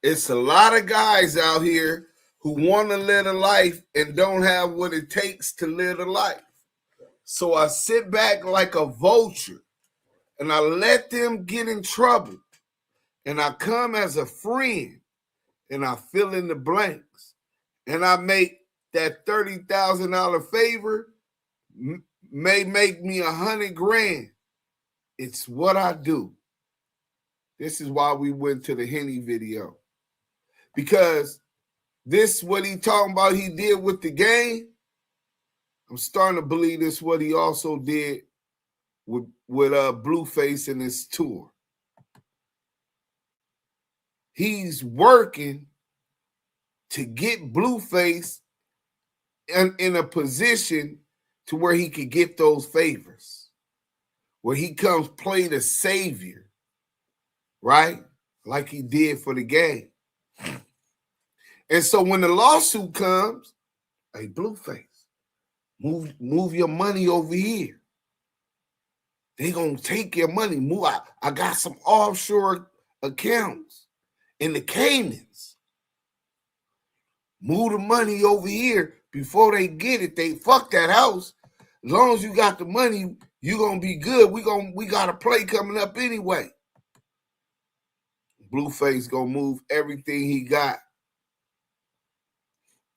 it's a lot of guys out here who want to live a life and don't have what it takes to live a life. So I sit back like a vulture and I let them get in trouble. And I come as a friend and I fill in the blanks. And I make that $30,000 favor may make me 100 grand. It's what I do. This is why we went to the Henny video. Because this what he talking about he did with the game. I'm starting to believe this what he also did with Blueface in his tour. He's working to get Blueface in a position to where he could get those favors, where he comes play the savior, right? Like he did for the game. And so when the lawsuit comes, hey, Blueface, Move your money over here. They gonna take your money. Move. I got some offshore accounts in the Caymans. Move the money over here before they get it. They fuck that house. As long as you got the money, you gonna be good. We got a play coming up anyway. Blueface gonna move everything he got,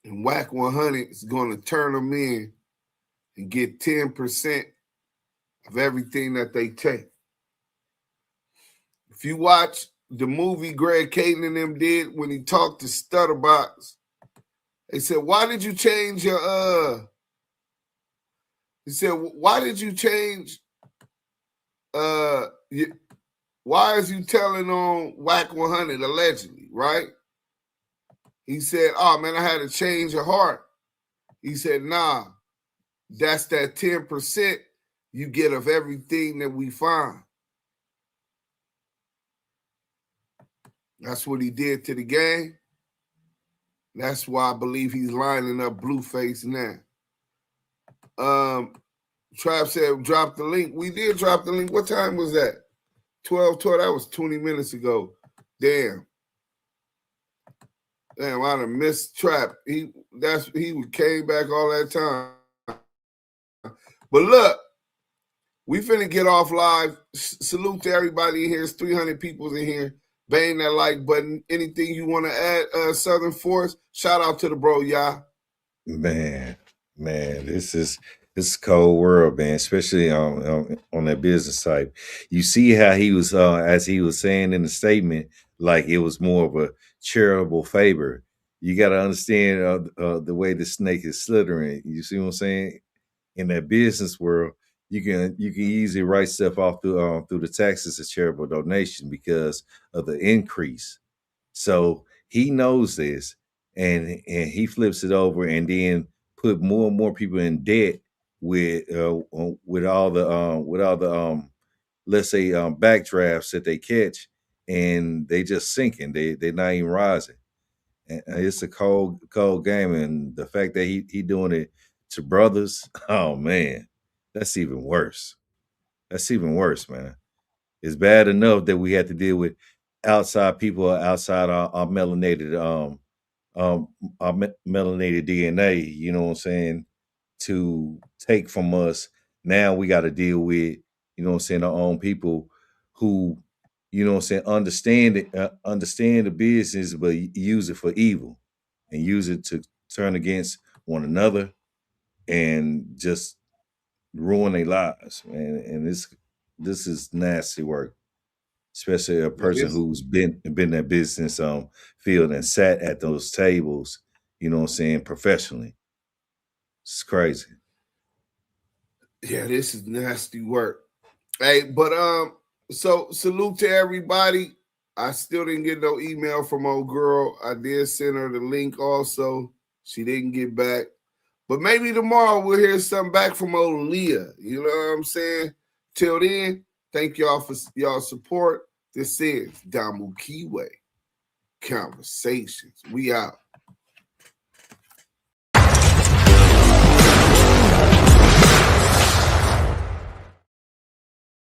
and Wack100 is gonna turn them in and get 10% of everything that they take. If you watch the movie Greg Caden and them did when he talked to Stutterbox, they said, why did you change your he said, why did you change why is you telling on Wack100 allegedly, right? He said, oh man, I had to change your heart. He said, nah, that's that 10% you get of everything that we find. That's what he did to the game. That's why I believe he's lining up Blueface now. Trap said, drop the link. We did drop the link. What time was that? 12. That was 20 minutes ago. Damn, I'd have missed Trap. He came back all that time. But look, we finna get off live. Salute to everybody in here. It's 300 people in here. Bang that like button. Anything you want to add, Southern Force? Shout out to the bro, y'all. Man, this is a cold world, man. Especially on that business side. You see how he was, as he was saying in the statement, like it was more of a charitable favor. You got to understand the way the snake is slithering. You see what I'm saying? In that business world, you can easily write stuff off through the taxes as charitable donation because of the increase. So he knows this, and he flips it over and then put more and more people in debt with all the let's say backdrafts that they catch, and they just sinking. They're not even rising. And it's a cold game, and the fact that he doing it to brothers, oh man, that's even worse. That's even worse, man. It's bad enough that we have to deal with outside people outside our melanated melanated DNA, you know what I'm saying, to take from us. Now we got to deal with, you know what I'm saying, our own people who, you know what I'm saying, understand the business, but use it for evil and use it to turn against one another and just ruin their lives, man. And this is nasty work, especially a person who's been in that business field and sat at those tables, you know what I'm saying, professionally. It's crazy. Yeah, this is nasty work. Hey, but so salute to everybody. I still didn't get no email from old girl. I did send her the link also. She didn't get back. But maybe tomorrow we'll hear something back from old Leah. You know what I'm saying? Till then, thank y'all for y'all support. This is Damu Kiwe Conversations. We out.